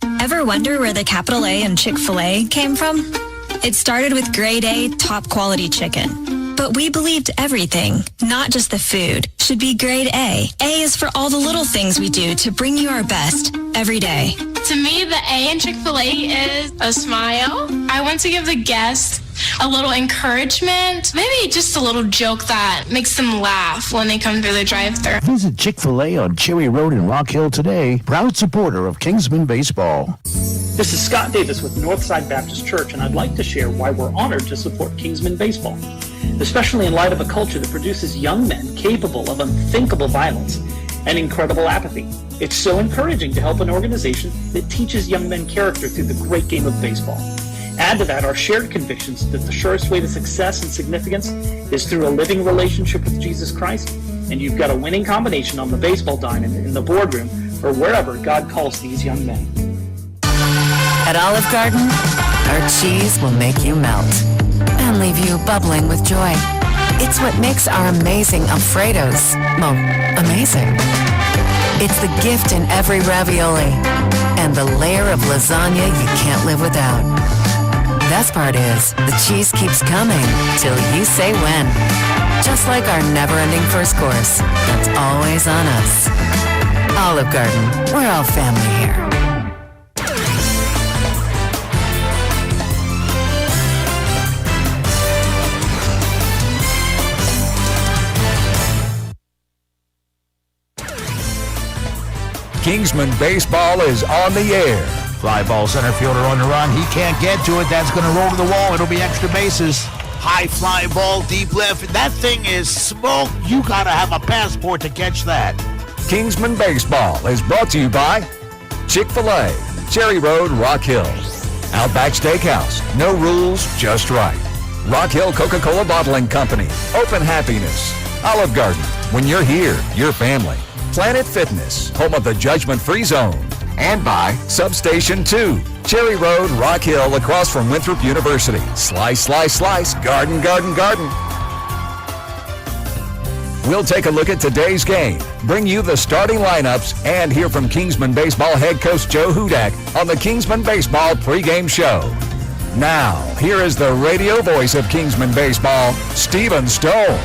Ever wonder where the capital A in Chick-fil-A came from? It started with grade A, top quality chicken. But we believed everything, not just the food, should be grade A. A is for all the little things we do to bring you our best every day. To me, the A in Chick-fil-A is a smile. I want to give the guests a little encouragement, maybe just a little joke that makes them laugh when they come through the drive-thru. Visit Chick-fil-A on Cherry Road in Rock Hill today. Proud supporter of Kingsmen Baseball. This is Scott Davis with Northside Baptist Church, and I'd like to share why we're honored to support Kingsmen Baseball, especially in light of a culture that produces young men capable of unthinkable violence and incredible apathy. It's so encouraging to help an organization that teaches young men character through the great game of baseball. Add to that our shared convictions that the surest way to success and significance is through a living relationship with Jesus Christ, and you've got a winning combination on the baseball diamond, in the boardroom, or wherever God calls these young men. At Olive Garden, our cheese will make you melt and leave you bubbling with joy. It's what makes our amazing Alfredos, well, amazing. It's the gift in every ravioli and the layer of lasagna you can't live without. Best part is, the cheese keeps coming till you say when. Just like our never-ending first course, that's always on us. Olive Garden, we're all family here. Kingsmen Baseball is on the air. Fly ball, center fielder on the run. He can't get to it. That's going to roll to the wall. It'll be extra bases. High fly ball, deep left. That thing is smoke. You got to have a passport to catch that. Kingsmen Baseball is brought to you by Chick-fil-A, Cherry Road, Rock Hill. Outback Steakhouse, no rules, just right. Rock Hill Coca-Cola Bottling Company, open happiness. Olive Garden, when you're here, your family. Planet Fitness, home of the judgment-free zone. And by Substation 2, Cherry Road, Rock Hill, across from Winthrop University. Slice, slice, slice, garden, garden, garden. We'll take a look at today's game, bring you the starting lineups, and hear from Kingsman Baseball head coach Joe Hudak on the Kingsman Baseball pregame show. Now, here is the radio voice of Kingsman Baseball, Stephen Stone.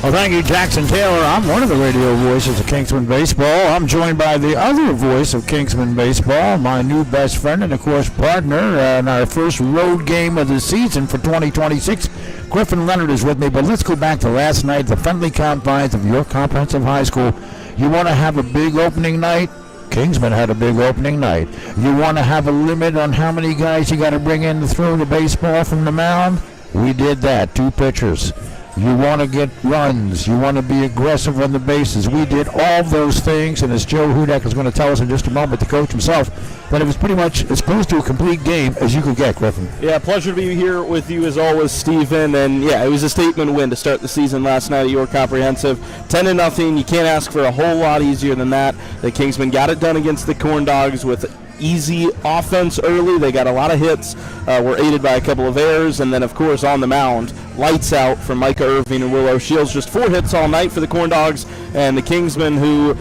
Well, thank you, Jackson Taylor. I'm one of the radio voices of Kingsman Baseball. I'm joined by the other voice of Kingsman Baseball, my new best friend and, of course, partner in our first road game of the season for 2026. Griffin Leonard is with me, but let's go back to last night, the friendly confines of York Comprehensive High School. You want to have a big opening night? Kingsman had a big opening night. You want to have a limit on how many guys you got to bring in to throw the baseball from the mound? We did that, 2 pitchers. You want to get runs. You want to be aggressive on the bases. We did all those things, and as Joe Hudak is going to tell us in just a moment, the coach himself, that it was pretty much as close to a complete game as you could get, Griffin. Yeah, pleasure to be here with you as always, Stephen. And yeah, it was a statement win to start the season last night at York Comprehensive. 10-0. You can't ask for a whole lot easier than that. The Kingsmen got it done against the Corn Dogs with easy offense early. They got a lot of hits, were aided by a couple of errors, and then, of course, on the mound, lights out from Micah Irving and Willow Shields. Just 4 hits all night for the Corn Dogs, and the Kingsmen, who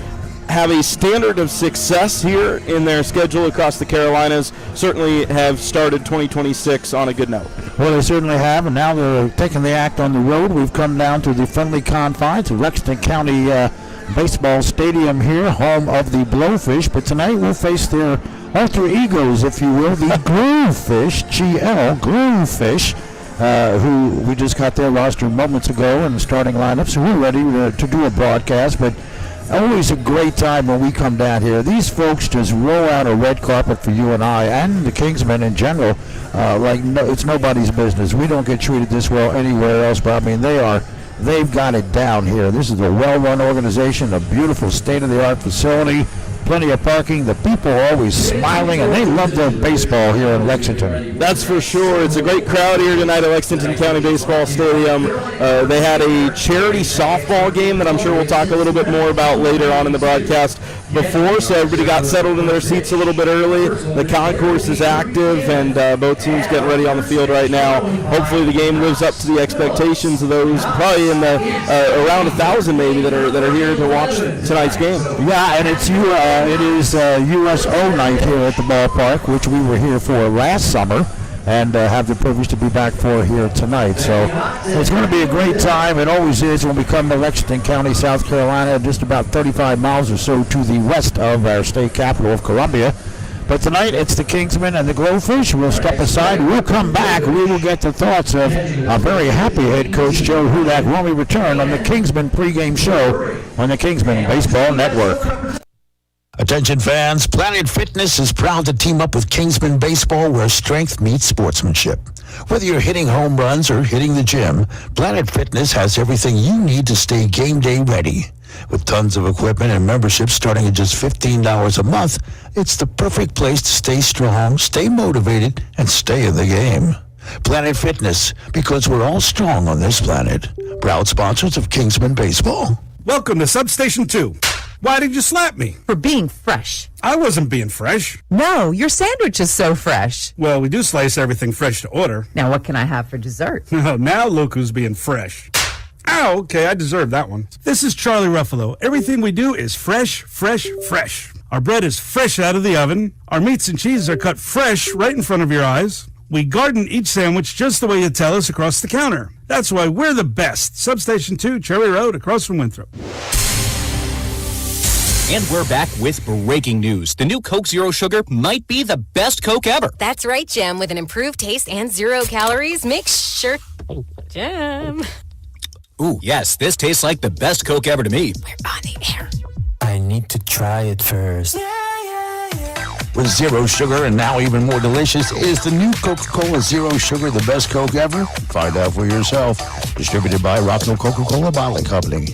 have a standard of success here in their schedule across the Carolinas, certainly have started 2026 on a good note. Well, they certainly have, and now they're taking the act on the road. We've come down to the friendly confines of Lexington County Baseball Stadium here, home of the Glowfish, but tonight we'll face their alter egos, if you will, the Glowfish, Glowfish, who we just got their roster moments ago in the starting lineup, so we're ready to do a broadcast. But always a great time when we come down here. These folks just roll out a red carpet for you and I, and the Kingsmen in general, it's nobody's business. We don't get treated this well anywhere else, but I mean, they've got it down here. This is a well-run organization, a beautiful state-of-the-art facility, plenty of parking. The people are always smiling, and they love their baseball here in Lexington. That's for sure. It's a great crowd here tonight at Lexington County Baseball Stadium. They had a charity softball game that I'm sure we'll talk a little bit more about later on in the broadcast. before, so everybody got settled in their seats a little bit early. The concourse is active, and both teams getting ready on the field right now. Hopefully the game lives up to the expectations of those probably in the around 1,000 maybe that are here to watch tonight's game. Yeah, and it is USO night here at the ballpark, which we were here for last summer, and have the privilege to be back for here tonight. So it's going to be a great time. It always is when we come to Lexington County, South Carolina, just about 35 miles or so to the west of our state capital of Columbia. But tonight it's the Kingsmen and the Glowfish. We'll step aside. We'll come back. We will get the thoughts of a very happy head coach, Joe Hudak, when we return on the Kingsmen pregame show on the Kingsmen Baseball Network. Attention fans, Planet Fitness is proud to team up with Kingsmen Baseball where strength meets sportsmanship. Whether you're hitting home runs or hitting the gym, Planet Fitness has everything you need to stay game day ready. With tons of equipment and memberships starting at just $15 a month, it's the perfect place to stay strong, stay motivated, and stay in the game. Planet Fitness, because we're all strong on this planet. Proud sponsors of Kingsmen Baseball. Welcome to Substation 2. Why did you slap me? For being fresh. I wasn't being fresh. No, your sandwich is so fresh. Well, we do slice everything fresh to order. Now what can I have for dessert? Now look who's being fresh. Ow, okay, I deserve that one. This is Charlie Ruffalo. Everything we do is fresh, fresh, fresh. Our bread is fresh out of the oven. Our meats and cheeses are cut fresh right in front of your eyes. We garden each sandwich just the way you tell us across the counter. That's why we're the best. Substation 2, Cherry Road, across from Winthrop. And we're back with breaking news. The new Coke Zero Sugar might be the best Coke ever. That's right, Jim. With an improved taste and 0 calories, make sure... Jim. Ooh, yes, this tastes like the best Coke ever to me. We're on the air. I need to try it first. With zero sugar and now even more delicious, is the new Coca-Cola Zero Sugar the best Coke ever? Find out for yourself. Distributed by Rock Hill Coca-Cola Bottling Company.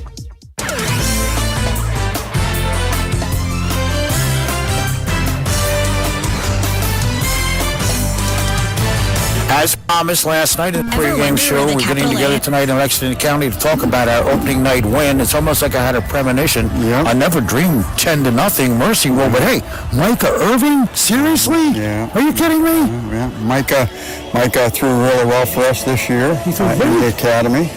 As promised last night in the pregame show, we're getting together tonight in Lexington County to talk about our opening night win. It's almost like I had a premonition. I never dreamed 10-0 Mercy Roll, but hey, Micah Irving? Seriously? Yeah. Are you kidding me? Yeah. Micah threw really well for us this year in the academy.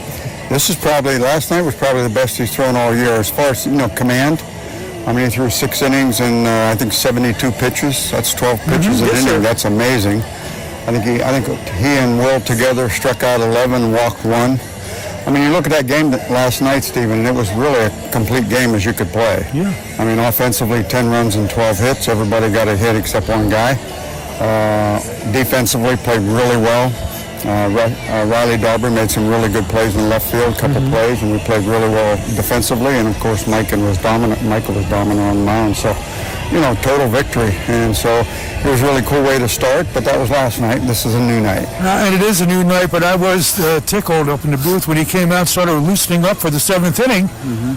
Last night was probably the best he's thrown all year as far as, command. I mean, he threw 6 innings and I think 72 pitches. That's 12 pitches an inning. That's amazing. I think he and Will together struck out 11, walked 1. I mean, you look at that game last night, Stephen, and it was really a complete game as you could play. Yeah. I mean, offensively, 10 runs and 12 hits. Everybody got a hit except one guy. Defensively, played really well. Riley Darby made some really good plays in left field, a couple plays, and we played really well defensively. And, of course, Michael was dominant on the mound. So, total victory. And so it was a really cool way to start, but that was last night. This is a new night. And it is a new night, but I was tickled up in the booth when he came out and started loosening up for the 7th inning.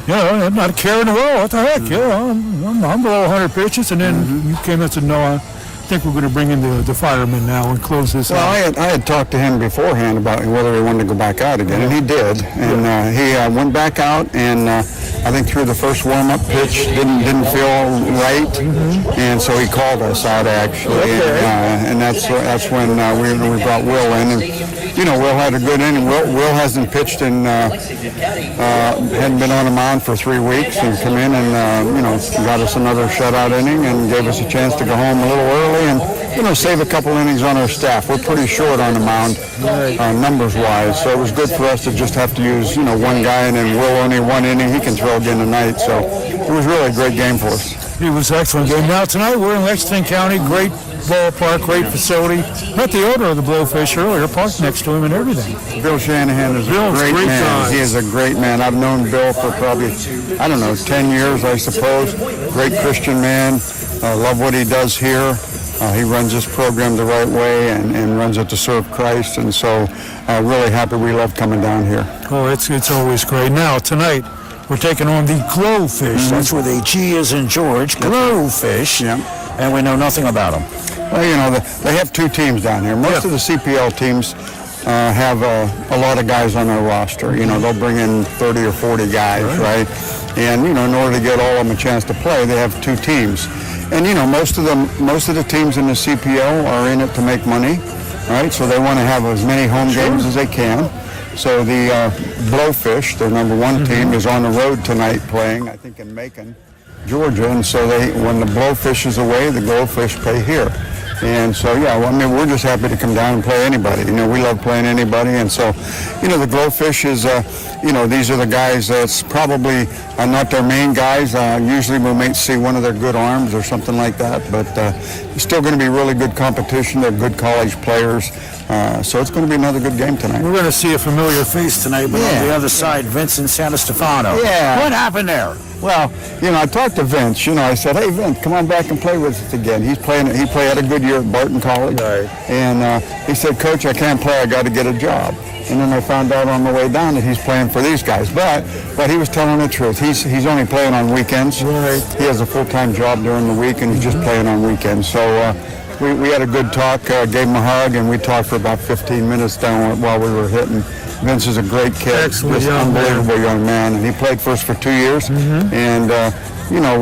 I'm not caring at all. What the heck? I'm below 100 pitches, and then you came out and said, no, I think we're going to bring in the fireman now and close this out. I had talked to him beforehand about whether he wanted to go back out again, and he did. And he went back out, and I think through the first warm-up pitch didn't feel right, and so he called us out actually, and that's when we brought Will in. And Will had a good inning. Will hasn't pitched and hadn't been on the mound for 3 weeks, and come in and got us another shutout inning and gave us a chance to go home a little early and save a couple innings on our staff. We're pretty short on the mound numbers-wise, so it was good for us to just have to use one guy, and then Will only 1 inning. He can throw again tonight, so it was really a great game for us. It was an excellent game. Now tonight we're in Lexington County, great ballpark, great facility. Met the owner of the Glowfish earlier, parked next to him and everything. Bill Shanahan is a great man. Guy. He is a great man. I've known Bill for probably, 10 years, I suppose. Great Christian man. Love what he does here. He runs this program the right way and runs it to serve Christ. And so really happy we love coming down here. Oh, it's always great. Now, tonight, we're taking on the Glowfish. That's where the G is in George. Glowfish. Yeah. And we know nothing about them. Well, they have 2 teams down here. Most of the CPL teams have a lot of guys on their roster. They'll bring in 30 or 40 guys, right? And, in order to get all of them a chance to play, they have 2 teams. And, most of the teams in the CPL are in it to make money, right? So they want to have as many home games as they can. So the Glowfish, their number 1 team, is on the road tonight playing, I think, in Macon, Georgia. And so when the Glowfish is away, the Glowfish play here. And so, we're just happy to come down and play anybody. We love playing anybody. And so, the Glowfish is, these are the guys that's probably not their main guys. Usually we might see one of their good arms or something like that. But it's still going to be really good competition. They're good college players. So it's going to be another good game tonight. We're going to see a familiar face tonight, but on the other side, Vincent Santostefano. Yeah. What happened there? Well, I talked to Vince. I said, "Hey, Vince, come on back and play with us again." He had a good year at Barton College, right. And he said, "Coach, I can't play. I got to get a job." And then I found out on the way down that he's playing for these guys. But he was telling the truth. He's only playing on weekends. Right. He has a full-time job during the week, and he's just playing on weekends. So we had a good talk. Gave him a hug, and we talked for about 15 minutes down while we were hitting. Vince is a great kid, Excellent, just unbelievable young man, and he played for us for 2 years. And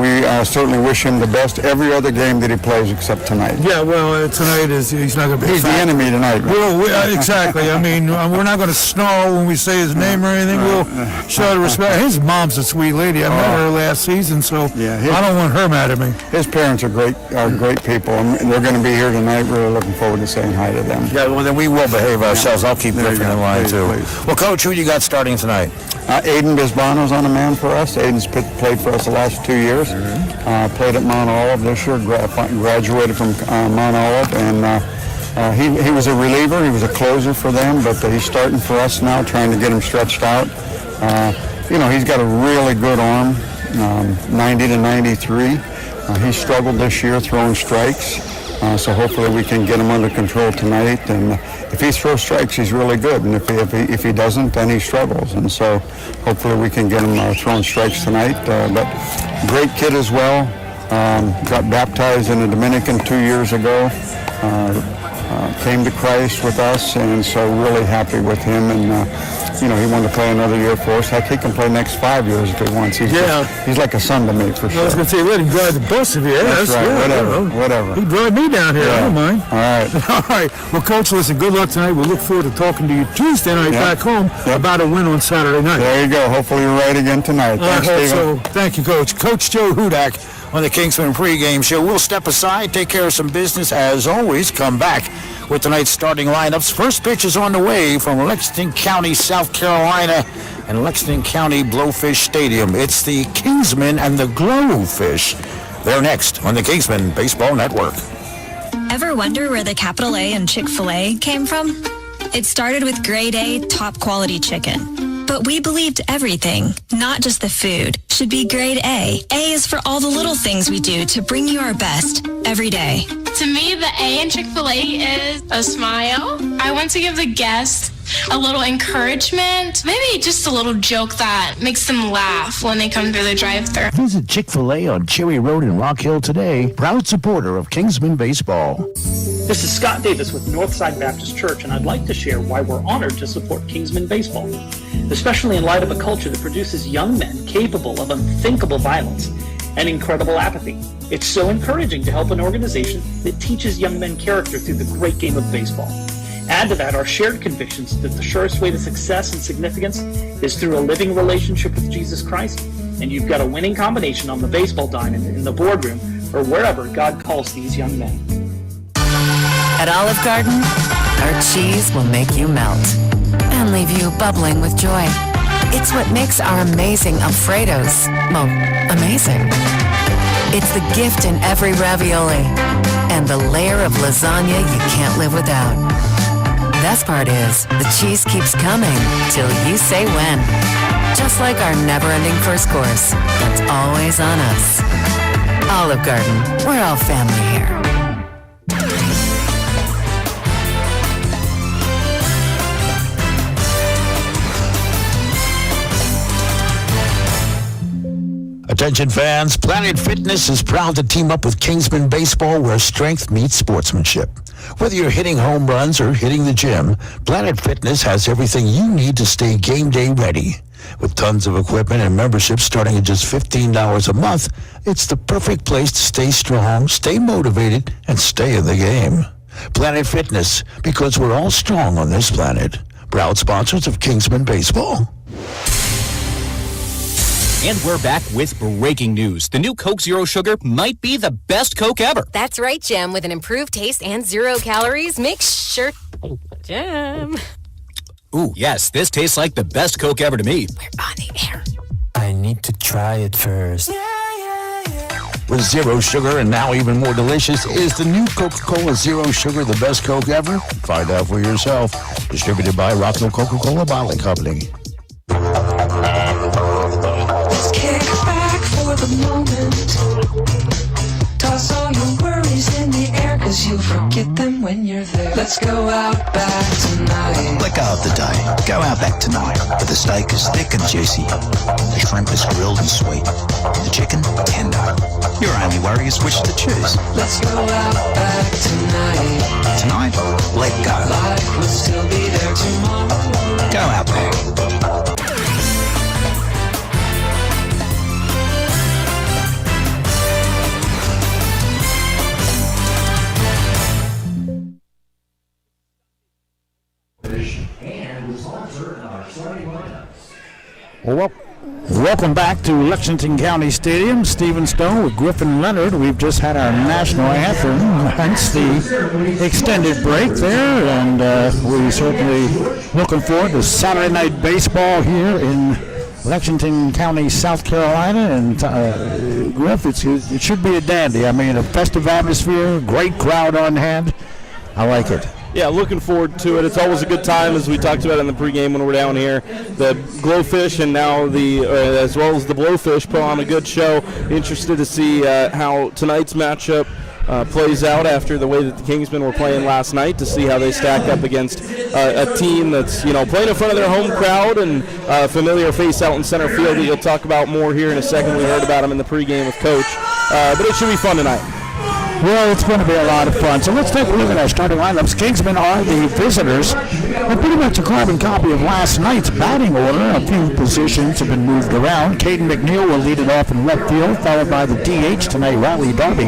we certainly wish him the best every other game that he plays except tonight. Yeah, well, tonight he's not going to be. He's the enemy tonight. Well, exactly. I mean, we're not going to snarl when we say his name or anything. We'll show the respect. His mom's a sweet lady. I met her last season, so I don't want her mad at me. His parents are great people, and they're going to be here tonight. We're looking forward to saying hi to them. Yeah, well, then we will behave ourselves. I'll keep Griffin in line, too. Please. Well, Coach, who you got starting tonight? Aiden Bisbano's on the man for us. Aiden's played for us the last 2 years. Played at Mount Olive this year, graduated from Mount Olive, and he was a reliever. He was a closer for them, but he's starting for us now, trying to get him stretched out. He's got a really good arm, 90 to 93. He struggled this year throwing strikes. So hopefully we can get him under control tonight. And if he throws strikes, he's really good. And if he doesn't, then he struggles. And so hopefully we can get him throwing strikes tonight. But great kid as well. Got baptized in the Dominican 2 years ago. Came to Christ with us, and so really happy with him. And he wanted to play another year for us. Heck, he can play next 5 years if he wants. He's like a son to me for sure. I was going to say, let him drive the bus if he has. That's right. Whatever. He drive me down here. I don't mind. All right. All right. Well, Coach, listen, good luck tonight. We'll look forward to talking to you Tuesday night back home about a win on Saturday night. There you go. Hopefully you're right again tonight. Thanks, I hope Steven. so. Thank you, Coach. Coach Joe Hudak on the Kingsmen pregame show. We'll step aside, take care of some business. As always, come back with tonight's starting lineups. First pitch is on the way from Lexington County, South Carolina, and Lexington County Glowfish Stadium. It's the Kingsmen and the Glowfish. They're next on the Kingsmen Baseball Network. Ever wonder where the capital A in Chick-fil-A came from? It started with grade A, top quality chicken. But we believed everything, not just the food, should be grade A. A is for all the little things we do to bring you our best every day. To me, the A in Chick-fil-A is a smile. I want to give the guests a little encouragement, maybe just a little joke that makes them laugh when they come through the drive-thru. Visit Chick-fil-A on Cherry Road in Rock Hill today. Proud supporter of Kingsmen Baseball. This is Scott Davis with Northside Baptist Church, and I'd like to share why we're honored to support Kingsmen Baseball, especially in light of a culture that produces young men capable of unthinkable violence and incredible apathy. It's so encouraging to help an organization that teaches young men character through the great game of baseball. Add to that our shared convictions that the surest way to success and significance is through a living relationship with Jesus Christ, and you've got a winning combination on the baseball diamond, in the boardroom, or wherever God calls these young men. At Olive Garden, our cheese will make you melt and leave you bubbling with joy. It's what makes our amazing Alfredos, amazing. It's the gift in every ravioli and the layer of lasagna you can't live without. Best part is, the cheese keeps coming till you say when. Just like our never-ending first course, that's always on us. Olive Garden, we're all family here. Attention fans, Planet Fitness is proud to team up with Kingsmen Baseball, where strength meets sportsmanship. Whether you're hitting home runs or hitting the gym, Planet Fitness has everything you need to stay game day ready. With tons of equipment and memberships starting at just $15 a month, it's the perfect place to stay strong, stay motivated, and stay in the game. Planet Fitness, because we're all strong on this planet. Proud sponsors of Kingsmen Baseball. And we're back with breaking news. The new Coke Zero Sugar might be the best Coke ever. That's right, Jim. With an improved taste and 0 calories, make sure... Jim. Ooh, yes, this tastes like the best Coke ever to me. We're on the air. I need to try it first. With zero sugar and now even more delicious is the new Coca-Cola Zero Sugar, the best Coke ever. Find out for yourself. Distributed by Rock Hill Coca-Cola Bottling Company. Let's kick back for the moment. Toss all your worries in the air, cause you'll forget them when you're there. Let's go out back tonight. Let go of the day. Go out back tonight. Where the steak is thick and juicy. The shrimp is grilled and sweet. The chicken, tender. Your only worry is which to choose. Let's go out back tonight. Tonight, let go. Life will still be there tomorrow. Go out back. Well, welcome back to Lexington County Stadium. Stephen Stone with Griffin Leonard. We've just had our national anthem, hence the extended break there, and we're certainly looking forward to Saturday night baseball here in Lexington County, South Carolina. And Griff, it should be a dandy. I mean, a festive atmosphere, great crowd on hand. I like it. Yeah, looking forward to it. It's always a good time, as we talked about in the pregame when we're down here. The Glowfish and now as well as the Blowfish put on a good show. Interested to see how tonight's matchup plays out after the way that the Kingsmen were playing last night, to see how they stack up against a team that's playing in front of their home crowd and a familiar face out in center field that you'll talk about more here in a second. We heard about him in the pregame with Coach, but it should be fun tonight. Well, it's going to be a lot of fun. So let's take a look at our starting lineups. Kingsmen are the visitors. And pretty much a carbon copy of last night's batting order. A few positions have been moved around. Caden McNeil will lead it off in left field, followed by the DH tonight, Riley Darby.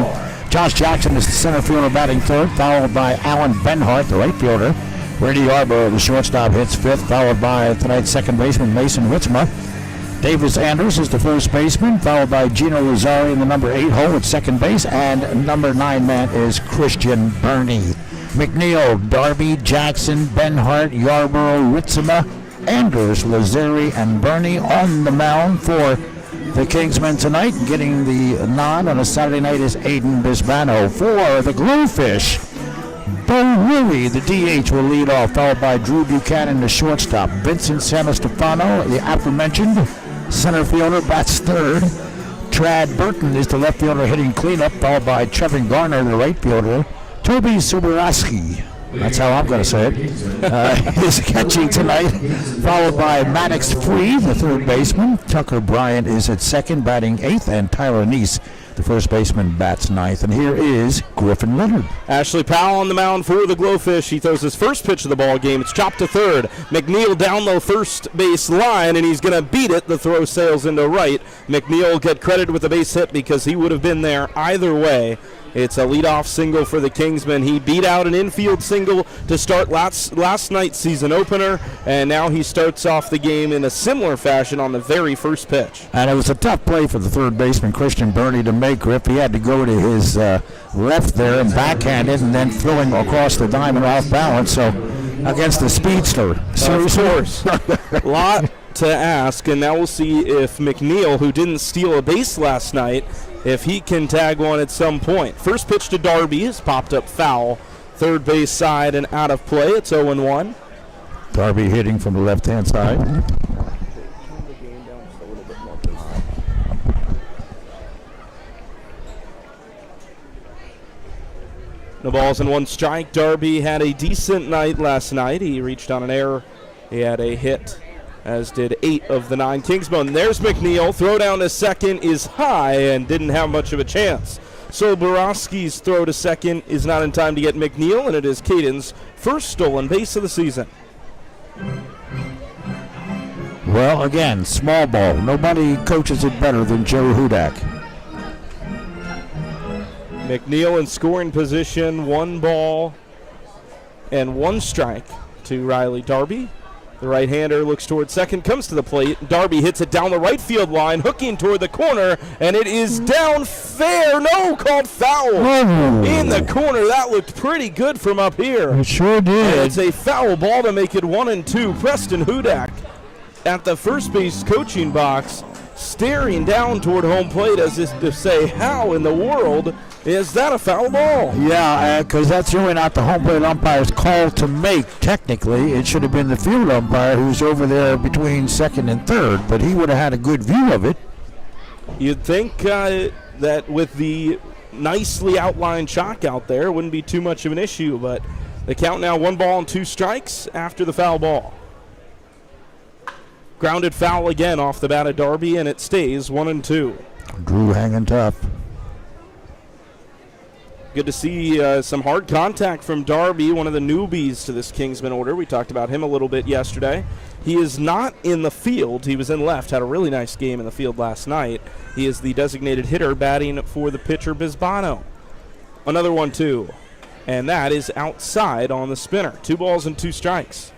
Josh Jackson is the center fielder batting third, followed by Alan Benhart, the right fielder. Brady Yarborough, the shortstop, hits fifth, followed by tonight's second baseman, Mason Ritzma. Davis Anders is the first baseman, followed by Gino Lazari in the number 8 hole at second base, and number 9 man is Christian Burney. McNeil, Darby, Jackson, Benhart, Yarborough, Ritzema, Anders, Lazari, and Burney on the mound for the Kingsmen tonight. Getting the nod on a Saturday night is Aiden Bisbano. For the Glowfish, Bo Rury, the DH, will lead off, followed by Drew Buchanan, the shortstop. Vincent Sanastefano, the aforementioned center fielder, bats third. Trad Burton is the left fielder hitting cleanup, followed by Trevor Garner, the right fielder. Toby Subaraski, that's how I'm going to say it, is catching tonight, followed by Maddox Free, the third baseman. Tucker Bryant is at second, batting eighth, and Tyler Neese, the first baseman, bats ninth. And here is Griffin Leonard. Ashley Powell on the mound for the Glowfish. He throws his first pitch of the ball game. It's chopped to third. McNeil down the first base line, and he's going to beat it. The throw sails into right. McNeil will get credit with the base hit because he would have been there either way. It's a leadoff single for the Kingsmen. He beat out an infield single to start last night's season opener, and now he starts off the game in a similar fashion on the very first pitch. And it was a tough play for the third baseman, Christian Burney, to make. Griff. He had to go to his left there and backhanded, and then throwing across the diamond off balance. So against the speedster. Of course. A lot to ask, and now we'll see if McNeil, who didn't steal a base last night, if he can tag one at some point. First pitch to Darby is popped up foul. Third base side and out of play. It's 0-1. Darby hitting from the left-hand side. No balls and one strike. Darby had a decent night last night. He reached on an error. He had a hit, as did 8 of the 9 Kingsmen. There's McNeil. Throw down to second is high and didn't have much of a chance. So Borowski's throw to second is not in time to get McNeil, and it is Caden's first stolen base of the season. Well, again, small ball. Nobody coaches it better than Joe Hudak. McNeil in scoring position, 1 ball and 1 strike to Riley Darby. The right-hander looks toward second, comes to the plate. Darby hits it down the right field line, hooking toward the corner, and it is down fair. No, called foul. Oh. In the corner. That looked pretty good from up here. It sure did. And it's a foul ball to make it 1-2. Preston Hudak at the first base coaching box, staring down toward home plate as if to say, how in the world is that a foul ball? Yeah, because that's really not the home plate umpire's call to make, technically. It should have been the field umpire who's over there between second and third, but he would have had a good view of it. You'd think that with the nicely outlined chalk out there, it wouldn't be too much of an issue, but the count now 1 ball and 2 strikes after the foul ball. Grounded foul again off the bat of Darby, and it stays 1-2. Drew hanging tough. Good to see some hard contact from Darby, one of the newbies to this Kingsman order. We talked about him a little bit yesterday. He is not in the field. He was in left, had a really nice game in the field last night. He is the designated hitter batting for the pitcher Bisbano. Another 1-2, and that is outside on the spinner. 2 balls and 2 strikes.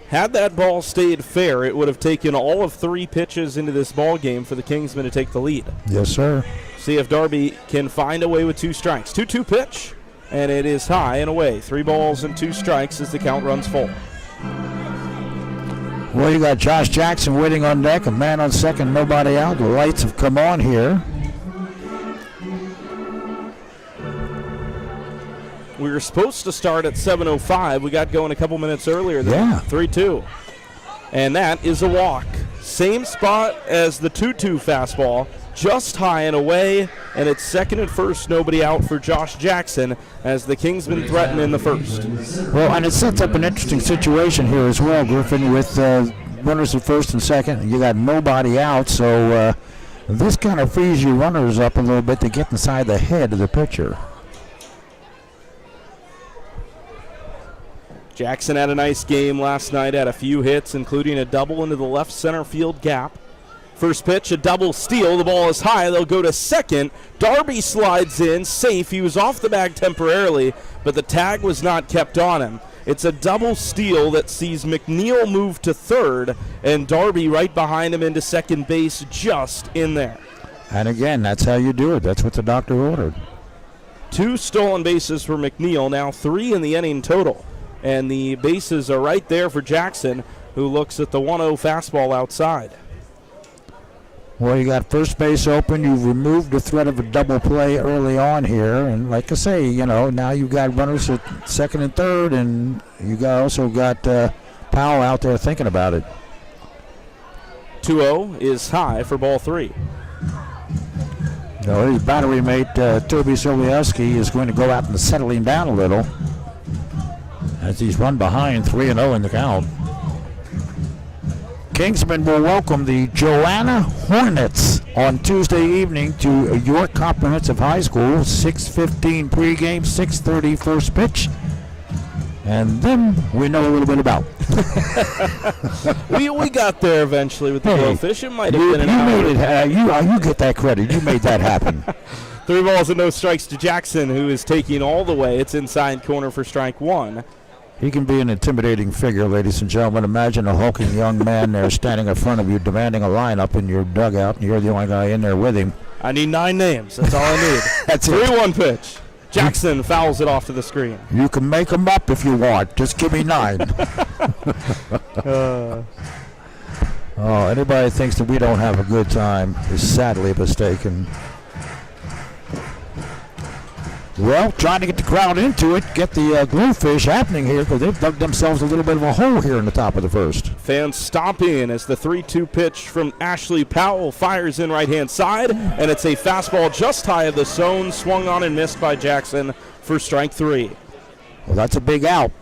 Had that ball stayed fair, it would have taken all of 3 pitches into this ball game for the Kingsmen to take the lead. Yes, sir. See if Darby can find a way with 2 strikes. 2-2 pitch, and it is high and away. 3 balls and 2 strikes as the count runs full. Well, you got Josh Jackson waiting on deck, a man on second, nobody out. The lights have come on here. We were supposed to start at 7:05. We got going a couple minutes earlier than 3-2. And that is a walk. Same spot as the 2-2 fastball, just high and away, and it's second and first, nobody out for Josh Jackson as the Kingsmen threaten in the first. Well, and it sets up an interesting situation here as well, Griffin, with runners at first and second. You got nobody out, so this kind of frees your runners up a little bit to get inside the head of the pitcher. Jackson had a nice game last night, had a few hits, including a double into the left center field gap. First pitch, a double steal. The ball is high. They'll go to second. Darby slides in, safe. He was off the bag temporarily, but the tag was not kept on him. It's a double steal that sees McNeil move to third, and Darby right behind him into second base, just in there. And again, that's how you do it. That's what the doctor ordered. 2 stolen bases for McNeil, now 3 in the inning total. And the bases are right there for Jackson, who looks at the 1-0 fastball outside. Well, you got first base open. You've removed the threat of a double play early on here. And like I say, you know, now you've got runners at second and third, and you also got Powell out there thinking about it. 2-0 is high for ball 3. No, his battery mate, Toby Sowiewski, is going to go out and settle him down a little as he's run behind 3-0 in the count. Kingsmen will welcome the Joanna Hornets on Tuesday evening to York Comprehensive High School. 6:15 pregame, 6:30 first pitch. And then we know a little bit about. we got there eventually with the Glowfish. It might have been an hour. Made it, you get that credit. You made that happen. 3 balls and no strikes to Jackson, who is taking all the way. It's inside corner for strike 1. He can be an intimidating figure, ladies and gentlemen. Imagine a hulking young man there standing in front of you demanding a lineup in your dugout, and you're the only guy in there with him. I need 9 names. That's all I need. That's 3-1 pitch. Jackson fouls it off to the screen. You can make them up if you want. Just give me 9. Anybody thinks that we don't have a good time is sadly mistaken. Well, trying to get the crowd into it, get the Glowfish happening here, because they've dug themselves a little bit of a hole here in the top of the first. Fans stomping as the 3-2 pitch from Ashley Powell fires in right-hand side, and it's a fastball just high of the zone, swung on and missed by Jackson for strike 3. Well, that's a big out.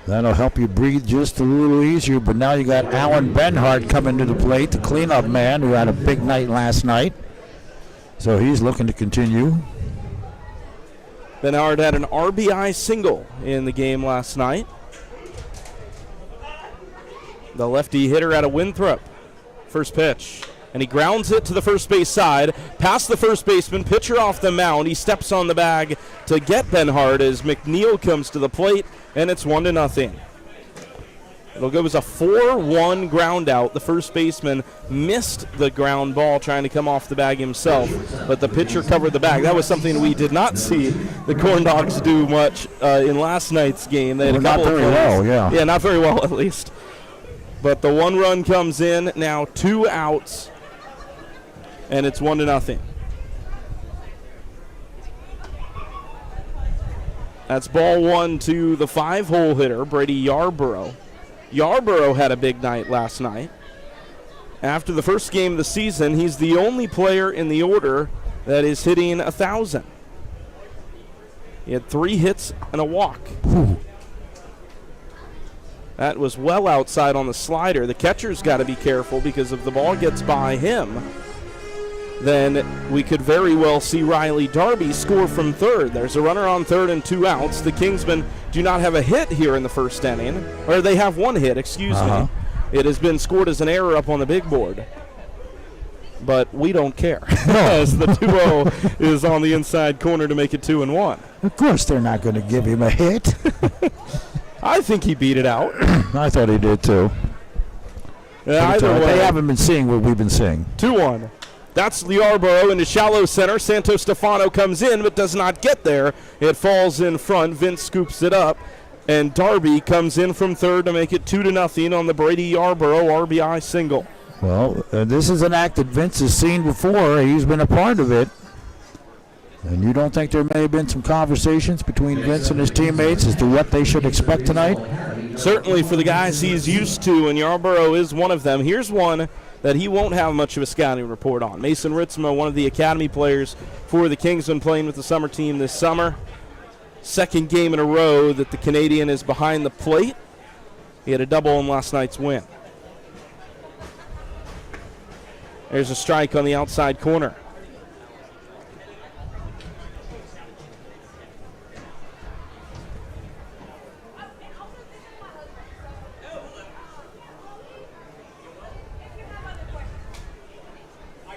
That'll help you breathe just a little easier, but now you got Alan Benhart coming to the plate, the cleanup man who had a big night last night. So he's looking to continue. Bernhard had an RBI single in the game last night. The lefty hitter out of Winthrop. First pitch. And he grounds it to the first base side, past the first baseman, pitcher off the mound. He steps on the bag to get Bernhard as McNeil comes to the plate, and it's 1-0. It'll go as a 4-1 ground out. The first baseman missed the ground ball trying to come off the bag himself, but the pitcher covered the bag. That was something we did not see the Corn Dogs do much in last night's game. They had a couple not very well, yeah. Yeah, not very well at least. But the one run comes in, now 2 outs. And it's 1-0. That's ball 1 to the 5-hole hitter, Brady Yarborough. Yarborough had a big night last night. After the first game of the season, he's the only player in the order that is hitting 1,000. He had 3 hits and a walk. That was well outside on the slider. The catcher's got to be careful because if the ball gets by him, then we could very well see Riley Darby score from third. There's a runner on third and 2 outs. The Kingsmen do not have a hit here in the first inning, or they have 1 hit, excuse me. It has been scored as an error up on the big board. But we don't care, as the 2-0 is on the inside corner to make it 2-1. Of course they're not going to give him a hit. I think he beat it out. I thought he did too. Either way, they haven't been seeing what we've been seeing. 2-1. That's Yarborough into shallow center. Santo Stefano comes in but does not get there. It falls in front. Vince scoops it up. And Darby comes in from third to make it 2-0 on the Brady Yarborough RBI single. Well, this is an act that Vince has seen before. He's been a part of it. And you don't think there may have been some conversations between Vince and his teammates as to what they should expect tonight? Certainly for the guys he's used to, and Yarborough is one of them. Here's one that he won't have much of a scouting report on. Mason Ritzma, one of the academy players for the Kingsmen, playing with the summer team this summer. Second game in a row that the Canadian is behind the plate. He had a double in last night's win. There's a strike on the outside corner.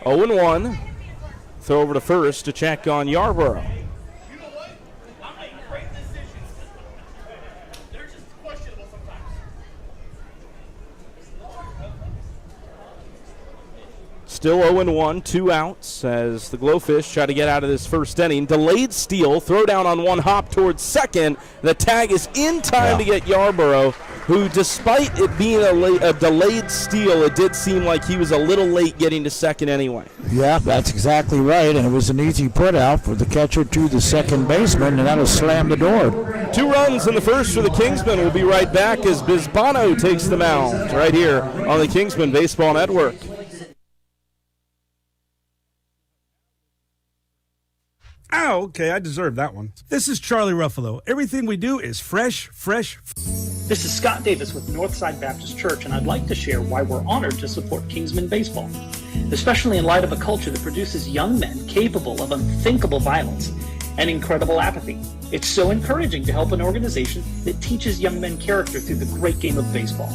Oh, 0-1. Throw over to first to check on Yarborough. Still 0-1, 2 outs as the Glowfish try to get out of this first inning. Delayed steal, throw down on one hop towards second. The tag is in time to get Yarborough, who, despite it being a delayed steal, it did seem like he was a little late getting to second anyway. Yeah, that's exactly right, and it was an easy put out for the catcher to the second baseman, and that'll slam the door. 2 runs in the first for the Kingsmen. We'll be right back as Bisbano takes the mound right here on the Kingsmen Baseball Network. Oh, okay, I deserve that one. This is Charlie Ruffalo. Everything we do is fresh. This is Scott Davis with Northside Baptist Church, and I'd like to share why we're honored to support Kingsmen Baseball, especially in light of a culture that produces young men capable of unthinkable violence and incredible apathy. It's so encouraging to help an organization that teaches young men character through the great game of baseball.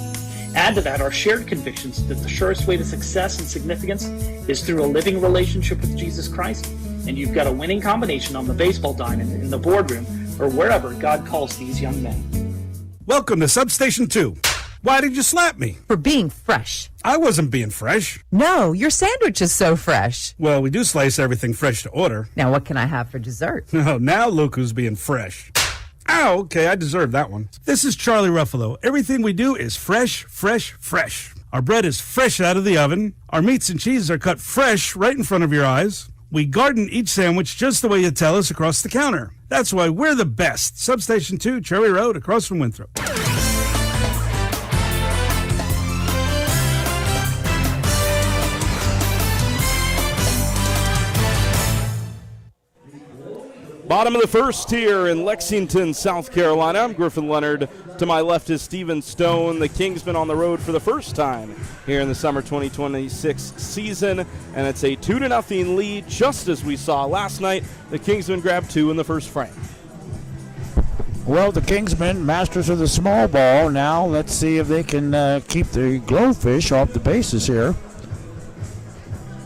Add to that our shared convictions that the surest way to success and significance is through a living relationship with Jesus Christ, and you've got a winning combination on the baseball diamond, in the boardroom, or wherever God calls these young men. Welcome to Substation 2. Why did you slap me? For being fresh. I wasn't being fresh. No, your sandwich is so fresh. Well, we do slice everything fresh to order. Now what can I have for dessert? Oh, now look who's being fresh. Oh, okay, I deserve that one. This is Charlie Ruffalo. Everything we do is fresh. Our bread is fresh out of the oven. Our meats and cheeses are cut fresh right in front of your eyes. We garden each sandwich just the way you tell us across the counter. That's why we're the best. Substation 2, Cherry Road, across from Winthrop. Bottom of the first here in Lexington, South Carolina. I'm Griffin Leonard. To my left is Stephen Stone. The Kingsmen on the road for the first time here in the summer 2026 season. And it's a 2-0 lead, just as we saw last night. The Kingsmen grabbed 2 in the first frame. Well, the Kingsmen, masters of the small ball. Now let's see if they can keep the Glowfish off the bases here.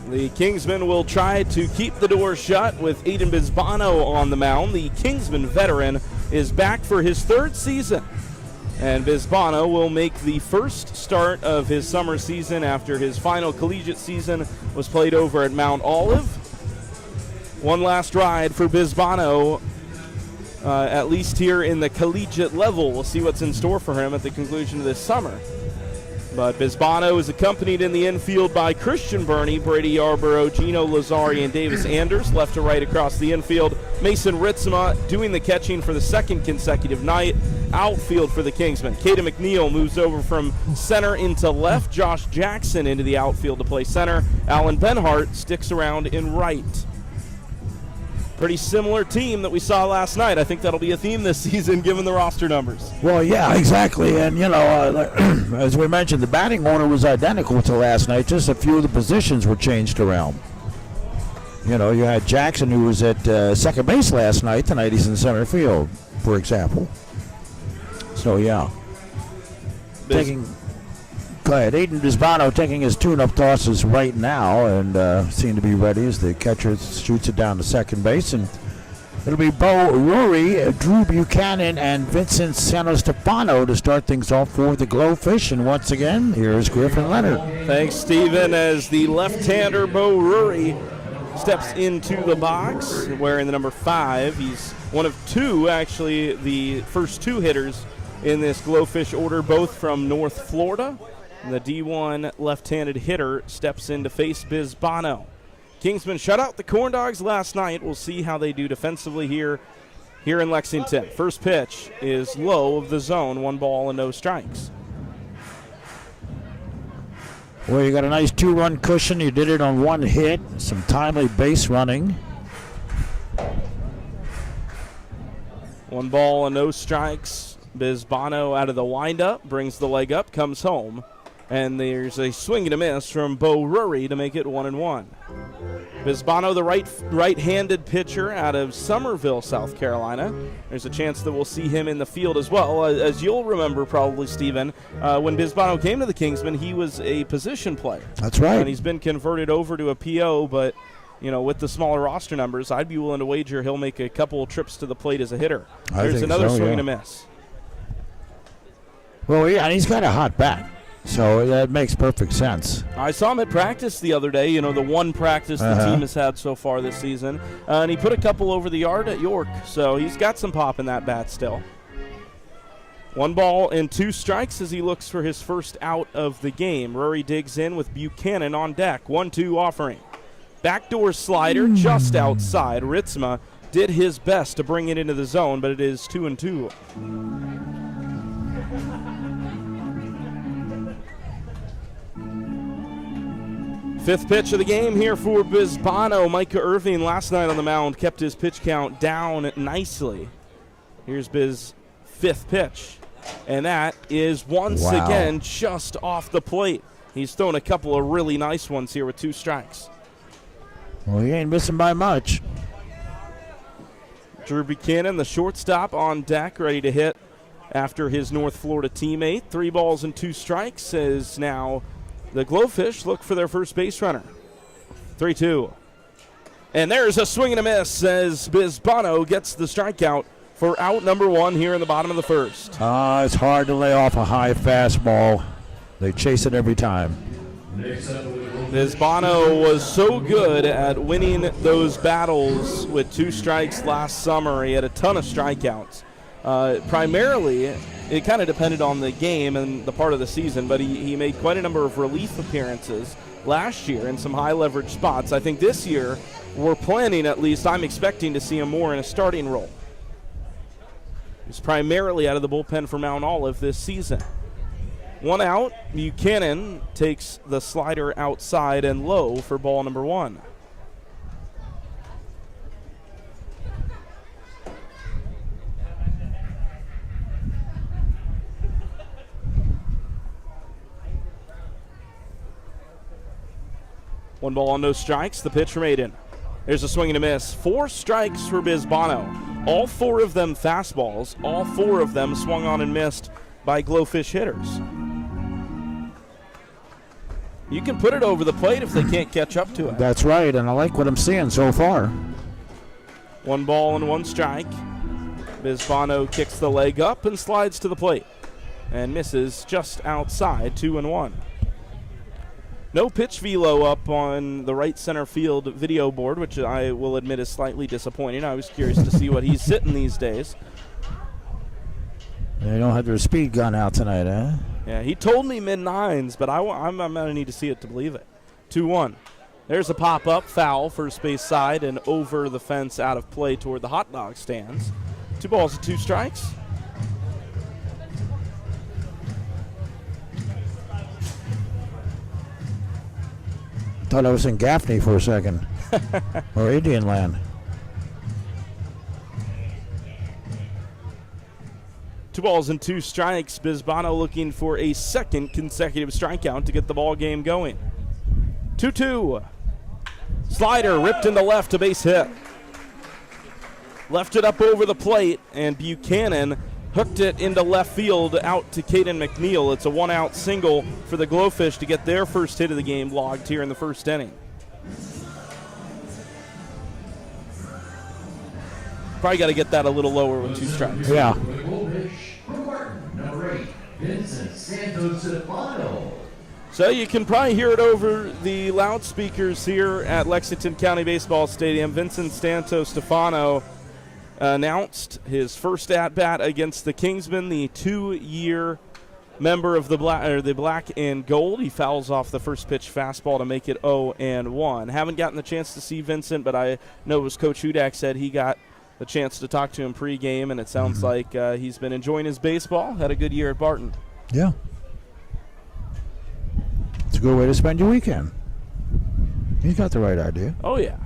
The Kingsmen will try to keep the door shut with Aiden Bisbano on the mound. The Kingsman veteran is back for his third season. And Bisbano will make the first start of his summer season after his final collegiate season was played over at Mount Olive. One last ride for Bisbano, at least here in the collegiate level. We'll see what's in store for him at the conclusion of this summer. But Bisbano is accompanied in the infield by Christian Burney, Brady Yarborough, Gino Lazzari, and Davis Anders. Left to right across the infield, Mason Ritzma doing the catching for the second consecutive night. Outfield for the Kingsmen, Caden McNeil moves over from center into left. Josh Jackson into the outfield to play center. Alan Benhart sticks around in right. Pretty similar team that we saw last night. I think that'll be a theme this season given the roster numbers. Well, yeah, exactly. And, as we mentioned, the batting order was identical to last night. Just a few of the positions were changed around. You had Jackson, who was at second base last night. Tonight he's in center field, for example. So, yeah. Go ahead. Aiden Bisbano taking his tune-up tosses right now and seem to be ready as the catcher shoots it down to second base. And it'll be Bo Rory, Drew Buchanan, and Vincent Sanostefano to start things off for the Glowfish. And once again, here's Griffin Leonard. Thanks, Stephen, as the left-hander Bo Rory steps into the box wearing the number 5. He's one of two, actually, the first two hitters in this Glowfish order, both from North Florida. And the D1 left-handed hitter steps in to face Bisbano. Kingsmen shut out the Corn Dogs last night. We'll see how they do defensively here in Lexington. First pitch is low of the zone, 1 ball and no strikes. Well, you got a nice 2-run cushion. You did it on 1 hit, some timely base running. 1 ball and no strikes. Bisbano out of the windup, brings the leg up, comes home. And there's a swing and a miss from Bo Rory to make it 1-1. Bisbano, the right-handed pitcher out of Summerville, South Carolina. There's a chance that we'll see him in the field as well. As you'll remember probably, Stephen, when Bisbano came to the Kingsmen, he was a position player. That's right. And he's been converted over to a PO, but with the smaller roster numbers, I'd be willing to wager he'll make a couple trips to the plate as a hitter. There's another swing and a miss. Well, yeah, and he's got a hot bat. So that makes perfect sense. I saw him at practice the other day, the one practice the team has had so far this season. And he put a couple over the yard at York, so he's got some pop in that bat still. 1 ball and 2 strikes as he looks for his first out of the game. Rory digs in with Buchanan on deck. 1-2 offering. Backdoor slider just outside. Ritzma did his best to bring it into the zone, but it is 2-2. Fifth pitch of the game here for Bisbano. Micah Irving last night on the mound kept his pitch count down nicely. Here's Biz' 5th pitch. And that is once again just off the plate. He's thrown a couple of really nice ones here with 2 strikes. Well, he ain't missing by much. Drew Buchanan, the shortstop, on deck, ready to hit after his North Florida teammate. 3 balls and 2 strikes as now the Glowfish look for their first base runner. 3-2. And there's a swing and a miss as Bisbano gets the strikeout for out number 1 here in the bottom of the first. It's hard to lay off a high fastball. They chase it every time. Bisbano was so good at winning those battles with 2 strikes last summer. He had a ton of strikeouts. Primarily, it kind of depended on the game and the part of the season, but he made quite a number of relief appearances last year in some high-leverage spots. I think this year, we're planning, at least, I'm expecting to see him more in a starting role. He's primarily out of the bullpen for Mount Olive this season. 1 out, Buchanan takes the slider outside and low for ball number 1. One ball on no strikes. The pitch from Aiden. There's a swing and a miss. 4 strikes for Bisbano. All 4 of them fastballs, all 4 of them swung on and missed by Glowfish hitters. You can put it over the plate if they can't catch up to it. That's right, and I like what I'm seeing so far. 1 ball and 1 strike. Bisbano kicks the leg up and slides to the plate and misses just outside, 2-1. No pitch velo up on the right center field video board, which I will admit is slightly disappointing. I was curious to see what he's sitting these days. They don't have their speed gun out tonight, huh? Yeah, he told me mid-9s, but I'm going to need to see it to believe it. 2-1. There's a pop-up, foul, first base side, and over the fence out of play toward the hot dog stands. 2 balls and 2 strikes. Thought I was in Gaffney for a second. Or Indian Land. 2 balls and 2 strikes. Bisbano looking for a second consecutive strikeout to get the ball game going. 2-2. Slider ripped into left, a base hit. Left it up over the plate, and Buchanan hooked it into left field out to Caden McNeil. It's a 1-out single for the Glowfish to get their first hit of the game logged here in the first inning. Probably got to get that a little lower with 2 strikes. Yeah. So you can probably hear it over the loudspeakers here at Lexington County Baseball Stadium. Vincent Stefano announced his first at-bat against the Kingsmen, the 2-year member of the black and gold. He fouls off the first pitch fastball to make it 0-1. Haven't gotten the chance to see Vincent, but I know as Coach Hudak said, he got the chance to talk to him pregame, and it sounds like he's been enjoying his baseball. Had a good year at Barton. Yeah. It's a good way to spend your weekend. He's got the right idea. Oh, yeah.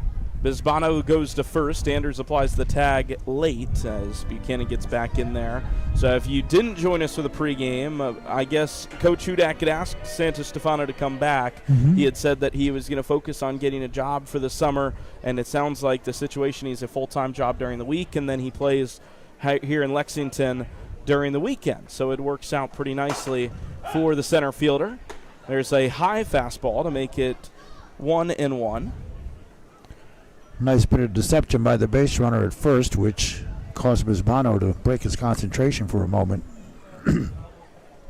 Bisbano goes to first. Anders applies the tag late as Buchanan gets back in there. So if you didn't join us for the pregame, I guess Coach Hudak had asked Stefano to come back. He had said that he was going to focus on getting a job for the summer, and it sounds like the situation is a full-time job during the week, and then he plays here in Lexington during the weekend. So it works out pretty nicely for the center fielder. There's a high fastball to make it 1-1. Nice bit of deception by the base runner at first, which caused Bisbano to break his concentration for a moment.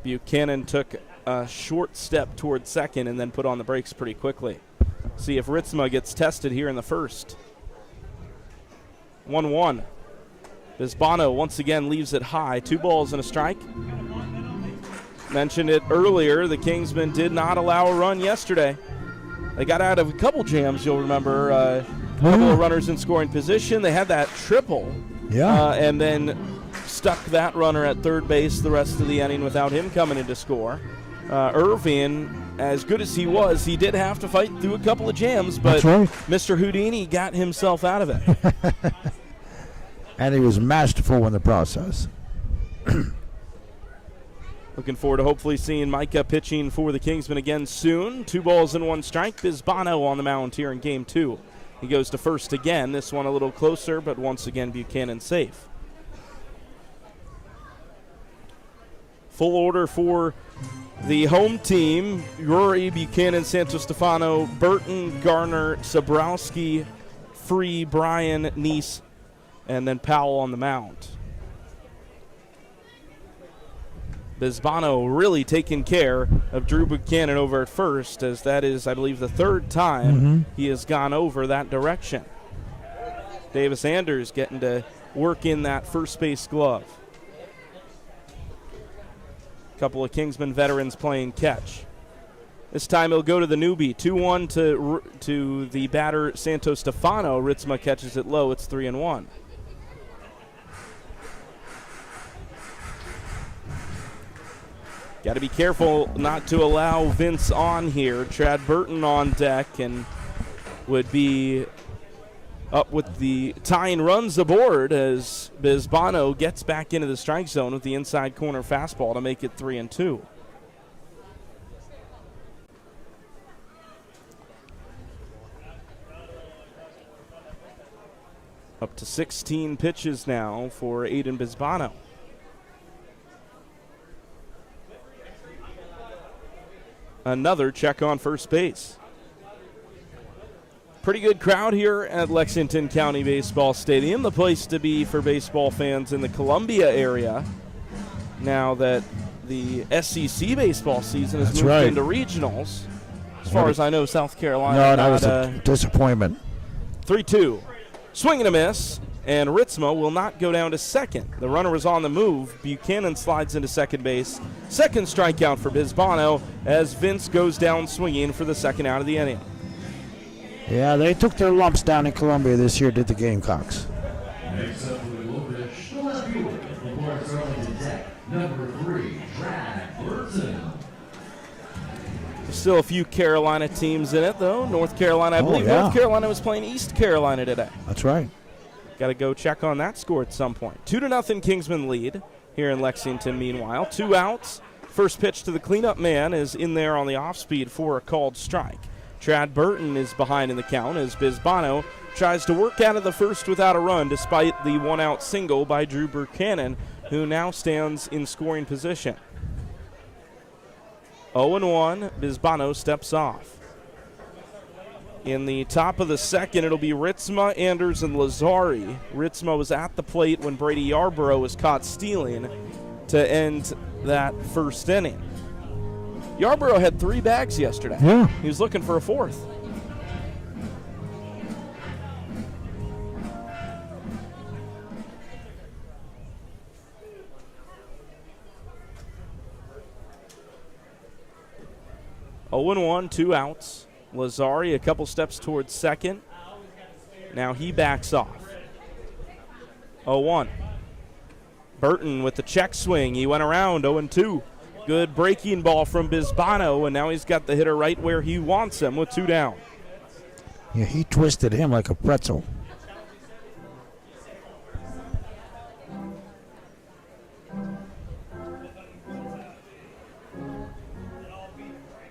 Buchanan took a short step toward second and then put on the brakes pretty quickly. See if Ritzma gets tested here in the first. 1-1. Bisbano once again leaves it high. 2 balls and a strike. Mentioned it earlier, the Kingsmen did not allow a run yesterday. They got out of a couple jams, you'll remember. A couple of runners in scoring position. They had that triple. Yeah. And then stuck that runner at third base the rest of the inning without him coming in to score. Irvin, as good as he was, he did have to fight through a couple of jams, but Mr. Houdini got himself out of it. And he was masterful in the process. Looking forward to hopefully seeing Micah pitching for the Kingsmen again soon. 2 balls and 1 strike. Bisbano on the mound here in game 2. He goes to first again. This one a little closer, but once again Buchanan safe. Full order for the home team. Rory, Buchanan, Stefano, Burton, Garner, Sabrowski, Free, Bryan, Neese, and then Powell on the mound. Bisbano really taking care of Drew Buchanan over at first, as that is, I believe, the 3rd time he has gone over that direction. Davis Anders getting to work in that first base glove. A couple of Kingsmen veterans playing catch. This time he'll go to the newbie. 2-1 to the batter, Stefano. Ritzma catches it low. It's 3-1. Got to be careful not to allow Vince on here. Chad Burton on deck and would be up with the tying runs aboard as Bisbano gets back into the strike zone with the inside corner fastball to make it 3-2. A Up to 16 pitches now for Aiden Bisbano. Another check on first base. Pretty good crowd here at Lexington County Baseball Stadium, the place to be for baseball fans in the Columbia area. Now that the SEC baseball season has moved into regionals, as far as I know, South Carolina. No, that was a disappointment. 3-2. Swing and a miss, and Ritzma will not go down to second. The runner was on the move. Buchanan slides into second base. Second strikeout for Bisbano as Vince goes down swinging for the second out of the inning. Yeah, they took their lumps down in Columbia this year, did the Gamecocks. Next up for the Glowfish, the left fielder, reports Arlington Tech, number 3, Brad Burton. There's still a few Carolina teams in it, though. North Carolina, I believe North Carolina was playing East Carolina today. That's right. Got to go check on that score at some point. 2-0 Kingsman lead here in Lexington, meanwhile. 2 outs. First pitch to the cleanup man is in there on the off-speed for a called strike. Trad Burton is behind in the count as Bisbano tries to work out of the first without a run despite the one-out single by Drew Buchanan, who now stands in scoring position. 0-1, Bisbano steps off. In the top of the second, it'll be Ritzma, Anders, and Lazari. Ritzma was at the plate when Brady Yarborough was caught stealing to end that first inning. Yarborough had 3 bags yesterday. Yeah. He was looking for a fourth. Oh and 1, 2 outs. Lazari a couple steps towards second. Now he backs off. 0-1. Burton with the check swing. He went around 0-2. Good breaking ball from Bisbano, and now he's got the hitter right where he wants him with 2 down. Yeah, he twisted him like a pretzel.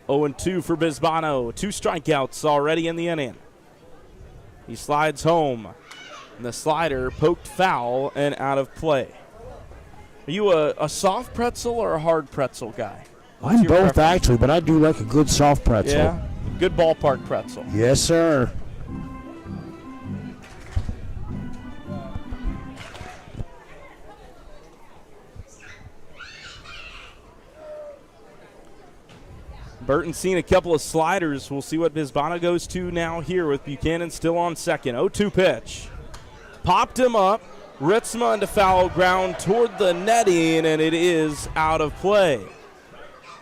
Oh and 2 for Bisbano. 2 strikeouts already in the inning. He slides home, and the slider poked foul and out of play. Are you a soft pretzel or a hard pretzel guy? I'm both, actually, but I do like a good soft pretzel. Yeah, good ballpark pretzel. Yes, sir. Burton's seen a couple of sliders. We'll see what Bisbano goes to now here with Buchanan still on second. 0-2 pitch. Popped him up. Ritzma into foul ground toward the netting, and it is out of play.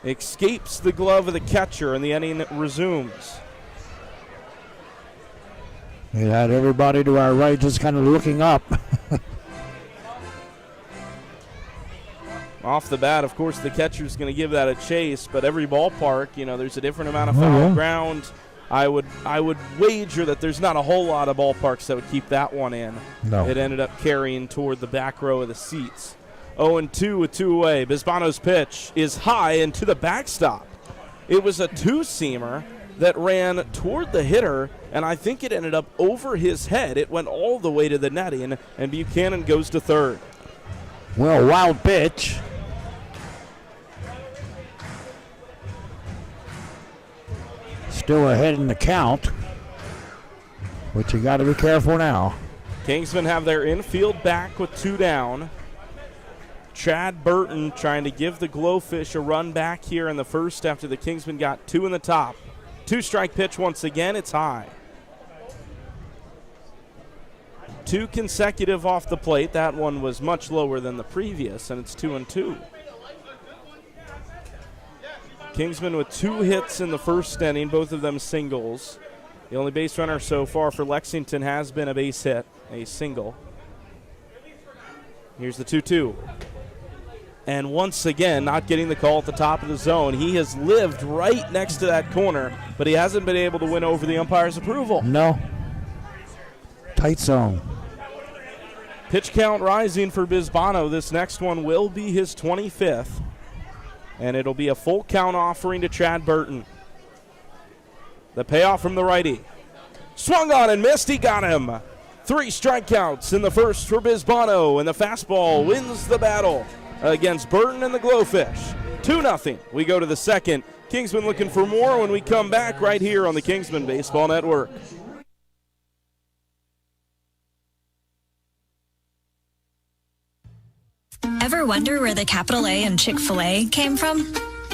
Escapes the glove of the catcher, and the inning resumes. We had everybody to our right just kind of looking up. Off the bat, of course, the catcher's going to give that a chase, but every ballpark, there's a different amount of foul ground. I would wager that there's not a whole lot of ballparks that would keep that one in. No. It ended up carrying toward the back row of the seats. 0-2 with 2 away. Bisbano's pitch is high and to the backstop. It was a 2-seamer that ran toward the hitter, and I think it ended up over his head. It went all the way to the netting, and Buchanan goes to third. Well, wild pitch. Still ahead in the count, but you got to be careful now. Kingsmen have their infield back with 2 down. Chad Burton trying to give the Glowfish a run back here in the first after the Kingsmen got 2 in the top. 2-strike pitch once again. It's high. 2 consecutive off the plate. That one was much lower than the previous, and it's 2-2. Kingsmen with 2 hits in the first inning, both of them singles. The only base runner so far for Lexington has been a base hit, a single. Here's the 2-2. And once again, not getting the call at the top of the zone. He has lived right next to that corner, but he hasn't been able to win over the umpire's approval. No. Tight zone. Pitch count rising for Bisbano. This next one will be his 25th. And it'll be a full count offering to Chad Burton. The payoff from the righty. Swung on and missed. He got him. 3 strikeouts in the first for Bisbano, and the fastball wins the battle against Burton and the Glowfish. 2-0. We go to the second. Kingsman looking for more when we come back right here on the Kingsman Baseball Network. Ever wonder where the capital A in Chick-fil-A came from?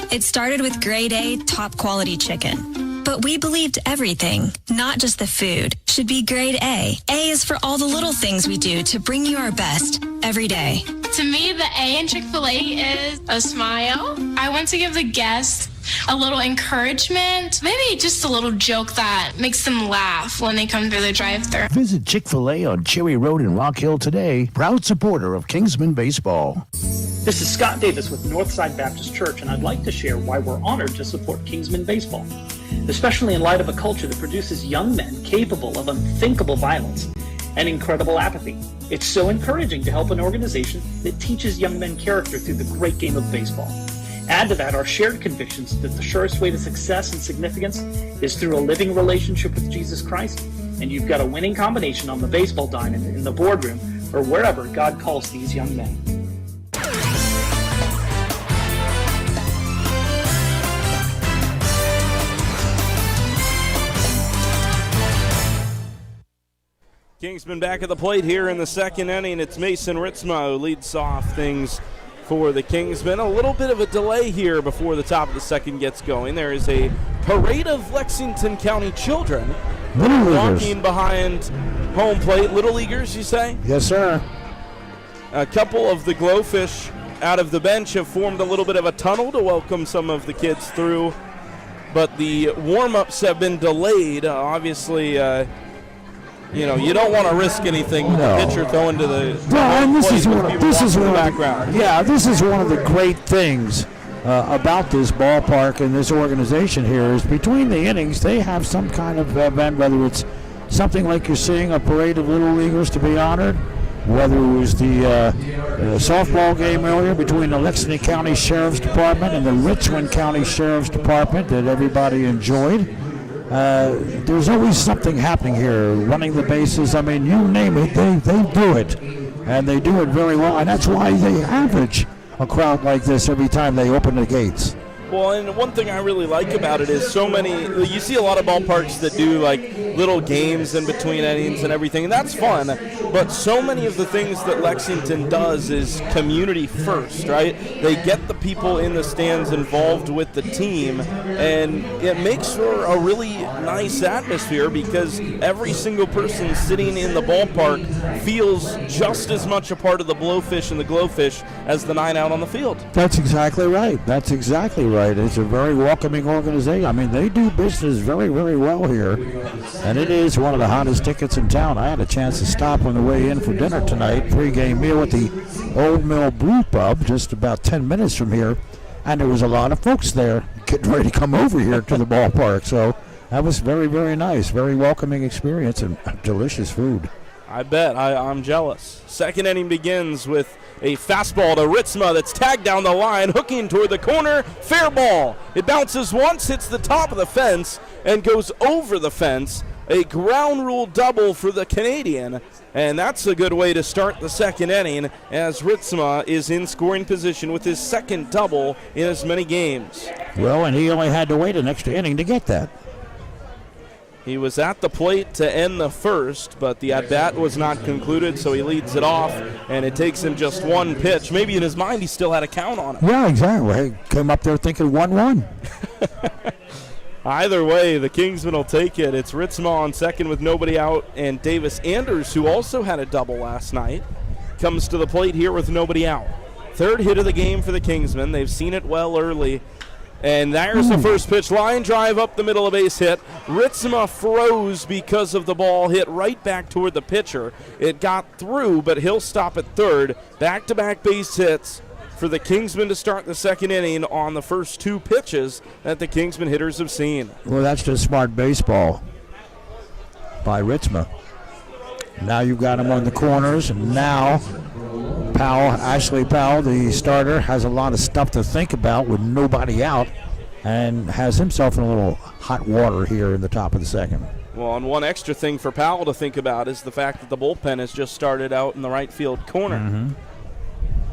It started with grade A, top quality chicken. But we believed everything, not just the food, should be grade A. A is for all the little things we do to bring you our best every day. To me, the A in Chick-fil-A is a smile. I want to give the guests a little encouragement, maybe just a little joke that makes them laugh when they come through the drive-thru. Visit Chick-fil-A on Cherry Road in Rock Hill today. Proud supporter of Kingsmen Baseball. This is Scott Davis with Northside Baptist Church, and I'd like to share why we're honored to support Kingsmen Baseball, especially in light of a culture that produces young men capable of unthinkable violence and incredible apathy. It's so encouraging to help an organization that teaches young men character through the great game of baseball. Add to that our shared convictions that the surest way to success and significance is through a living relationship with Jesus Christ, and you've got a winning combination on the baseball diamond, in the boardroom, or wherever God calls these young men. Kingsman back at the plate here in the second inning. It's Mason Ritzma who leads off things for the Kingsmen. A little bit of a delay here before the top of the second gets going. There is a parade of Lexington County children walking behind home plate. Little Leaguers, you say? Yes, sir. A couple of the Glowfish out of the bench have formed a little bit of a tunnel to welcome some of the kids through, but the warm-ups have been delayed. Obviously, you don't want to risk anything with the pitcher throwing to the and this is one background. Yeah, this is one of the great things about this ballpark and this organization here is between the innings they have some kind of event, whether it's something like you're seeing a parade of little leaguers to be honored, whether it was the softball game earlier between the Lexington County Sheriff's Department and the Richland County Sheriff's Department that everybody enjoyed. There's always something happening here, running the bases. I mean, you name it, they do it. And they do it very well, and that's why they average a crowd like this every time they open the gates. Well, and one thing I really like about it is you see a lot of ballparks that do like little games in between innings and everything, and that's fun, but so many of the things that Lexington does is community first, right? They get the people in the stands involved with the team, and it makes for a really nice atmosphere because every single person sitting in the ballpark feels just as much a part of the Blowfish and the Glowfish as the 9 out on the field. That's exactly right. It's a very welcoming organization. I mean, they do business very, very well here, and it is one of the hottest tickets in town. I had a chance to stop on the way in for dinner tonight, pregame meal at the Old Mill Brew Pub, just about 10 minutes from here, and there was a lot of folks there getting ready to come over here to the ballpark. So that was very, very nice, very welcoming experience, and delicious food. I bet. I'm jealous. Second inning begins with a fastball to Ritzma that's tagged down the line, hooking toward the corner. Fair ball. It bounces once, hits the top of the fence, and goes over the fence. A ground rule double for the Canadian, and that's a good way to start the second inning as Ritzma is in scoring position with his second double in as many games. Well, and he only had to wait an extra inning to get that. He was at the plate to end the first, but the at-bat was not concluded, so he leads it off, and it takes him just one pitch. Maybe in his mind he still had a count on it. Yeah, exactly. He came up there thinking 1-1. Either way, the Kingsmen will take it. It's Ritzma on second with nobody out, and Davis Anders, who also had a double last night, comes to the plate here with nobody out. Third hit of the game for the Kingsmen. They've seen it well early. And there's the first pitch. Line drive up the middle, of base hit. Ritzma froze because of the ball hit right back toward the pitcher. It got through, but he'll stop at third. Back-to-back base hits for the Kingsmen to start the second inning on the first two pitches that the Kingsmen hitters have seen. Well, that's just smart baseball by Ritzma. Now you've got him on the corners, and now Ashley Powell, the starter, has a lot of stuff to think about with nobody out. and has himself in a little hot water here in the top of the second. Well, and one extra thing for Powell to think about is the fact that the bullpen has just started out in the right field corner.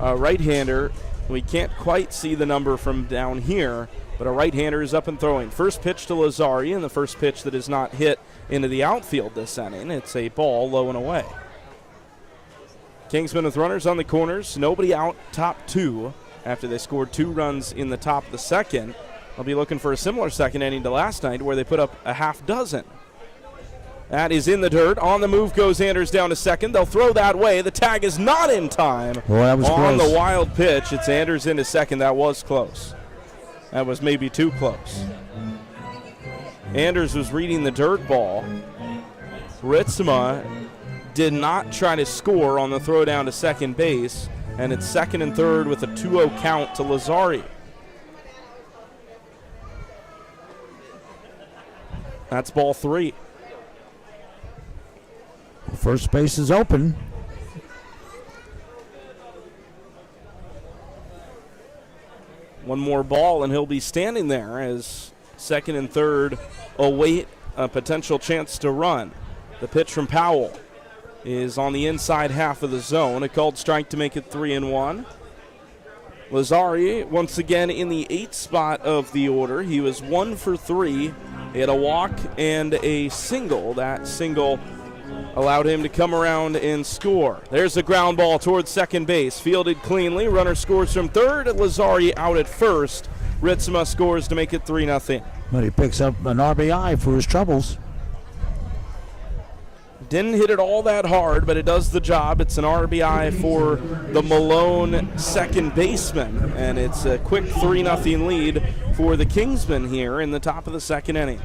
Right-hander, we can't quite see the number from down here, but a right-hander is up and throwing. First pitch to Lazari, and the first pitch that is not hit into the outfield this inning. It's a ball low and away. Kingsmen with runners on the corners, nobody out, top 2 after they scored 2 runs in the top of the second. They'll be looking for a similar second inning to last night where they put up a half dozen. That is in the dirt. On the move goes Anders down to second. They'll throw that way. The tag is not in time. Well, that was on close. The wild pitch. It's Anders into second. That was close. That was maybe too close. Anders was reading the dirt ball. Ritzema did not try to score on the throw down to second base, and it's second and third with a 2-0 count to Lazari. That's ball 3. First base is open. One more ball, and he'll be standing there as second and third await a potential chance to run. The pitch from Powell is on the inside half of the zone. A called strike to make it 3-1. Lazari once again in the 8th spot of the order. He was 1 for 3. He had a walk and a single. That single allowed him to come around and score. There's a ground ball towards second base. Fielded cleanly. Runner scores from third. Lazari out at first. Ritzema scores to make it 3-0. But he picks up an RBI for his troubles. Didn't hit it all that hard, but it does the job. It's an RBI for the Malone second baseman, and it's a quick 3-0 lead for the Kingsmen here in the top of the second inning.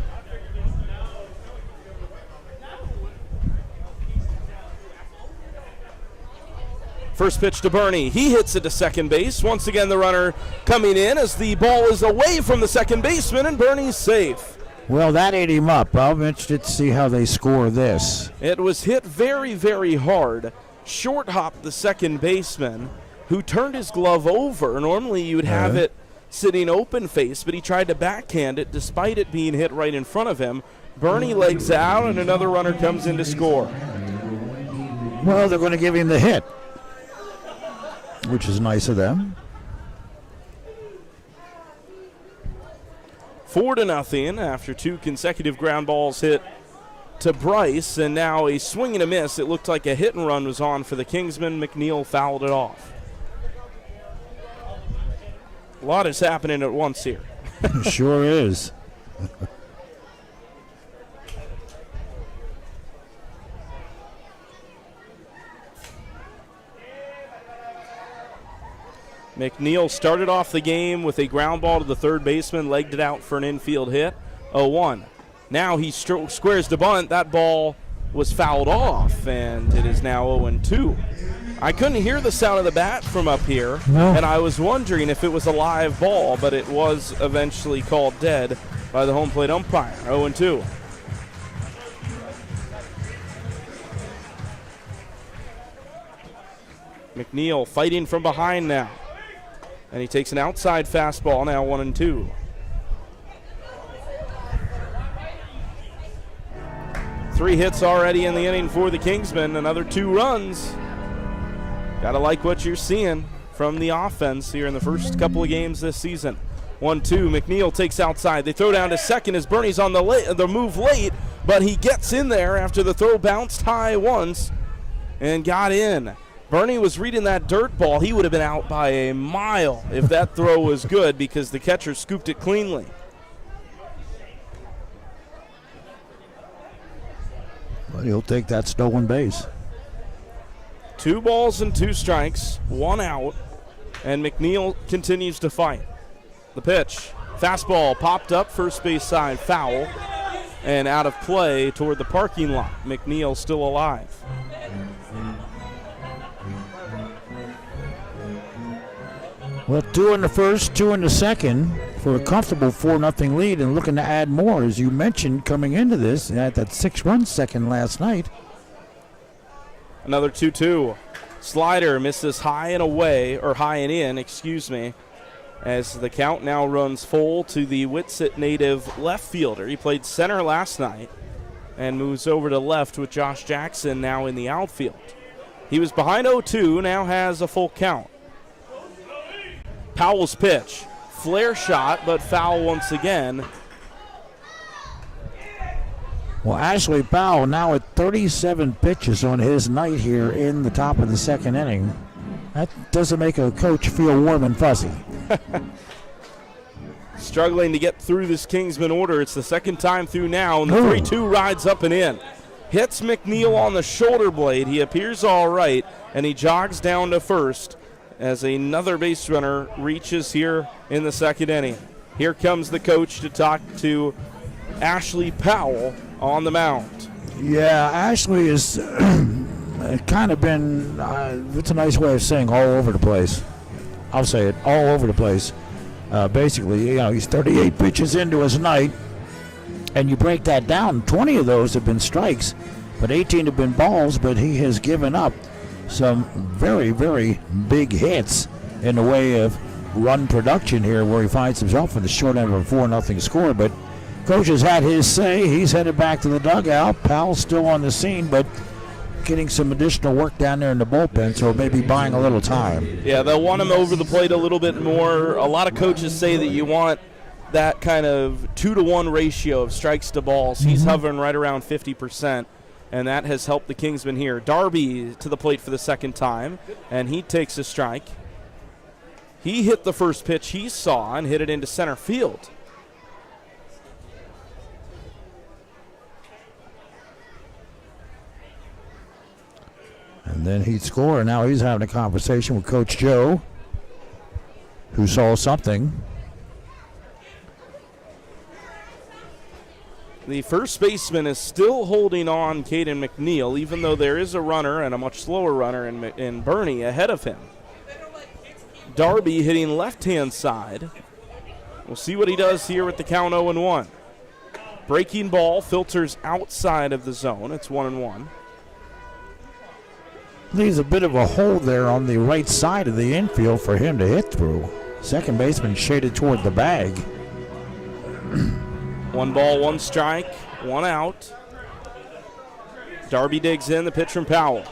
First pitch to Bernie. He hits it to second base. Once again, the runner coming in as the ball is away from the second baseman, and Bernie's safe. Well, that ate him up. I'm interested to see how they score this. It was hit very, very hard. Short hopped the second baseman, who turned his glove over. Normally you would have it sitting open face, but he tried to backhand it despite it being hit right in front of him. Bernie legs out, and another runner comes in to score. Well, they're going to give him the hit, which is nice of them. 4-0 after 2 consecutive ground balls hit to Bryce, and now a swing and a miss. It looked like a hit and run was on for the Kingsmen. McNeil fouled it off. A lot is happening at once here. Sure is. McNeil started off the game with a ground ball to the third baseman, legged it out for an infield hit. 0-1. Now he squares the bunt. That ball was fouled off, and it is now 0-2. I couldn't hear the sound of the bat from up here, and I was wondering if it was a live ball, but it was eventually called dead by the home plate umpire. 0-2. McNeil fighting from behind now. And he takes an outside fastball, now 1-2. Three hits already in the inning for the Kingsmen. Another 2 runs. Gotta like what you're seeing from the offense here in the first couple of games this season. 1-2, McNeil takes outside. They throw down to second as Bernie's on the move late, but he gets in there after the throw bounced high once and got in. Bernie was reading that dirt ball. He would have been out by a mile if that throw was good because the catcher scooped it cleanly. But he'll take that stolen base. 2 balls and 2 strikes, 1 out, and McNeil continues to fight. The pitch, fastball popped up, first base side, foul, and out of play toward the parking lot. McNeil still alive. Well, 2 in the first, 2 in the second for a comfortable 4-0 lead, and looking to add more, as you mentioned, coming into this. They had that 6-run second last night. Another 2-2. Slider misses high and away, or high and in, excuse me. as the count now runs full to the Witsit native left fielder. He played center last night and moves over to left with Josh Jackson now in the outfield. He was behind 0-2, now has a full count. Powell's pitch. Flare shot, but foul once again. Well, Ashley Powell now at 37 pitches on his night here in the top of the second inning. That doesn't make a coach feel warm and fuzzy. Struggling to get through this Kingsman order. It's the second time through now, and the 3-2 rides up and in. Hits McNeil on the shoulder blade. He appears all right, and he jogs down to first as another base runner reaches here in the second inning. Here comes the coach to talk to Ashley Powell on the mound. Yeah, Ashley has kind of been, it's a nice way of saying all over the place. I'll say it, all over the place. Basically, you know, he's 38 pitches into his night, and you break that down, 20 of those have been strikes, but 18 have been balls, but he has given up some very, very big hits in the way of run production here, where he finds himself in the short end of a 4-0 score. But coach has had his say. He's headed back to the dugout. Powell's still on the scene, but getting some additional work down there in the bullpen, so maybe buying a little time. Yeah, they'll want him over the plate a little bit more. A lot of coaches say that you want that kind of 2-to-1 ratio of strikes to balls. He's hovering right around 50%, and that has helped the Kingsmen here. Darby to the plate for the second time, and he takes a strike. He hit the first pitch he saw and hit it into center field. And then he'd score, and now he's having a conversation with Coach Joe, who saw something. The first baseman is still holding on Caden McNeil, even though there is a runner and a much slower runner in Bernie ahead of him. Darby hitting left-hand side. We'll see what he does here with the count 0-1. Breaking ball filters outside of the zone. It's 1-1. Leaves a bit of a hole there on the right side of the infield for him to hit through. Second baseman shaded toward the bag. 1 ball, 1 strike, 1 out. Darby digs in, the pitch from Powell.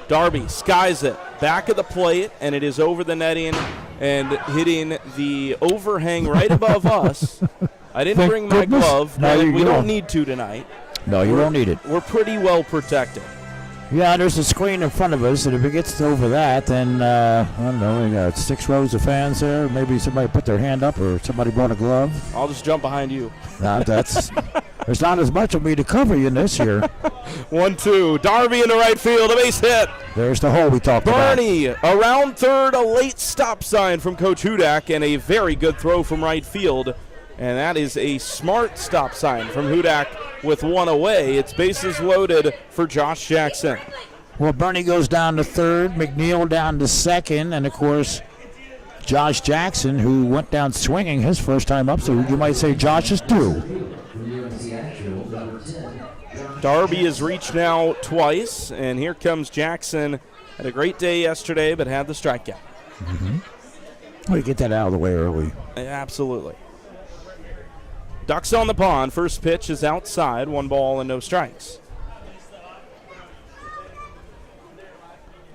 Darby skies it, back of the plate, and it is over the netting and hitting the overhang right above us. I didn't bring my glove, but we don't need to tonight. No, you don't need it. We're pretty well protected. Yeah, there's a screen in front of us, and if it gets over that, then, I don't know, we got 6 rows of fans there. Maybe somebody put their hand up or somebody brought a glove. I'll just jump behind you. There's not as much of me to cover you this year. 1-2. Darby in the right field, a base hit. There's the hole we talked about. Bernie around third, a late stop sign from Coach Hudak, and a very good throw from right field. And that is a smart stop sign from Hudak with 1 away. It's bases loaded for Josh Jackson. Well, Bernie goes down to third, McNeil down to second, and, of course, Josh Jackson, who went down swinging his first time up, so you might say Josh is due. Darby has reached now twice, and here comes Jackson. Had a great day yesterday, but had the strikeout. Well, you get that out of the way early. Absolutely. Ducks on the pond. First pitch is outside. 1 ball and no strikes.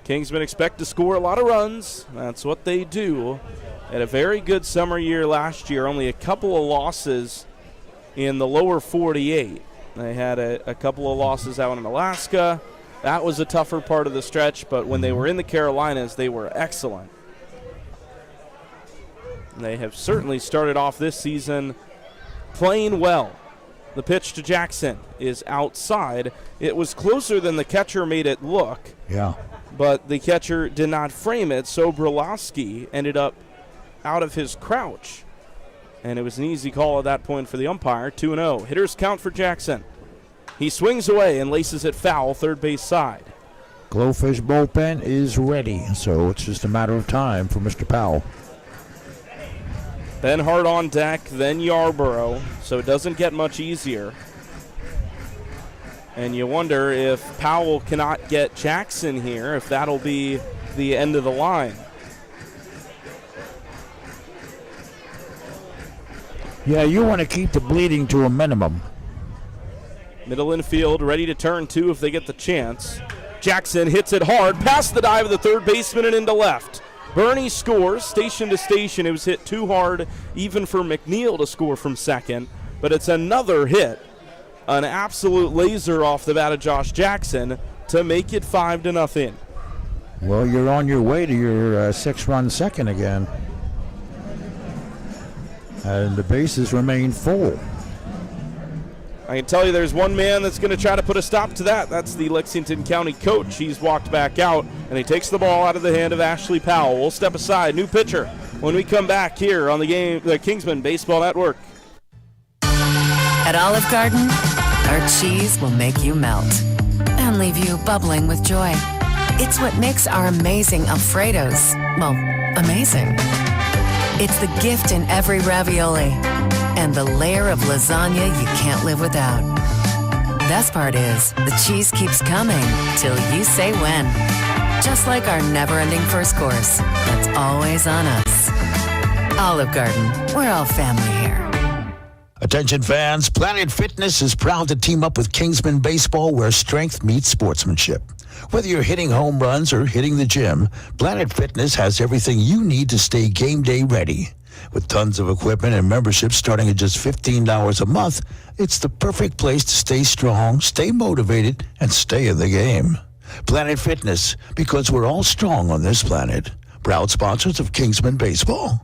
Kingsmen expect to score a lot of runs. That's what they do. Had a very good summer year last year. Only a couple of losses in the lower 48. They had a couple of losses out in Alaska. That was a tougher part of the stretch, but when they were in the Carolinas, they were excellent. They have certainly started off this season playing well. The pitch to Jackson is outside. It was closer than the catcher made it look. Yeah. But the catcher did not frame it, so Brolowski ended up out of his crouch. And it was an easy call at that point for the umpire. 2-0. Hitters count for Jackson. He swings away and laces it foul, third base side. Glowfish bullpen is ready, so it's just a matter of time for Mr. Powell. Then Hart on deck, then Yarborough, so it doesn't get much easier. And you wonder if Powell cannot get Jackson here, if that'll be the end of the line. Yeah, you want to keep the bleeding to a minimum. Middle infield, ready to turn two if they get the chance. Jackson hits it hard, past the dive of the third baseman and into left. Bernie scores, station to station. It was hit too hard even for McNeil to score from second, but it's another hit. An absolute laser off the bat of Josh Jackson to make it 5-0. Well, you're on your way to your 6-run second again. And the bases remain full. I can tell you there's one man that's going to try to put a stop to that. That's the Lexington County coach. He's walked back out, and he takes the ball out of the hand of Ashley Powell. We'll step aside. New pitcher when we come back here on the Kingsmen Baseball Network. At Olive Garden, our cheese will make you melt and leave you bubbling with joy. It's what makes our amazing Alfredos, well, amazing. It's the gift in every ravioli and the layer of lasagna you can't live without. Best part is, the cheese keeps coming till you say when. Just like our never-ending first course, that's always on us. Olive Garden, we're all family here. Attention fans, Planet Fitness is proud to team up with Kingsmen Baseball where strength meets sportsmanship. Whether you're hitting home runs or hitting the gym, Planet Fitness has everything you need to stay game day ready. With tons of equipment and memberships starting at just $15 a month, it's the perfect place to stay strong, stay motivated, and stay in the game. Planet Fitness, because we're all strong on this planet. Proud sponsors of Kingsmen Baseball.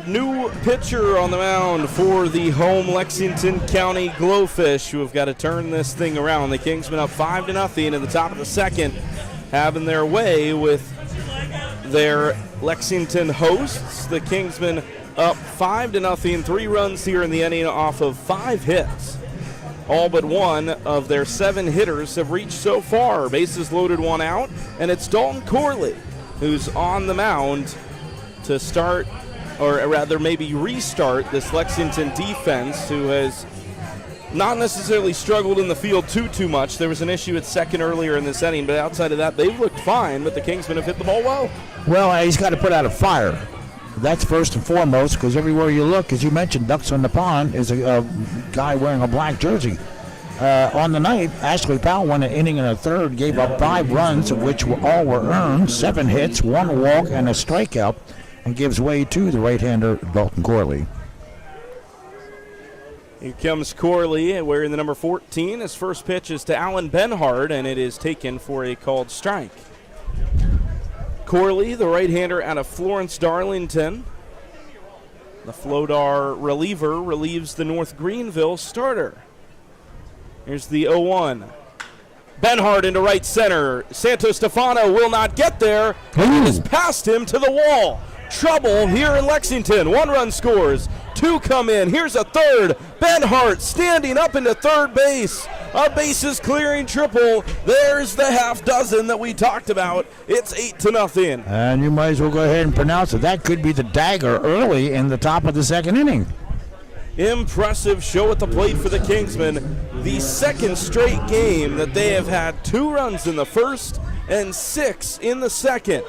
New pitcher on the mound for the home Lexington County Glowfish, who have got to turn this thing around. The Kingsmen up 5-0 in the top of the second, having their way with their Lexington hosts. The Kingsmen up 5-0, 3 runs here in the inning off of 5 hits. All but one of their 7 hitters have reached so far. Bases loaded, 1 out, and it's Dalton Corley who's on the mound to start, or rather maybe restart, this Lexington defense, who has not necessarily struggled in the field too much. There was an issue at second earlier in this inning, but outside of that, they've looked fine, but the Kingsmen have hit the ball well. Well, he's got to put out a fire. That's first and foremost, because everywhere you look, as you mentioned, ducks on the pond, is a guy wearing a black jersey. On the night, Ashley Powell won an inning and a third, gave up 5 runs, of which all were earned, 7 hits, 1 walk, and a strikeout, and gives way to the right-hander Dalton Corley. Here comes Corley wearing the number 14. His first pitch is to Alan Benhard, and it is taken for a called strike. Corley, the right-hander out of Florence Darlington. The Flodar reliever relieves the North Greenville starter. Here's the 0-1. Benhard into right center. Santo Stefano will not get there. It is past him to the wall. Trouble here in Lexington. 1 run scores. 2 come in. Here's a third. Benhart standing up into third base. A bases clearing triple. There's the half dozen that we talked about. It's 8-0. And you might as well go ahead and pronounce it. That could be the dagger early in the top of the second inning. Impressive show at the plate for the Kingsmen. The second straight game that they have had 2 runs in the first and 6 in the second.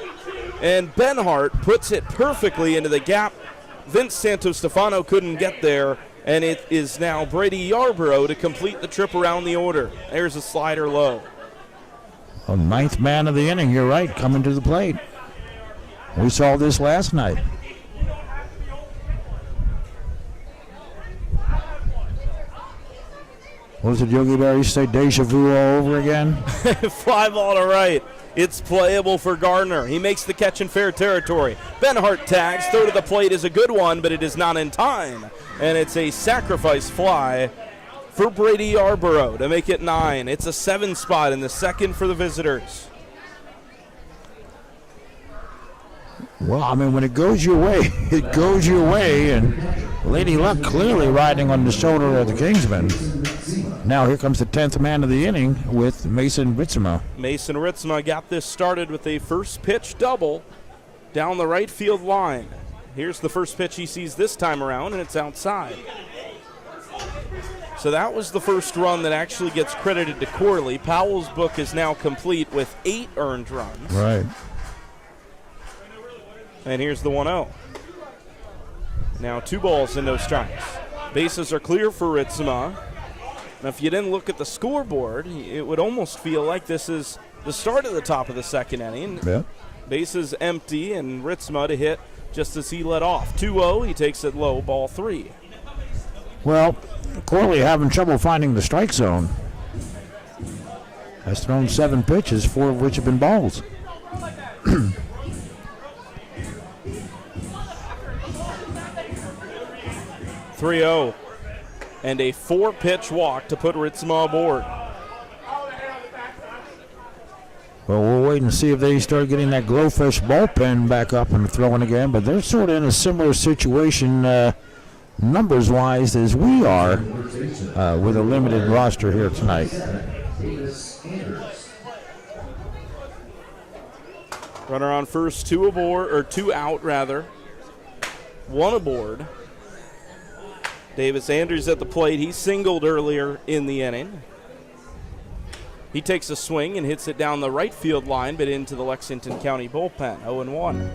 And Benhart puts it perfectly into the gap. Vince Santostefano couldn't get there, and it is now Brady Yarborough to complete the trip around the order. There's a slider low. A 9th man of the inning, you're right, coming to the plate. We saw this last night. What was it Yogi Berra say, deja vu all over again? Fly ball to right. It's playable for Gardner. He makes the catch in fair territory. Benhart tags. Throw to the plate is a good one, but it is not in time. And it's a sacrifice fly for Brady Yarborough to make it 9. It's a 7 spot in the second for the visitors. Well, I mean, when it goes your way, it goes your way. And Lady Luck clearly riding on the shoulder of the Kingsmen. Now here comes the 10th man of the inning with Mason Ritzema. Mason Ritzema got this started with a first pitch double down the right field line. Here's the first pitch he sees this time around, and it's outside. So that was the first run that actually gets credited to Corley. Powell's book is now complete with 8 earned runs. Right. And here's the 1-0. Now 2 balls and no strikes. Bases are clear for Ritzema. Now if you didn't look at the scoreboard, it would almost feel like this is the start of the top of the second inning. Yeah. Bases empty and Ritzema to hit just as he led off. 2-0, he takes it low, ball 3. Well, Corley having trouble finding the strike zone. Has thrown 7 pitches, 4 of which have been balls. 3-0, and a 4-pitch walk to put Ritzema aboard. Well, we'll wait and see if they start getting that Glowfish bullpen back up and throwing again, but they're sort of in a similar situation numbers-wise as we are with a limited roster here tonight. Runner on first, 2 aboard, or 2 out rather. 1 aboard. Davis Andrews at the plate. He singled earlier in the inning. He takes a swing and hits it down the right field line, but into the Lexington County bullpen. 0-1.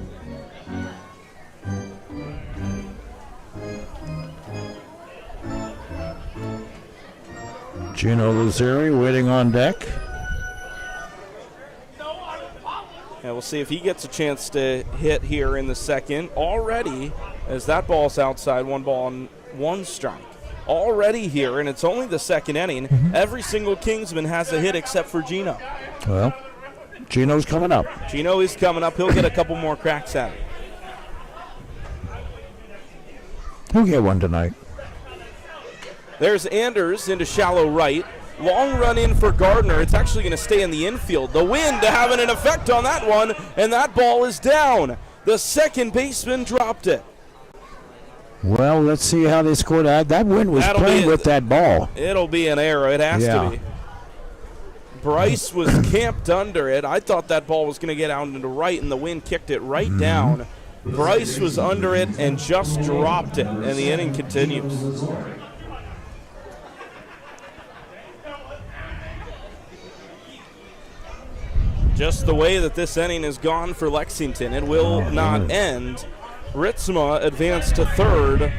Gino Lazzari waiting on deck. And we'll see if he gets a chance to hit here in the second. Already, as that ball's outside, 1 ball and 1 strike. Already here, and it's only the second inning, every single Kingsman has a hit except for Gino. Well, Gino's coming up. Gino is coming up. He'll get a couple more cracks at it. He'll get one tonight. There's Anders into shallow right. Long run in for Gardner. It's actually going to stay in the infield. The wind having an effect on that one, and that ball is down. The second baseman dropped it. Well, let's see how they scored. That wind was playing with that ball. It'll be an error. It has to be. Bryce was camped under it. I thought that ball was going to get out into right, and the wind kicked it right down. Bryce was under it and just dropped it, and the inning continues. Just the way that this inning has gone for Lexington, it will not end. Ritzema advanced to third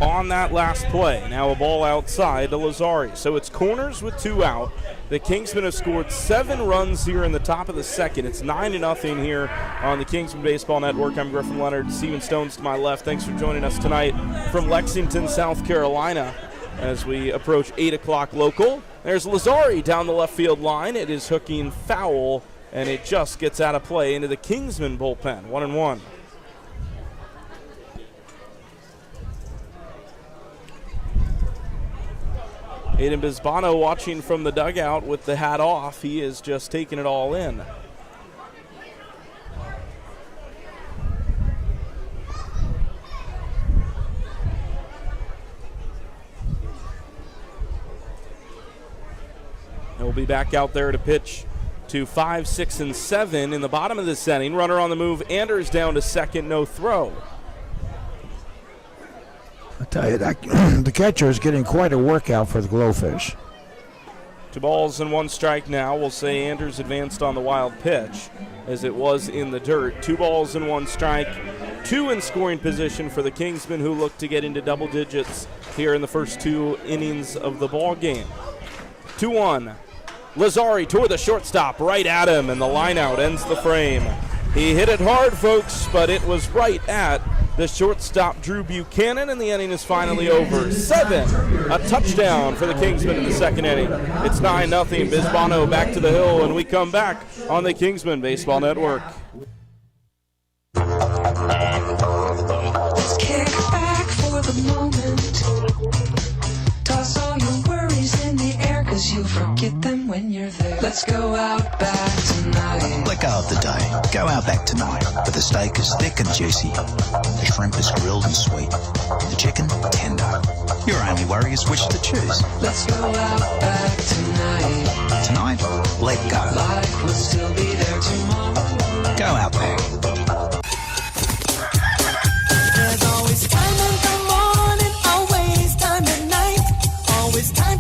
on that last play. Now a ball outside to Lazzari. So it's corners with 2 out. The Kingsmen have scored 7 runs here in the top of the second. It's 9-0 here on the Kingsmen Baseball Network. I'm Griffin Leonard. Steven Stone's to my left. Thanks for joining us tonight from Lexington, South Carolina. As we approach 8 o'clock local, there's Lazzari down the left field line. It is hooking foul, and it just gets out of play into the Kingsmen bullpen. 1-1. Aiden Bisbano watching from the dugout with the hat off. He is just taking it all in. He'll be back out there to pitch to 5, 6, and 7 in the bottom of this inning. Runner on the move. Anders down to second, no throw. I tell you, the catcher is getting quite a workout for the Glowfish. 2 balls and 1 strike now. We'll say Anders advanced on the wild pitch as it was in the dirt. 2 balls and 1 strike. 2 in scoring position for the Kingsmen, who look to get into double digits here in the first 2 innings of the ball game. 2-1. Lazzari toward the shortstop, right at him, and the lineout ends the frame. He hit it hard, folks, but it was right at the shortstop, Drew Buchanan, and the inning is finally over. 7, a touchdown for the Kingsmen in the second inning. It's 9-0. Bisbano back to the hill, and we come back on the Kingsmen Baseball Network. Kick back for the moment. Toss all your worries in the air, 'cause you forget them when you're there. Let's go out back tonight. Let go of the day. Go out back tonight. But the steak is thick and juicy. The shrimp is grilled and sweet. The chicken, tender. Your only worry is which to choose. Let's go out back tonight. Tonight, let go. Like we'll still be there tomorrow. Go out back. There's always time in the morning, always time at night. Always time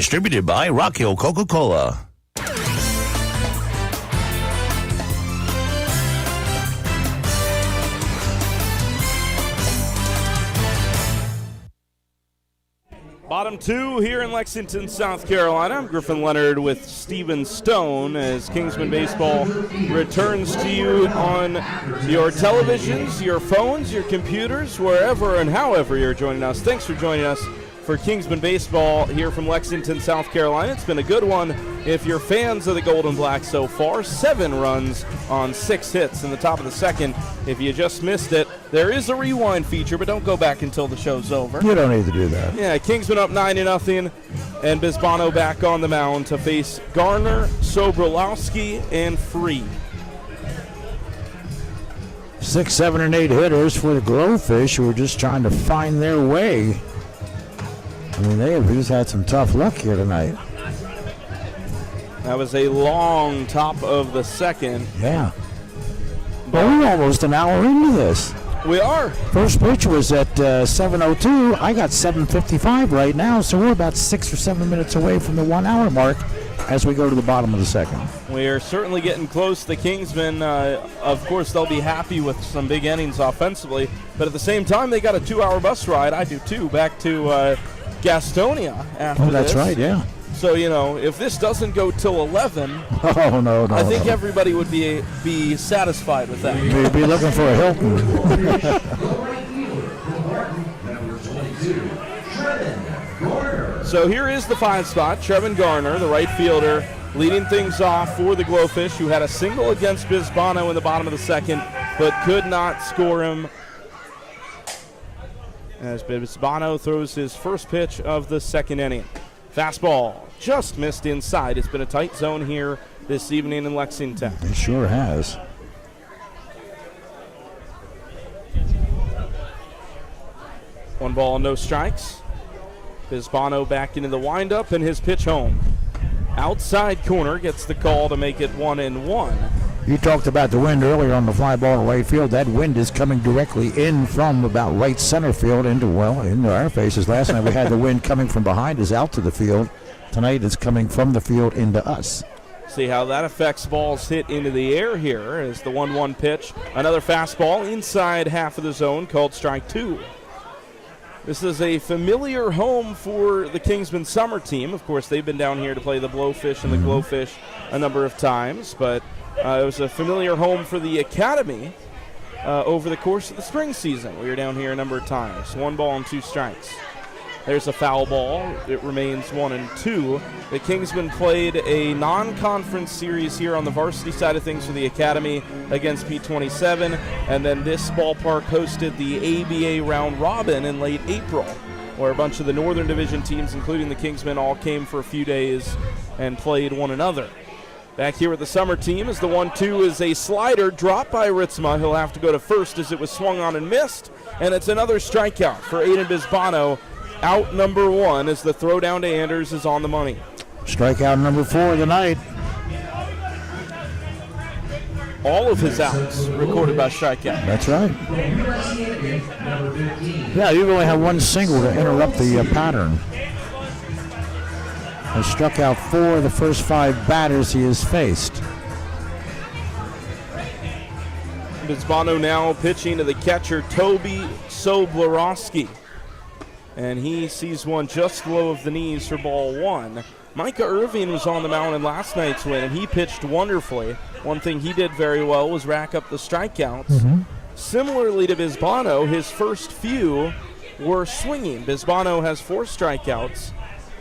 Distributed by Rock Hill Coca-Cola. Bottom two here in Lexington, South Carolina. I'm Griffin Leonard with Stephen Stone as Kingsman Baseball returns to you on your televisions, your phones, your computers, wherever and however you're joining us. Thanks for joining us for Kingsman Baseball here from Lexington, South Carolina. It's been a good one if you're fans of the Gold and Black so far. 7 runs on 6 hits in the top of the second. If you just missed it, there is a rewind feature, but don't go back until the show's over. You don't need to do that. Yeah, Kingsman up 9-0, and Bisbano back on the mound to face Garner, Sobrolowski, and Free. 6, 7, and 8 hitters for the Glowfish who are just trying to find their way. I mean, they have just had some tough luck here tonight. That was a long top of the second. Yeah. Well, we're almost an hour into this. We are. First pitch was at 7:02. I got 7:55 right now, so we're about 6 or 7 minutes away from the 1 hour mark as we go to the bottom of the second. We are certainly getting close. The Kingsmen, of course, they'll be happy with some big innings offensively, but at the same time, they got a 2-hour bus ride. I do too, back to Gastonia after Oh, that's this. right, yeah. So, if this doesn't go till 11, Oh, no. I think everybody would be satisfied with that. We'd be looking for a Hilton. So here is the 5 spot. Trevin Garner, the right fielder, leading things off for the Glowfish, who had a single against Bisbano in the bottom of the second, but could not score him. As Bisbano throws his first pitch of the second inning. Fastball just missed inside. It's been a tight zone here this evening in Lexington. It sure has. One ball, no strikes. Bisbano back into the windup and his pitch home. Outside corner gets the call to make it 1-1. You talked about the wind earlier on the fly ball to right field. That wind is coming directly in from about right center field into our faces. Last night we had the wind coming from behind us out to the field. Tonight it's coming from the field into us. See how that affects balls hit into the air here as the 1-1 pitch. Another fastball inside half of the zone called strike 2. This is a familiar home for the Kingsman summer team. Of course, they've been down here to play the Blowfish and the Glowfish a number of times, but it was a familiar home for the Academy over the course of the spring season. We were down here a number of times. 1 ball and 2 strikes. There's a foul ball. It remains 1-2. The Kingsmen played a non-conference series here on the varsity side of things for the Academy against P27, and then this ballpark hosted the ABA round robin in late April, where a bunch of the Northern Division teams, including the Kingsmen, all came for a few days and played one another. Back here with the summer team is the 1-2 is a slider dropped by Ritzma. He'll have to go to first as it was swung on and missed, and it's another strikeout for Aiden Bisbano. Out number 1 as the throw down to Anders is on the money. Strikeout number 4 of the night. All of his outs recorded by strikeout. That's right. Yeah, you only have 1 single to interrupt the pattern. He struck out 4 of the first 5 batters he has faced. Bisbano now pitching to the catcher, Toby Soblarowski. And he sees one just low of the knees for ball 1. Micah Irving was on the mound in last night's win, and he pitched wonderfully. One thing he did very well was rack up the strikeouts. Similarly to Bisbano, his first few were swinging. Bisbano has 4 strikeouts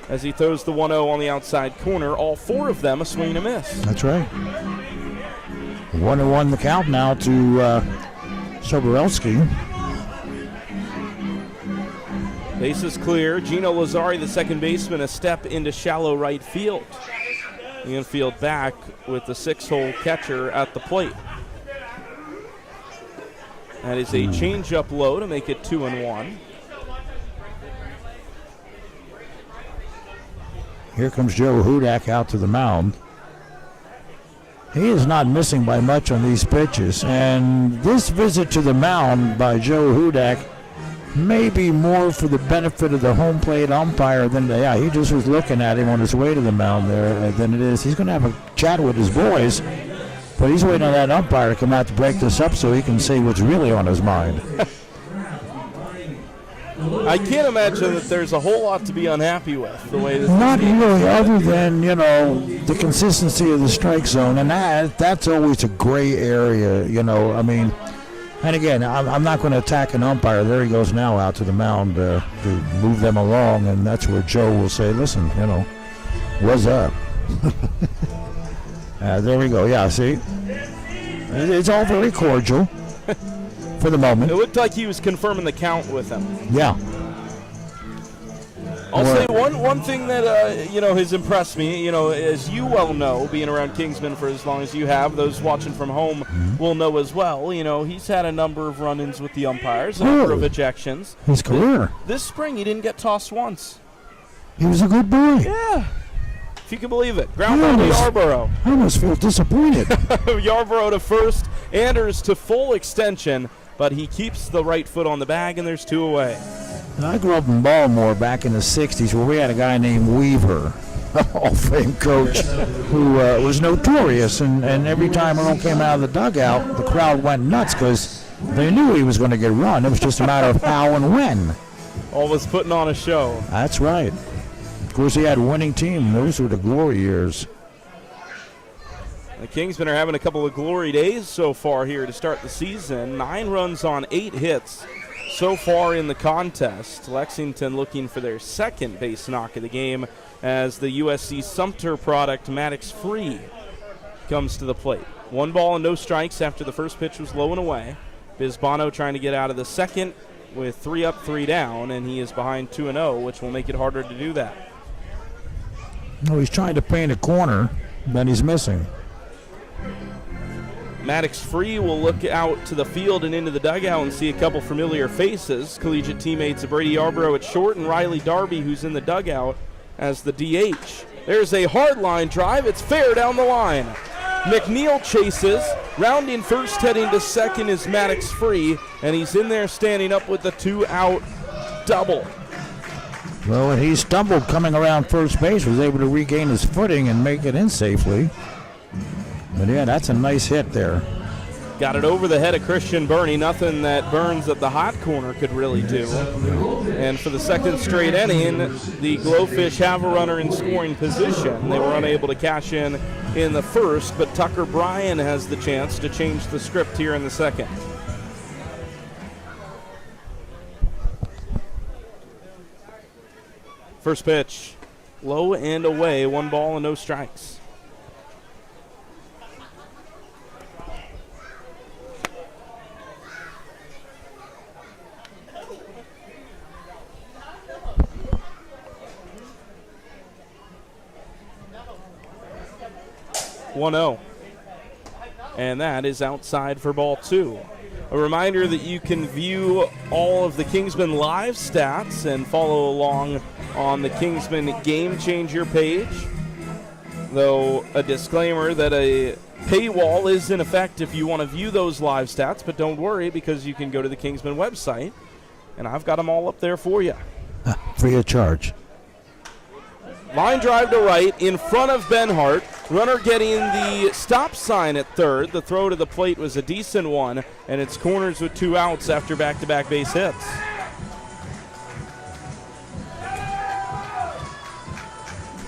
as he throws the 1-0 on the outside corner. All 4 of them a swing and a miss. That's right. 1-1 the count now to Soborelski. Base is clear. Gino Lazari, the second baseman, a step into shallow right field. The infield back with the 6-hole catcher at the plate. That is a change-up low to make it 2-1. Here comes Joe Hudak out to the mound. He is not missing by much on these pitches. And this visit to the mound by Joe Hudak maybe more for the benefit of the home plate umpire than he just was looking at him on his way to the mound there than it is. He's going to have a chat with his boys, but he's waiting on that umpire to come out to break this up so he can say what's really on his mind. I can't imagine that there's a whole lot to be unhappy with the way this Not really, other than, the consistency of the strike zone, and that's always a gray area, I mean, and again, I'm not going to attack an umpire. There he goes now out to the mound to move them along, and that's where Joe will say, listen, what's up? There we go. Yeah, see? It's all very cordial. For the moment. It looked like he was confirming the count with him. Yeah. I'll say one thing that has impressed me, as you well know, being around Kingsmen for as long as you have, those watching from home will know as well. He's had a number of run-ins with the umpires, a number of ejections. His career. This spring, he didn't get tossed once. He was a good boy. Yeah. If you can believe it. Ground ball to Yarborough. I almost feel disappointed. Yarborough to first, Anders to full extension, but he keeps the right foot on the bag, and there's 2 away. I grew up in Baltimore back in the 60s where we had a guy named Weaver, a Hall of Fame coach, who was notorious, and every time Earl came out of the dugout, the crowd went nuts because they knew he was going to get run. It was just a matter of how and when. Always putting on a show. That's right. Of course, he had a winning team. Those were the glory years. The Kingsmen are having a couple of glory days so far here to start the season. 9 runs on 8 hits so far in the contest. Lexington looking for their second base knock of the game as the USC Sumter product, Maddox Free, comes to the plate. 1 ball and no strikes after the first pitch was low and away. Bisbano trying to get out of the second with 3 up, 3 down, and he is behind 2-0, which will make it harder to do that. No, he's trying to paint a corner, but he's missing. Maddox Free will look out to the field and into the dugout and see a couple familiar faces. Collegiate teammates of Brady Yarborough at short and Riley Darby, who's in the dugout as the DH. There's a hard line drive. It's fair down the line. McNeil chases. Rounding first, heading to second is Maddox Free, and he's in there standing up with the 2-out double. Well, and he stumbled coming around first base, was able to regain his footing and make it in safely. But yeah, that's a nice hit there. Got it over the head of Christian Burney, nothing that Burns at the hot corner could really do. And for the second straight inning, the Glowfish have a runner in scoring position. They were unable to cash in the first, but Tucker Bryan has the chance to change the script here in the second. First pitch, low and away, 1 ball and no strikes. And that is outside for ball 2. A reminder that you can view all of the Kingsmen live stats and follow along on the Kingsmen Game Changer page. Though a disclaimer that a paywall is in effect if you want to view those live stats, but don't worry because you can go to the Kingsmen website and I've got them all up there for you. Free of charge. Line drive to right in front of Benhart. Runner getting the stop sign at third. The throw to the plate was a decent one, and it's corners with 2 outs after back-to-back base hits.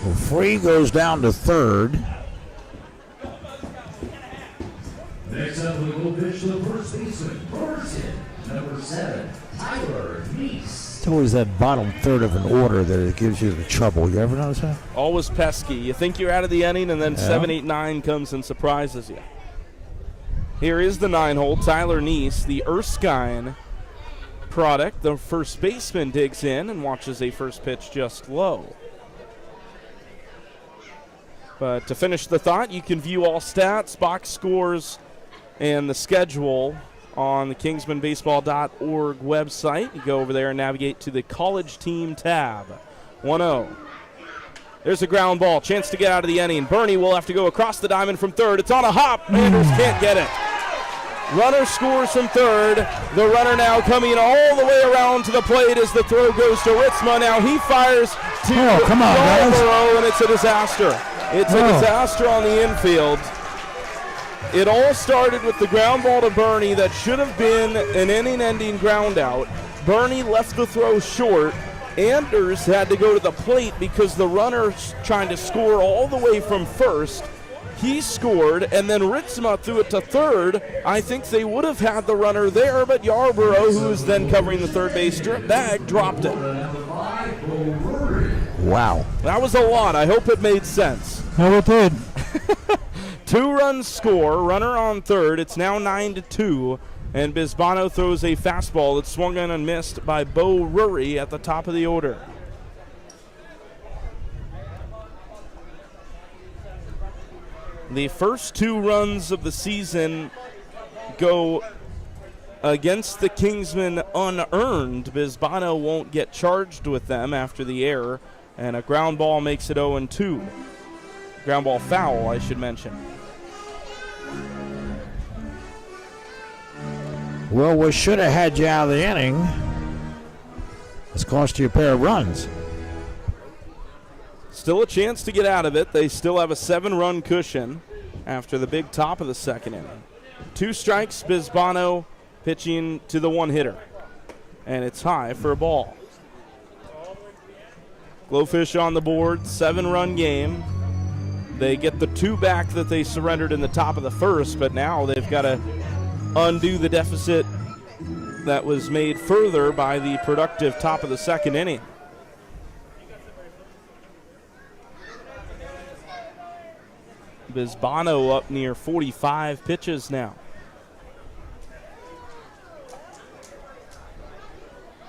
Well, Free goes down to third. Next up, we will pitch the first baseman, Burton, number 7, Tyler Neese. It's always that bottom third of an order that it gives you the trouble. You ever notice that? Always pesky. You think you're out of the inning, and then 7, 8, 9 comes and surprises you. Here is the 9-hole, Tyler Neese, the Erskine product. The first baseman digs in and watches a first pitch just low. But to finish the thought, you can view all stats, box scores, and the schedule on the KingsmanBaseball.org website. You go over there and navigate to the College Team tab. 1-0. There's a ground ball. Chance to get out of the inning. Burney will have to go across the diamond from third. It's on a hop. Anders can't get it. Runner scores from third. The runner now coming all the way around to the plate as the throw goes to Ritzma. Now he fires to Yarborough, and it's a disaster. It's a disaster on the infield. It all started with the ground ball to Bernie that should have been an inning-ending ground out. Bernie left the throw short. Anders had to go to the plate because the runner's trying to score all the way from first. He scored, and then Ritzma threw it to third. I think they would have had the runner there, but Yarborough, who was then covering the third base bag, dropped it. Wow. That was a lot. I hope it made sense. Oh, it did. 2-run score, runner on third. It's now 9-2, and Bisbano throws a fastball that's swung on and missed by Bo Rury at the top of the order. The first 2 runs of the season go against the Kingsmen unearned. Bisbano won't get charged with them after the error, and a ground ball makes it 0-2. Ground ball foul, I should mention. Well, we should have had you out of the inning. It's cost you a pair of runs. Still a chance to get out of it. They still have a 7-run cushion after the big top of the second inning. 2 strikes, Bisbano pitching to the one-hitter. And it's high for a ball. Glowfish on the board, 7-run game. They get the 2 back that they surrendered in the top of the first, but now they've got to undo the deficit that was made further by the productive top of the second inning. Bisbano up near 45 pitches now.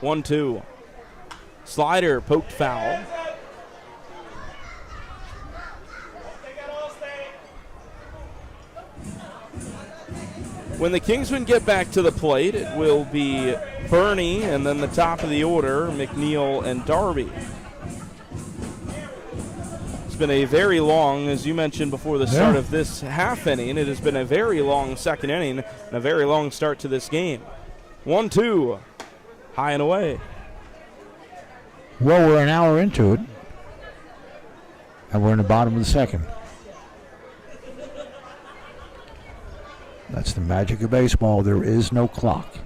1-2. Slider poked foul. When the Kingsmen get back to the plate, it will be Bernie and then the top of the order, McNeil and Darby. It's been a very long, as you mentioned before the start of this half inning, it has been a very long second inning and a very long start to this game. 1-2, high and away. Well, we're an hour into it, and we're in the bottom of the second. That's the magic of baseball. There is no clock.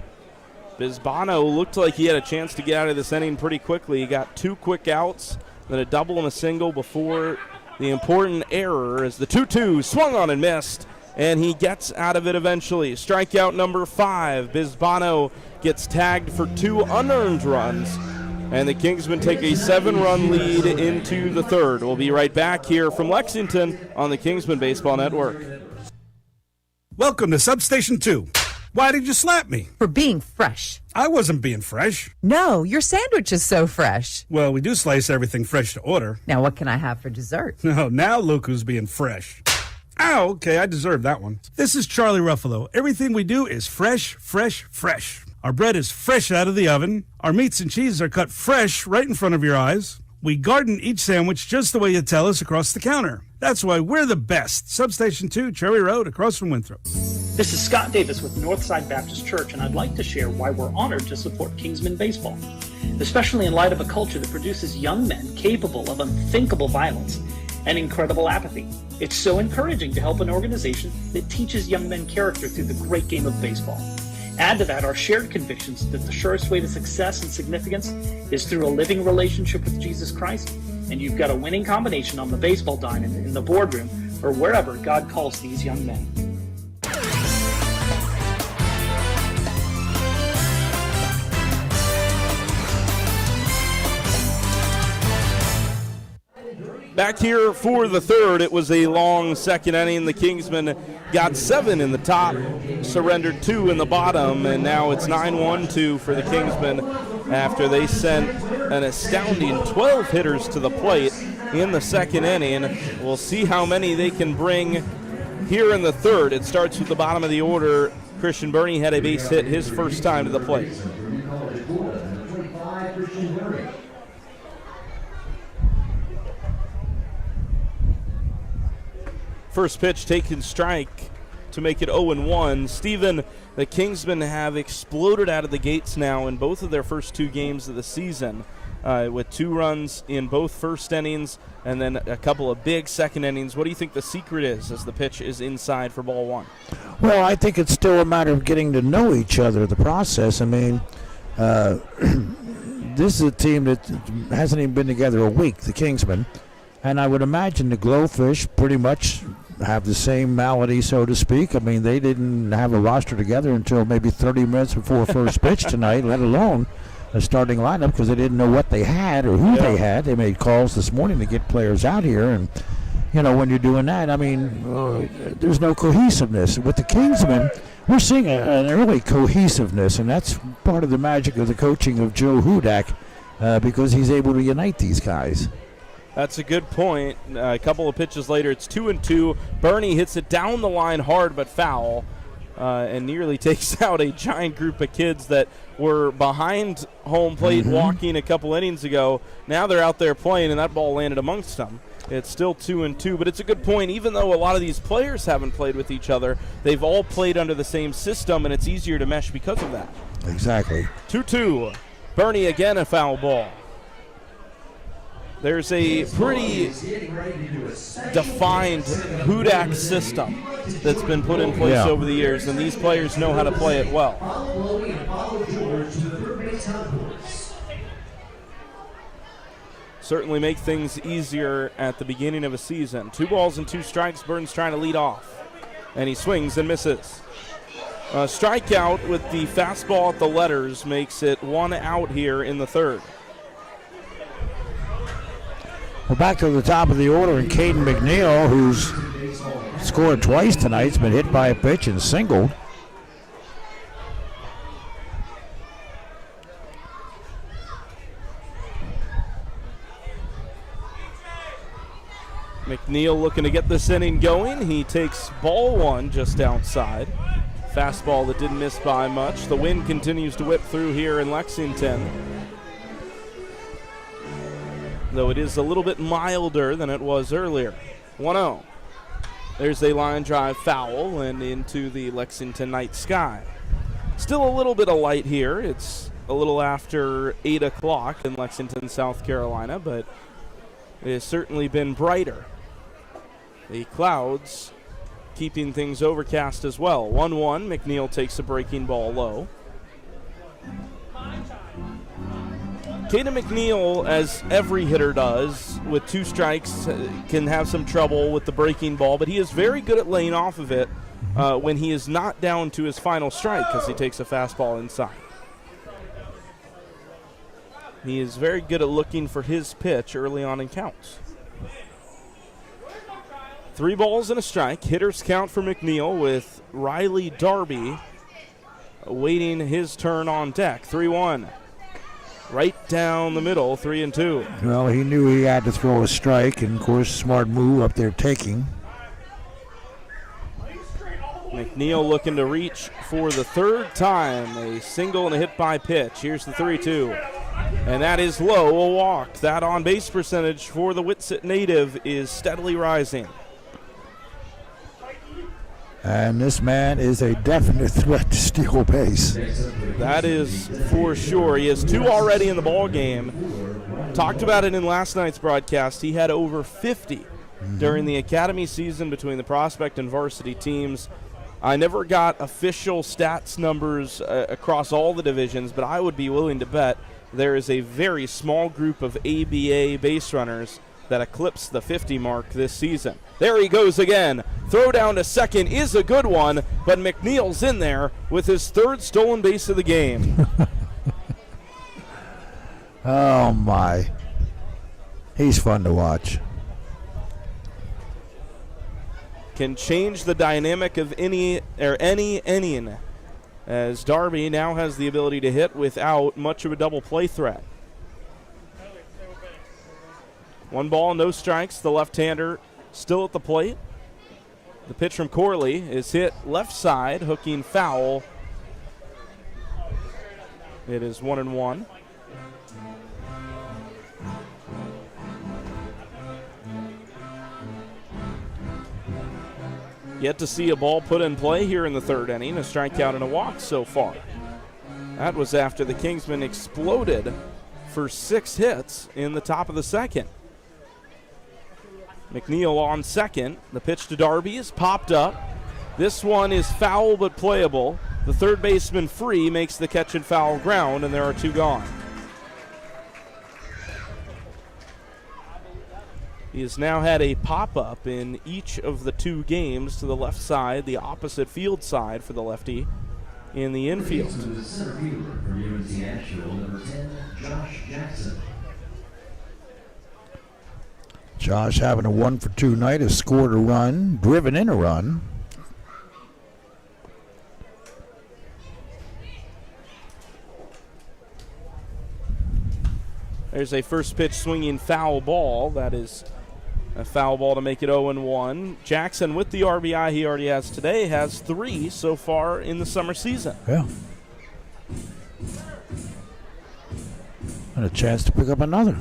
Bisbano looked like he had a chance to get out of this inning pretty quickly. He got 2 quick outs, then a double and a single before the important error as the 2-2 swung on and missed, and he gets out of it eventually. Strikeout number 5. Bisbano gets tagged for 2 unearned runs, and the Kingsmen take a 7-run lead into the third. We'll be right back here from Lexington on the Kingsmen Baseball Network. Welcome to Substation 2. Why did you slap me? For being fresh. I wasn't being fresh. No, your sandwich is so fresh. Well, we do slice everything fresh to order. Now, what can I have for dessert? No, now look who's being fresh. Ow, okay, I deserve that one. This is Charlie Ruffalo. Everything we do is fresh, fresh, fresh. Our bread is fresh out of the oven. Our meats and cheeses are cut fresh right in front of your eyes. We garden each sandwich just the way you tell us across the counter. That's why we're the best. Substation 2, Cherry Road, across from Winthrop. This is Scott Davis with Northside Baptist Church, and I'd like to share why we're honored to support Kingsmen Baseball, especially in light of a culture that produces young men capable of unthinkable violence and incredible apathy. It's so encouraging to help an organization that teaches young men character through the great game of baseball. Add to that our shared convictions that the surest way to success and significance is through a living relationship with Jesus Christ, and you've got a winning combination on the baseball diamond, in the boardroom, or wherever God calls these young men. Back here for the third, it was a long second inning. The Kingsmen got 7 in the top, surrendered 2 in the bottom, and now it's 9-1-2 for the Kingsmen after they sent an astounding 12 hitters to the plate in the second inning. We'll see how many they can bring here in the third. It starts with the bottom of the order. Christian Bernie had a base hit his first time to the plate. First pitch taken strike to make it 0-1. Stephen, the Kingsmen have exploded out of the gates now in both of their first 2 games of the season, with 2 runs in both first innings and then a couple of big second innings. What do you think the secret is as the pitch is inside for ball 1? Well, I think it's still a matter of getting to know each other, the process. I mean, this is a team that hasn't even been together a week, the Kingsmen. And I would imagine the Glowfish pretty much have the same malady, so to speak. I mean, they didn't have a roster together until maybe 30 minutes before first pitch tonight, let alone a starting lineup, because they didn't know what they had or who they had. They made calls this morning to get players out here. And, you know, when you're doing that, I mean, there's no cohesiveness. With the Kingsmen, we're seeing an early cohesiveness, and that's part of the magic of the coaching of Joe Hudak, because he's able to unite these guys. That's a good point. A couple of pitches later, it's 2-2. Bernie hits it down the line hard but foul, and nearly takes out a giant group of kids that were behind home plate walking a couple innings ago. Now they're out there playing, and that ball landed amongst them. It's still 2-2, but it's a good point. Even though a lot of these players haven't played with each other, they've all played under the same system, and it's easier to mesh because of that. Exactly. 2-2. Bernie again a foul ball. There's a pretty defined Hudak system that's been put in place over the years, and these players know how to play it well. Certainly make things easier at the beginning of a season. 2 balls and 2 strikes. Burns trying to lead off, and he swings and misses. A strikeout with the fastball at the letters makes it 1 out here in the 3rd. We're back to the top of the order, and Caden McNeil, who's scored twice tonight, has been hit by a pitch and singled. McNeil looking to get this inning going. He takes ball 1 just outside. Fastball that didn't miss by much. The wind continues to whip through here in Lexington, though it is a little bit milder than it was earlier. 1-0. There's a line drive foul and into the Lexington night sky. Still a little bit of light here. It's a little after 8 o'clock in Lexington, South Carolina, but it has certainly been brighter. The clouds keeping things overcast as well. 1-1. McNeil takes a breaking ball low. Caden McNeil, as every hitter does, with 2 strikes, can have some trouble with the breaking ball, but he is very good at laying off of it when he is not down to his final strike, because he takes a fastball inside. He is very good at looking for his pitch early on in counts. 3 balls and a strike. Hitters count for McNeil with Riley Darby awaiting his turn on deck. 3-1. Right down the middle, 3-2. Well, he knew he had to throw a strike, and of course, smart move up there taking. McNeil looking to reach for the 3rd time. A single and a hit by pitch. Here's the 3-2. And that is low, a walk. That on-base percentage for the Witsit native is steadily rising. And this man is a definite threat to steal base. That is for sure. He has 2 already in the ball game. Talked about it in last night's broadcast. He had over 50 during the academy season between the prospect and varsity teams. I never got official stats numbers across all the divisions, but I would be willing to bet there is a very small group of ABA base runners that eclipsed the 50 mark this season. There he goes again. Throw down to second is a good one, but McNeil's in there with his 3rd stolen base of the game. Oh, my. He's fun to watch. Can change the dynamic of any inning, as Darby now has the ability to hit without much of a double play threat. 1 ball, no strikes. The left-hander still at the plate. The pitch from Corley is hit left side, hooking foul. It is 1-1. Yet to see a ball put in play here in the third inning, a strikeout and a walk so far. That was after the Kingsmen exploded for 6 hits in the top of the second. McNeil on second. The pitch to Darby is popped up. This one is foul but playable. The third baseman free makes the catch and foul ground, and there are 2 gone. He has now had a pop-up in each of the 2 games to the left side, the opposite field side for the lefty in the infield. Center fielder for UNC Asheville, number 10, Josh Jackson. Josh having a 1-for-2 night, has scored a run, driven in a run. There's a first pitch swinging foul ball. That is a foul ball to make it 0-1. Jackson, with the RBI he already has today, has 3 so far in the summer season. Yeah. And a chance to pick up another.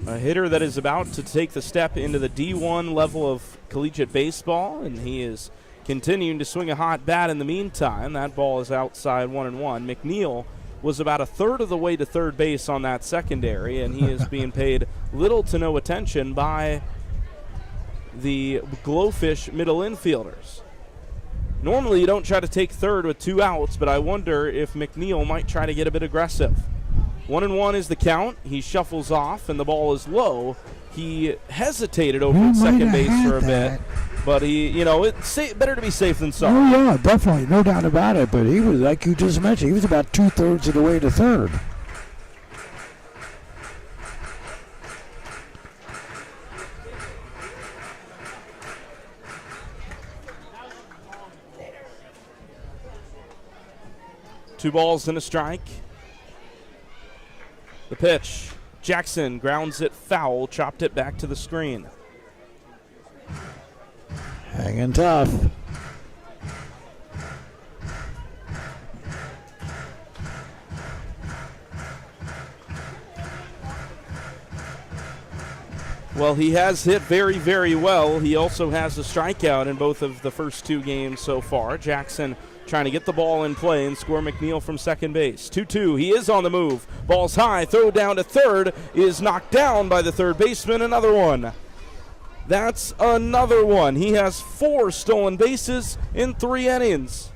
A hitter that is about to take the step into the D1 level of collegiate baseball, and he is continuing to swing a hot bat in the meantime. That ball is outside 1-1. McNeil was about a third of the way to third base on that secondary, and he is being paid little to no attention by the Glowfish middle infielders. Normally you don't try to take third with 2 outs, but I wonder if McNeil might try to get a bit aggressive. 1-1 is the count. He shuffles off, and the ball is low. He hesitated over at second base for a bit, but it's better to be safe than sorry. Oh, yeah, definitely. No doubt about it. But he was, like you just mentioned, he was about 2/3 of the way to third. Two balls and a strike. The pitch. Jackson grounds it foul, chopped it back to the screen. Hanging tough. Well, he has hit very, very well. He also has a strikeout in both of the first 2 games so far. Jackson trying to get the ball in play and score McNeil from second base. 2-2. He is on the move. Ball's high. Throw down to third is knocked down by the third baseman. Another one. That's another one. He has 4 stolen bases in 3 innings.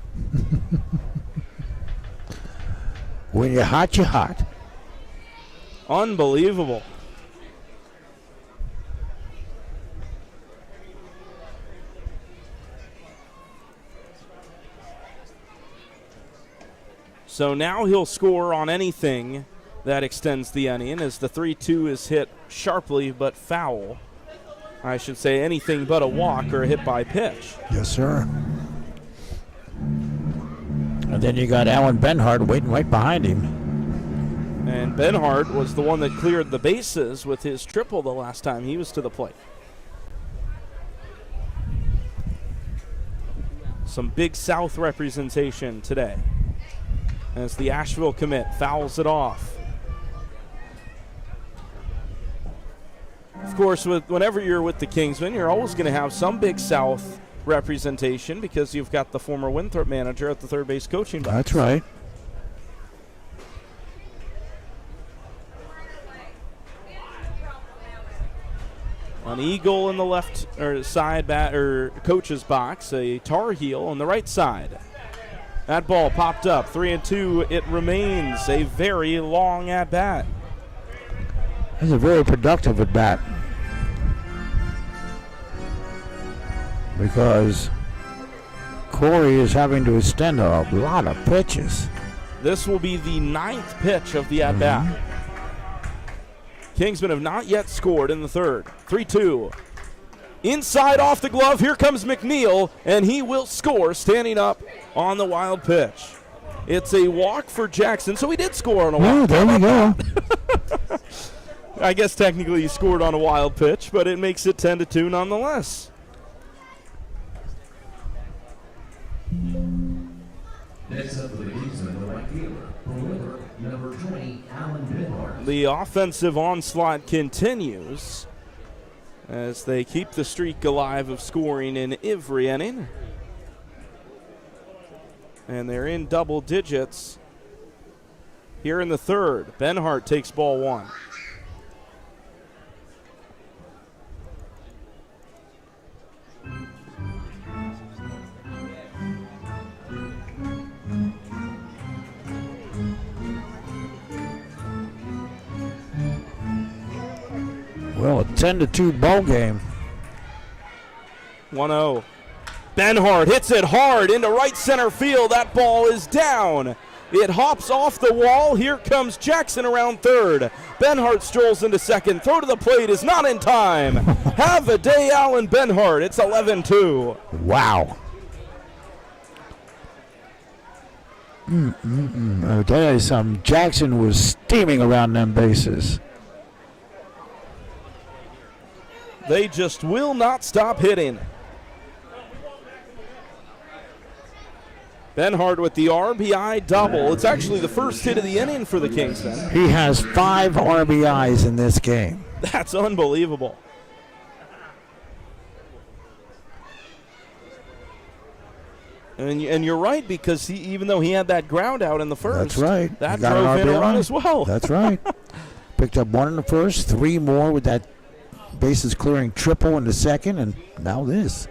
When you're hot, you're hot. Unbelievable. So now he'll score on anything that extends the inning, as the 3-2 is hit sharply but foul. I should say anything but a walk or a hit by pitch. Yes, sir. And then you got Alan Benhart waiting right behind him. And Benhart was the one that cleared the bases with his triple the last time he was to the plate. Some Big South representation today, as the Asheville commit fouls it off. Of course, whenever you're with the Kingsmen, you're always going to have some Big South representation because you've got the former Winthrop manager at the third base coaching box. That's right. An Eagle in the left side coach's box, a Tar Heel on the right side. That ball popped up, 3-2. It remains a very long at bat. That's a very productive at bat, because Corey is having to extend a lot of pitches. This will be the 9th pitch of the at bat. Kingsmen have not yet scored in the third. 3-2. Inside off the glove, here comes McNeil, and he will score standing up on the wild pitch. It's a walk for Jackson, so he did score on a walk. Oh, there we go. I guess technically he scored on a wild pitch, but it makes it 10-2 nonetheless. Next up for the Kingsmen, the right fielder, number 20, Alan Benhart. The offensive onslaught continues. as they keep the streak alive of scoring in every inning. And they're in double digits here in the third. Benhart takes ball one. Well, a 10-2 ball game. 1-0. Benhart hits it hard into right center field. That ball is down. It hops off the wall. Here comes Jackson around third. Benhart strolls into second. Throw to the plate is not in time. Have a day, Alan Benhart. It's 11-2. Wow. I'll tell you something. Jackson was steaming around them bases. They just will not stop hitting. Benhart with the RBI double. It's actually the first hit of the inning for the Kingsmen. He has 5 RBIs in this game. That's unbelievable. And you're right, because even though he had that ground out in the first, that's right. That drove in a run as well. That's right. Picked up 1 in the first, 3 more with that bases clearing triple in the second, and now this.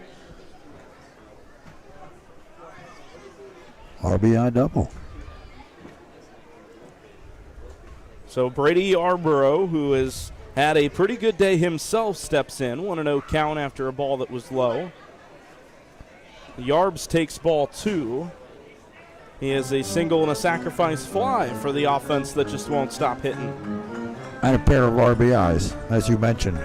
RBI double. So Brady Arborough, who has had a pretty good day himself, steps in. 1-0 count after a ball that was low. Yarbs takes ball 2. He has a single and a sacrifice fly for the offense that just won't stop hitting. And a pair of RBIs, as you mentioned.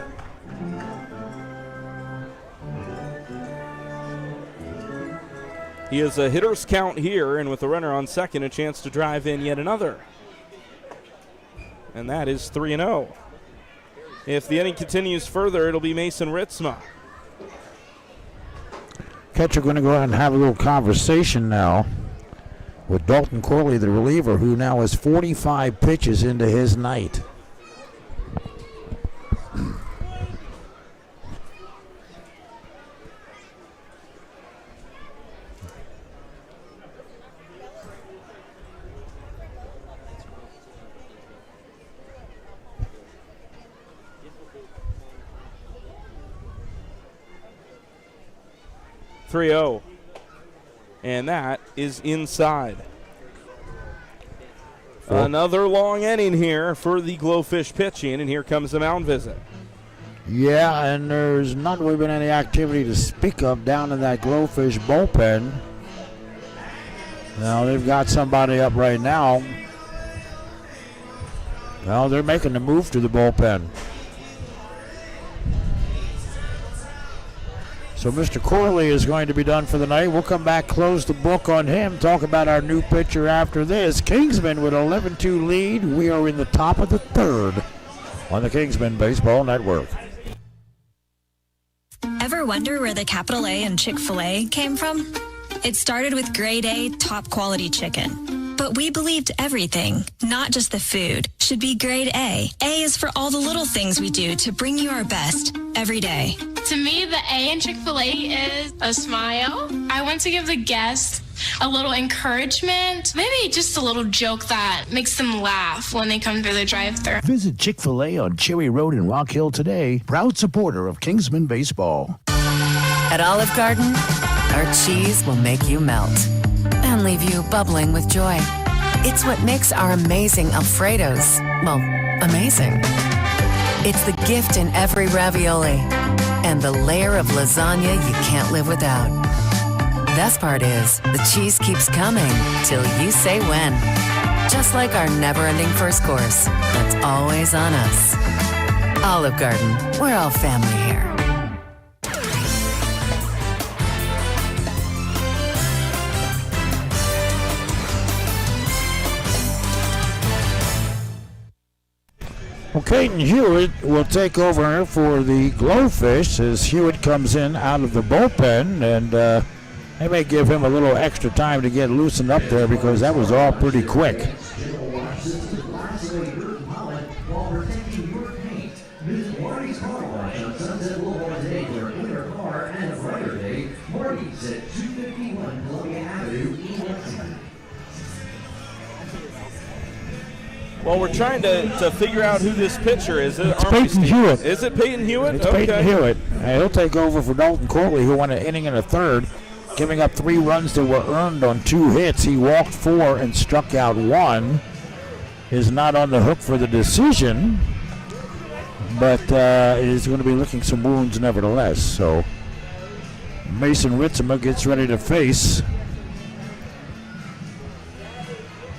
He has a hitter's count here, and with the runner on second, a chance to drive in yet another. And that is 3-0. If the inning continues further, it'll be Mason Ritzma. Catcher going to go out and have a little conversation now with Dalton Corley, the reliever, who now has 45 pitches into his night. .30, and that is inside. Another long inning here for the Glowfish pitching, and here comes the mound visit. Yeah, and there's not really been any activity to speak of down in that Glowfish bullpen. Now they've got somebody up right now. Well, they're making the move to the bullpen. So Mr. Corley is going to be done for the night. We'll come back, close the book on him, talk about our new pitcher after this. Kingsmen with an 11-2 lead. We are in the top of the third on the Kingsmen Baseball Network. Ever wonder where the capital A in Chick-fil-A came from? It started with grade A, top quality chicken. But we believed everything, not just the food, should be grade A. A is for all the little things we do to bring you our best every day. To me, the A in Chick-fil-A is a smile. I want to give the guests a little encouragement, maybe just a little joke that makes them laugh when they come through the drive-thru. Visit Chick-fil-A on Cherry Road in Rock Hill today. Proud supporter of Kingsmen Baseball. At Olive Garden, our cheese will make you melt and leave you bubbling with joy. It's what makes our amazing Alfredos, well, amazing. It's the gift in every ravioli and the layer of lasagna you can't live without. Best part is, the cheese keeps coming till you say when. Just like our never-ending first course that's always on us. Olive Garden, we're all family here. Caden Hewitt will take over for the Glowfish as Hewitt comes in out of the bullpen, and they may give him a little extra time to get loosened up there because that was all pretty quick. Marty's Car Wash on Sunset Boulevard today for a cleaner car and a brighter day. Marty's at 251 Columbia Avenue in Lexington. Well, we're trying to figure out who this pitcher is. It's Peyton Hewitt. Is it Peyton Hewitt? It's Peyton Hewitt. He'll take over for Dalton Corley, who won an inning and a third, giving up 3 runs that were earned on 2 hits. He walked 4 and struck out 1. Is not on the hook for the decision, but is going to be licking some wounds nevertheless. So Mason Ritzema gets ready to face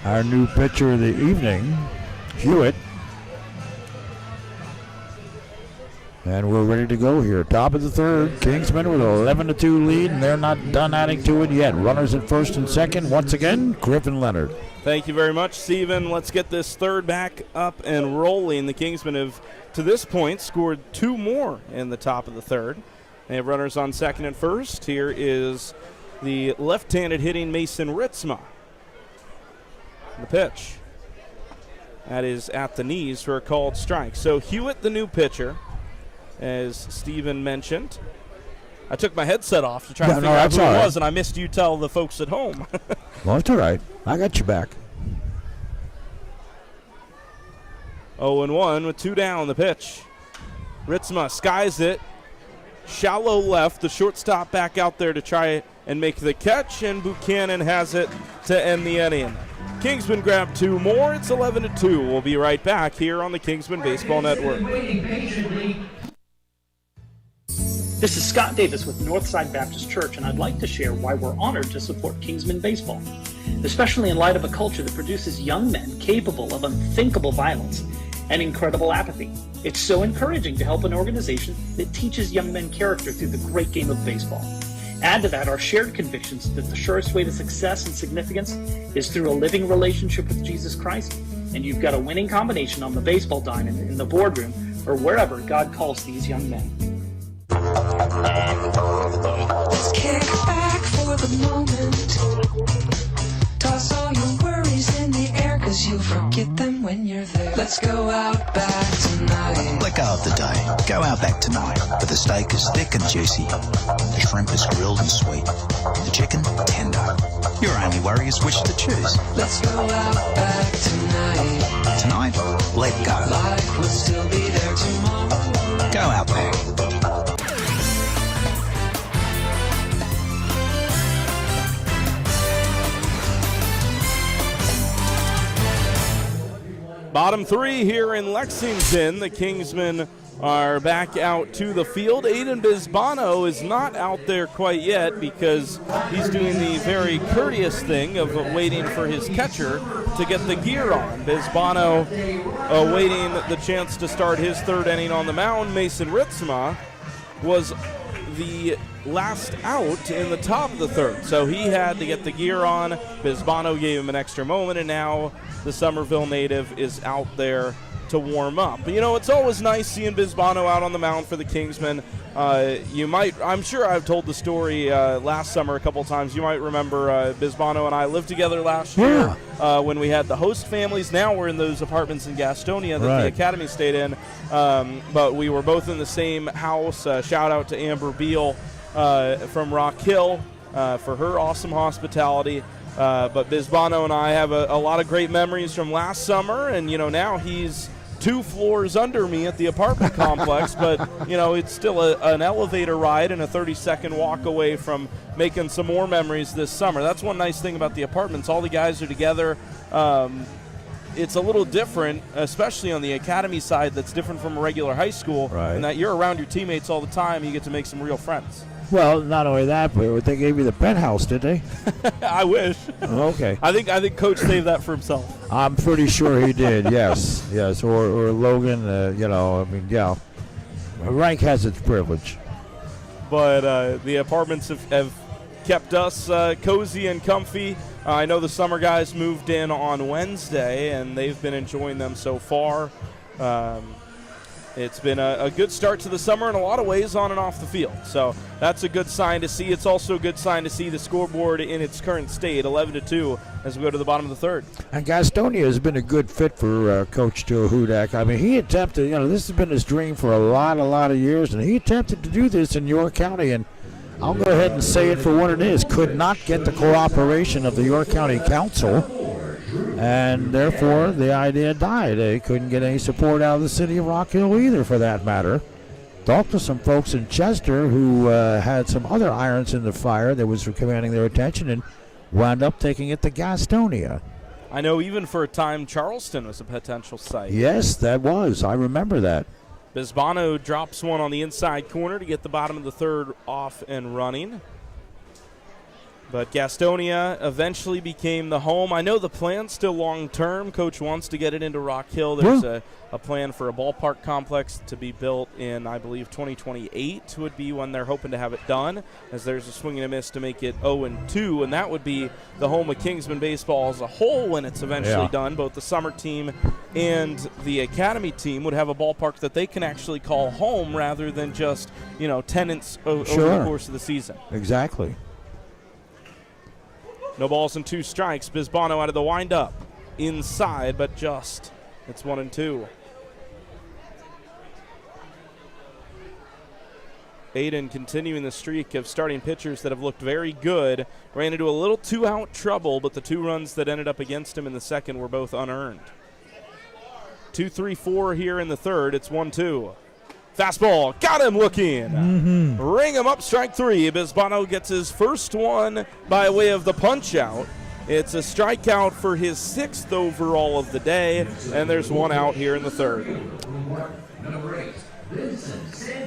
our new pitcher of the evening, Hewitt. And we're ready to go here. Top of the third, Kingsmen with an 11-2 lead, and they're not done adding to it yet. Runners at first and second. Once again, Griffin Leonard. Thank you very much, Steven. Let's get this third back up and rolling. The Kingsmen have, to this point, scored 2 more in the top of the third. They have runners on second and first. Here is the left-handed hitting Mason Ritzema. The pitch. That is at the knees for a called strike. So Hewitt, the new pitcher, as Steven mentioned. I took my headset off to try to figure out who it was, and I missed you tell the folks at home. Well, it's all right. I got you back. 0-1 with 2 down, the pitch. Ritzema skies it. Shallow left. The shortstop back out there to try and make the catch, and Buchanan has it to end the inning. Kingsmen grab 2 more. It's 11-2. We'll be right back here on the Kingsmen Baseball Network. This is Scott Davis with Northside Baptist Church, and I'd like to share why we're honored to support Kingsmen Baseball, especially in light of a culture that produces young men capable of unthinkable violence and incredible apathy. It's so encouraging to help an organization that teaches young men character through the great game of baseball. Add to that our shared convictions that the surest way to success and significance is through a living relationship with Jesus Christ, and you've got a winning combination on the baseball diamond, in the boardroom, or wherever God calls these young men. Let's kick back for the moment. Toss all your worries in the air, 'cause you'll forget them when you're there. Let's go out back tonight. Let go of the day. Go out back tonight. But the steak is thick and juicy. The shrimp is grilled and sweet. The chicken, tender. Your only worry is which to choose. Let's go out back tonight. Tonight, let go. Like we'll still be there tomorrow. Go out back. Bottom 3 here in Lexington. The Kingsmen are back out to the field. Aiden Bisbano is not out there quite yet because he's doing the very courteous thing of waiting for his catcher to get the gear on. Bisbano awaiting the chance to start his third inning on the mound. Mason Ritzema was the last out in the top of the third, so he had to get the gear on. Bisbano gave him an extra moment, and now the Somerville native is out there to warm up. But, you know, it's always nice seeing Bisbano out on the mound for the Kingsmen. I'm sure I've told the story last summer a couple times. You might remember Bisbano and I lived together last year when we had the host families. Now we're in those apartments in Gastonia that the Academy stayed in. But we were both in the same house. Shout out to Amber Beal from Rock Hill for her awesome hospitality. But Bisbano and I have a lot of great memories from last summer, and, you know, now he's 2 floors under me at the apartment complex, but, you know, it's still an elevator ride and a 30-second walk away from making some more memories this summer. That's one nice thing about the apartments. All the guys are together. It's a little different, especially on the academy side, that's different from a regular high school, in that you're around your teammates all the time. You get to make some real friends. Well, not only that, but they gave you the penthouse, did they? I wish. Okay. I think Coach saved that for himself. I'm pretty sure he did. Yes. Or Logan. You know, I mean, yeah. Rank has its privilege. But the apartments have kept us cozy and comfy. I know the summer guys moved in on Wednesday, and they've been enjoying them so far. It's been a good start to the summer in a lot of ways on and off the field. So that's a good sign to see. It's also a good sign to see the scoreboard in its current state, 11-2, as we go to the bottom of the third. And Gastonia has been a good fit for Coach Joe Hudak. I mean, he attempted, this has been his dream for a lot of years, and he attempted to do this in York County, and I'll go ahead and say it for what it is. Could not get the cooperation of the York County Council, and therefore the idea died. They couldn't get any support out of the city of Rock Hill either, for that matter. Talked to some folks in Chester who had some other irons in the fire that was commanding their attention and wound up taking it to Gastonia. I know even for a time Charleston was a potential site. Yes, that was. I remember that. Bisbano drops one on the inside corner to get the bottom of the third off and running. But Gastonia eventually became the home. I know the plan's still long-term. Coach wants to get it into Rock Hill. There's a plan for a ballpark complex to be built in, I believe, 2028 would be when they're hoping to have it done, as there's a swing and a miss to make it 0-2, and that would be the home of Kingsman baseball as a whole when it's eventually done. Both the summer team and the academy team would have a ballpark that they can actually call home rather than just, tenants over the course of the season. Exactly. No balls and 2 strikes. Bisbano out of the windup. Inside, but just. It's 1-2. Aiden continuing the streak of starting pitchers that have looked very good. Ran into a little 2-out trouble, but the 2 runs that ended up against him in the second were both unearned. 2-3-4 here in the third. It's 1-2. Fastball, got him looking. Ring him up, strike 3. Bisbano gets his first one by way of the punch out. It's a strikeout for his 6th overall of the day, and there's 1 out here in the third.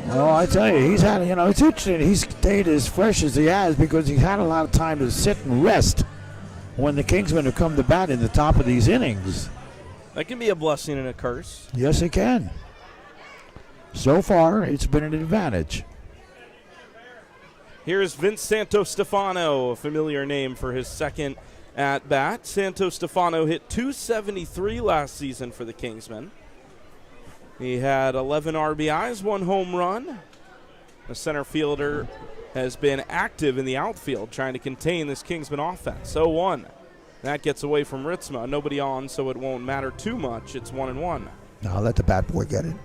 Well, I tell you, he's had, it's interesting. He's stayed as fresh as he has because he's had a lot of time to sit and rest when the Kingsmen have come to bat in the top of these innings. That can be a blessing and a curse. Yes, it can. So far, it's been an advantage. Here's Vince Santostefano, a familiar name for his second at-bat. Santostefano hit .273 last season for the Kingsmen. He had 11 RBIs, 1 home run. The center fielder has been active in the outfield trying to contain this Kingsman offense. 0-1. That gets away from Ritzma. Nobody on, so it won't matter too much. It's 1-1. Now let the bat boy get it.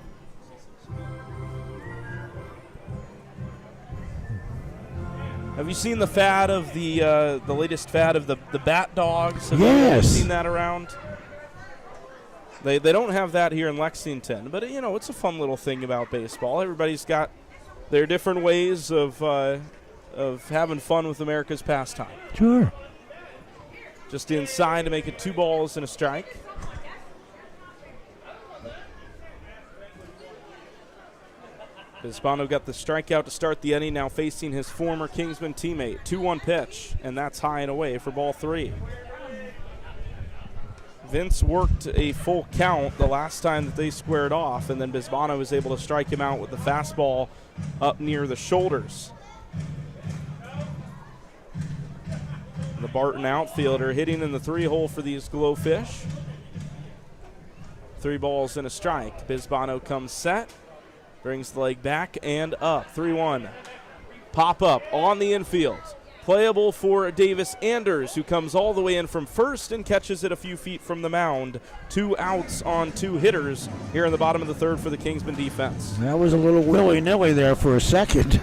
Have you seen the fad of the latest fad of the bat dogs? Have yes. you seen that around? They don't have that here in Lexington, but it's a fun little thing about baseball. Everybody's got their different ways of having fun with America's pastime. Sure. Just inside to make it 2 balls and a strike. Bisbano got the strikeout to start the inning, now facing his former Kingsman teammate. 2-1 pitch, and that's high and away for ball 3. Vince worked a full count the last time that they squared off, and then Bisbano was able to strike him out with the fastball up near the shoulders. The Barton outfielder hitting in the 3-hole for these Glowfish. 3 balls and a strike. Bisbano comes set. Brings the leg back and up. 3-1. Pop up on the infield. Playable for Davis Anders, who comes all the way in from first and catches it a few feet from the mound. 2 outs on 2 hitters here in the bottom of the third for the Kingsman defense. That was a little willy-nilly there for a second.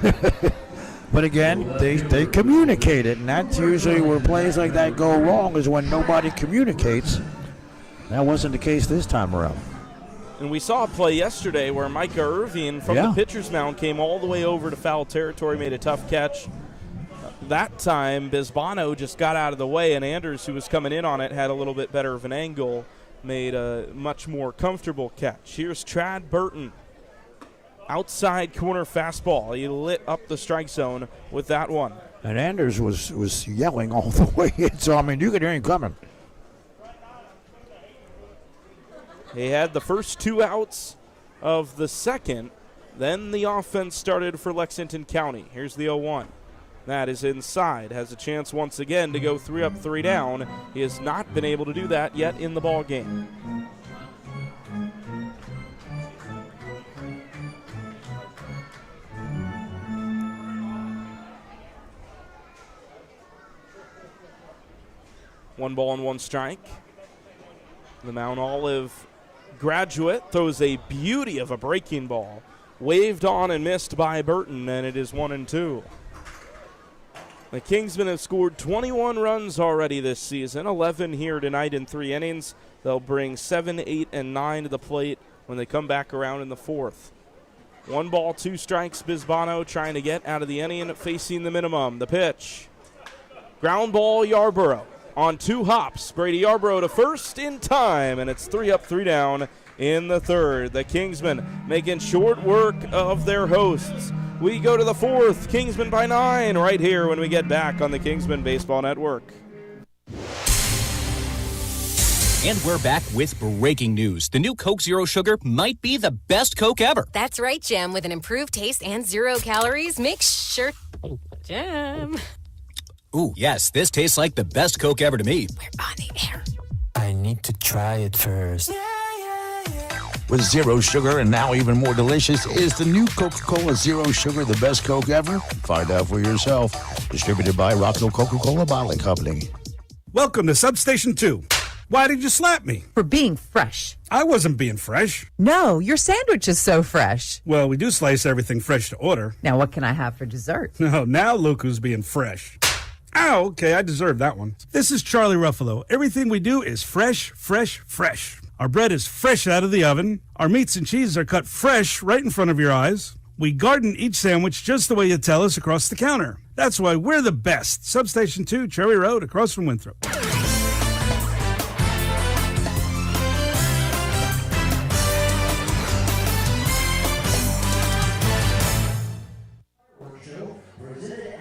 But again, they communicate it, and that's usually where plays like that go wrong, is when nobody communicates. That wasn't the case this time around. And we saw a play yesterday where Micah Irving from the pitcher's mound came all the way over to foul territory, made a tough catch. That time, Bisbano just got out of the way, and Anders, who was coming in on it, had a little bit better of an angle, made a much more comfortable catch. Here's Trad Burton. Outside corner fastball. He lit up the strike zone with that one. And Anders was yelling all the way in, so, you could hear him coming. He had the first 2 outs of the second. Then the offense started for Lexington County. Here's the 0-1. That is inside. Has a chance once again to go 3 up, 3 down. He has not been able to do that yet in the ball game. 1 ball and 1 strike. The Mount Olive graduate throws a beauty of a breaking ball. Waved on and missed by Burton, and it is 1-2. The Kingsmen have scored 21 runs already this season, 11 here tonight in 3 innings. They'll bring 7, 8, and 9 to the plate when they come back around in the 4th. 1 ball, 2 strikes. Bisbano trying to get out of the inning, facing the minimum. The pitch. Ground ball, Yarborough on 2 hops. Brady Yarborough to first in time, and it's 3 up, 3 down in the 3rd. The Kingsmen making short work of their hosts. We go to the 4th, Kingsmen by 9, right here when we get back on the Kingsmen Baseball Network. And we're back with breaking news. The new Coke Zero Sugar might be the best Coke ever. That's right, Jim. With an improved taste and 0 calories, make sure... Jim. Ooh, yes, this tastes like the best Coke ever to me. We're on the air. I need to try it first. With zero sugar and now even more delicious, is the new Coca-Cola Zero Sugar the best Coke ever? Find out for yourself. Distributed by Rock Hill Coca-Cola Bottling Company. Welcome to Substation 2. Why did you slap me? For being fresh. I wasn't being fresh. No, your sandwich is so fresh. Well, we do slice everything fresh to order. Now, what can I have for dessert? No, now look who's being fresh. Ow, okay, I deserve that one. This is Charlie Ruffalo. Everything we do is fresh, fresh, fresh. Our bread is fresh out of the oven. Our meats and cheeses are cut fresh right in front of your eyes. We garden each sandwich just the way you tell us across the counter. That's why we're the best. Substation 2, Cherry Road, across from Winthrop.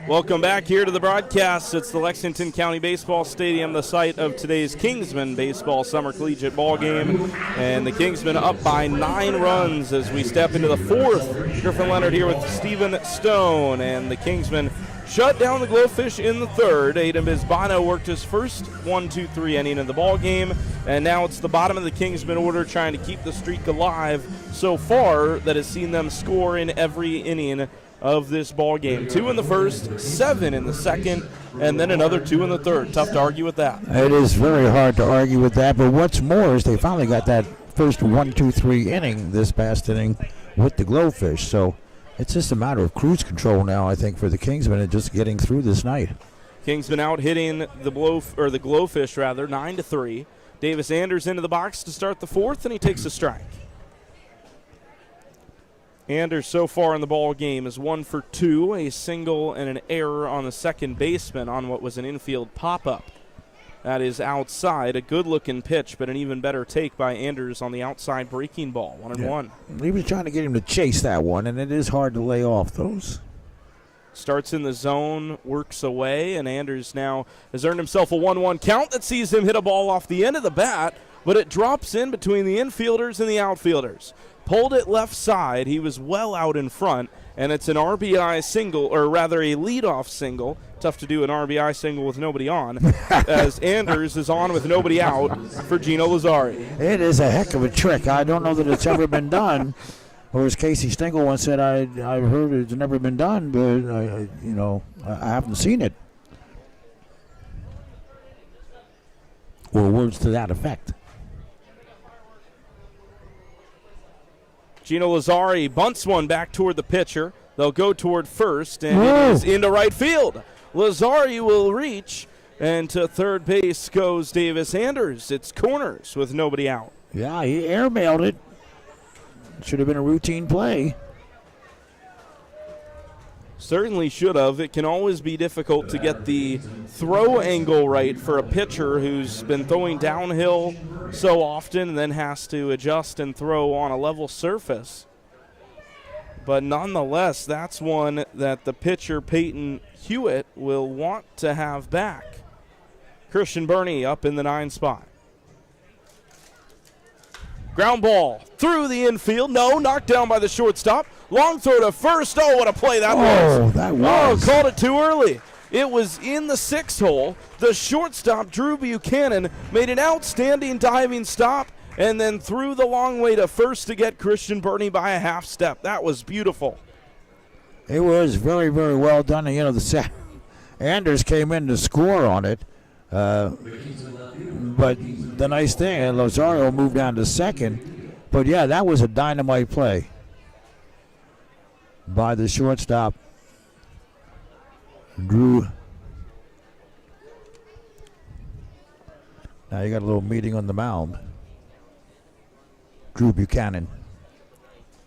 Welcome back here to the broadcast. It's the Lexington County Baseball Stadium, the site of today's Kingsmen Baseball Summer Collegiate Ball Game. And the Kingsmen up by 9 runs as we step into the 4th. Griffin Leonard here with Stephen Stone. And the Kingsmen shut down the Glowfish in the 3rd. Aiden Bisbano worked his first 1-2-3 inning of the ball game. And now it's the bottom of the Kingsmen order trying to keep the streak alive so far that has seen them score in every inning of this ball game. 2 in the 1st, 7 in the 2nd, and then another 2 in the 3rd. Tough to argue with that. It is very hard to argue with that, but what's more is they finally got that first 1-2-3 inning this past inning with the Glowfish. So it's just a matter of cruise control now, I think, for the Kingsmen and just getting through this night. Kingsmen out hitting the Glowfish 9-3. Davis Anders into the box to start the 4th, and he takes a strike. Anders so far in the ball game is 1 for 2, a single and an error on the second baseman on what was an infield pop-up. That is outside, a good-looking pitch, but an even better take by Anders on the outside breaking ball, 1-1. He was trying to get him to chase that one, and it is hard to lay off those. Starts in the zone, works away, and Anders now has earned himself a 1-1 count that sees him hit a ball off the end of the bat, but it drops in between the infielders and the outfielders. Pulled it left side. He was well out in front, and it's an RBI single, or rather a leadoff single. Tough to do an RBI single with nobody on, as Anders is on with nobody out for Gino Lazzari. It is a heck of a trick. I don't know that it's ever been done. Or as Casey Stengel once said, I've heard it's never been done, but I haven't seen it. Or words to that effect. Gino Lazzari bunts one back toward the pitcher. They'll go toward first, and it is into right field. Lazzari will reach, and to third base goes Davis Anders. It's corners with nobody out. Yeah, he airmailed it. Should have been a routine play. Certainly should have. It can always be difficult to get the throw angle right for a pitcher who's been throwing downhill so often and then has to adjust and throw on a level surface. But nonetheless, that's one that the pitcher, Peyton Hewitt, will want to have back. Christian Burney up in the 9 spot. Ground ball through the infield. No, knocked down by the shortstop. Long throw to first. Oh, what a play that was. Oh, that was. Oh, called it too early. It was in the 6th hole. The shortstop, Drew Buchanan, made an outstanding diving stop and then threw the long way to first to get Christian Burney by a half step. That was beautiful. It was very, very well done. And, Anders came in to score on it. But the nice thing, and Lazario moved down to second. But yeah, that was a dynamite play by the shortstop, Drew. Now you got a little meeting on the mound. Drew Buchanan.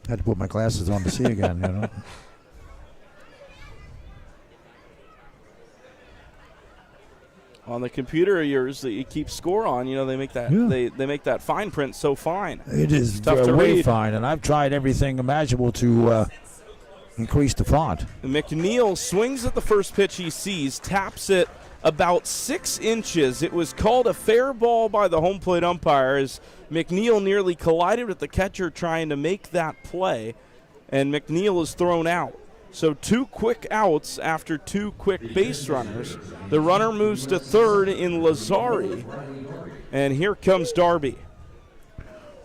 Had to put my glasses on to see again, you know. On the computer of yours that you keep score on, you know, they make that they make that fine print so fine. It is tough to way read. fine, and I've tried everything imaginable to increase the font. McNeil swings at the first pitch he sees, taps it about 6 inches. It was called a fair ball by the home plate umpire as McNeil nearly collided with the catcher trying to make that play, and McNeil is thrown out. So 2 quick outs after 2 quick base runners. The runner moves to third in Lazari, and here comes Darby.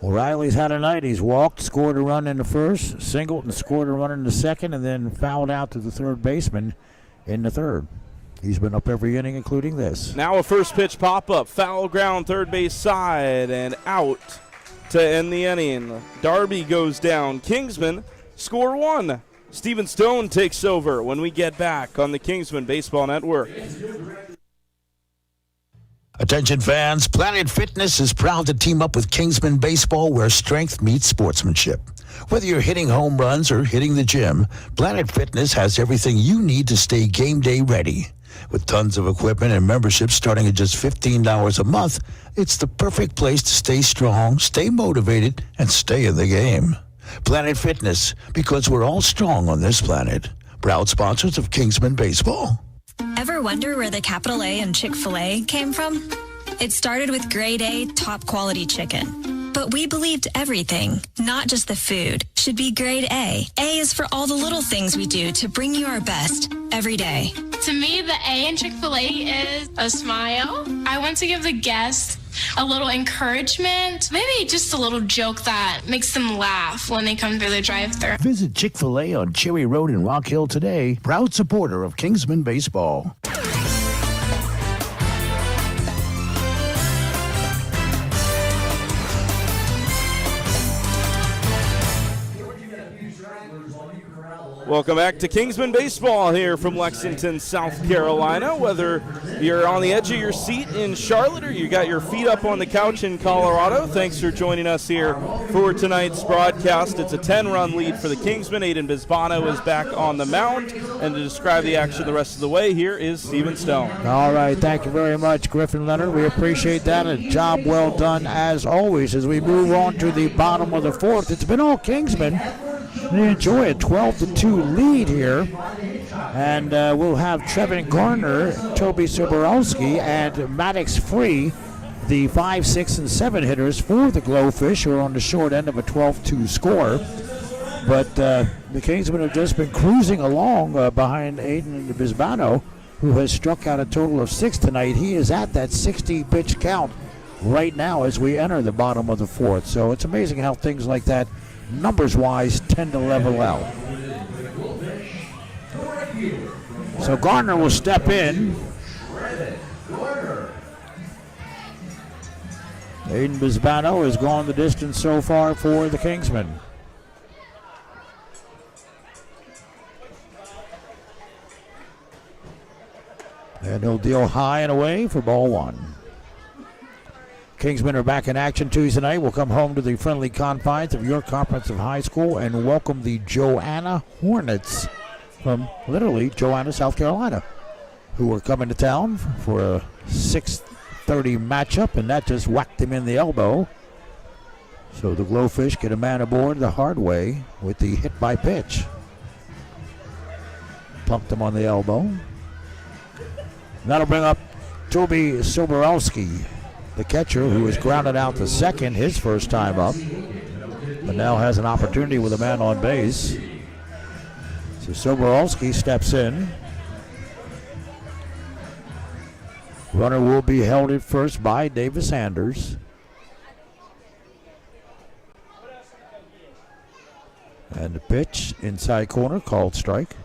O'Reilly's had a night. He's walked, scored a run in the first, singled and scored a run in the second, and then fouled out to the third baseman in the third. He's been up every inning, including this. Now a first pitch pop-up, foul ground, third base side, and out to end the inning. Darby goes down. Kingsmen score 1. Stephen Stone takes over when we get back on the Kingsmen Baseball Network. Attention fans, Planet Fitness is proud to team up with Kingsmen Baseball, where strength meets sportsmanship. Whether you're hitting home runs or hitting the gym, Planet Fitness has everything you need to stay game day ready. With tons of equipment and memberships starting at just $15 a month, it's the perfect place to stay strong, stay motivated, and stay in the game. Planet Fitness, because we're all strong on this planet. Proud sponsors of Kingsmen Baseball. Ever wonder where the capital A in Chick-fil-A came from? It started with grade A, top quality chicken. But we believed everything, not just the food, should be grade A. A is for all the little things we do to bring you our best every day. To me, the A in Chick-fil-A is a smile. I want to give the guests a little encouragement, maybe just a little joke that makes them laugh when they come through the drive-thru. Visit Chick-fil-A on Cherry Road in Rock Hill today. Proud supporter of Kingsmen Baseball. Welcome back to Kingsmen Baseball here from Lexington, South Carolina. Whether you're on the edge of your seat in Charlotte or you got your feet up on the couch in Colorado, thanks for joining us here for tonight's broadcast. It's a 10-run lead for the Kingsmen. Aiden Bisbano is back on the mound. And to describe the action the rest of the way, here is Stephen Stone. All right, thank you very much, Griffin Leonard. We appreciate that. A job well done, as always, as we move on to the bottom of the fourth. It's been all Kingsmen. They enjoy a 12-2 lead here. And we'll have Trevin Garner, Toby Soborowski, and Maddox Free, the 5, 6, and 7 hitters for the Glowfish, who are on the short end of a 12-2 score. But the Kingsmen have just been cruising along behind Aiden Bisbano, who has struck out a total of 6 tonight. He is at that 60-pitch count right now as we enter the bottom of the fourth. So it's amazing how things like that, numbers-wise, tend to level out. So Garner will step in. Aiden Bisbano has gone the distance so far for the Kingsmen. And he'll deal high and away for ball 1. Kingsmen are back in action Tuesday night. We'll come home to the friendly confines of York Comprehensive High School and welcome the Joanna Hornets from literally Joanna, South Carolina, who are coming to town for a 6:30 matchup, and that just whacked him in the elbow. So the Glowfish get a man aboard the hard way with the hit by pitch. Plunked him on the elbow. That'll bring up Toby Soborowski, the catcher, who was grounded out to second his first time up, but now has an opportunity with a man on base. So Soborowski steps in. Runner will be held at first by Davis Anders. And the pitch, inside corner, called strike.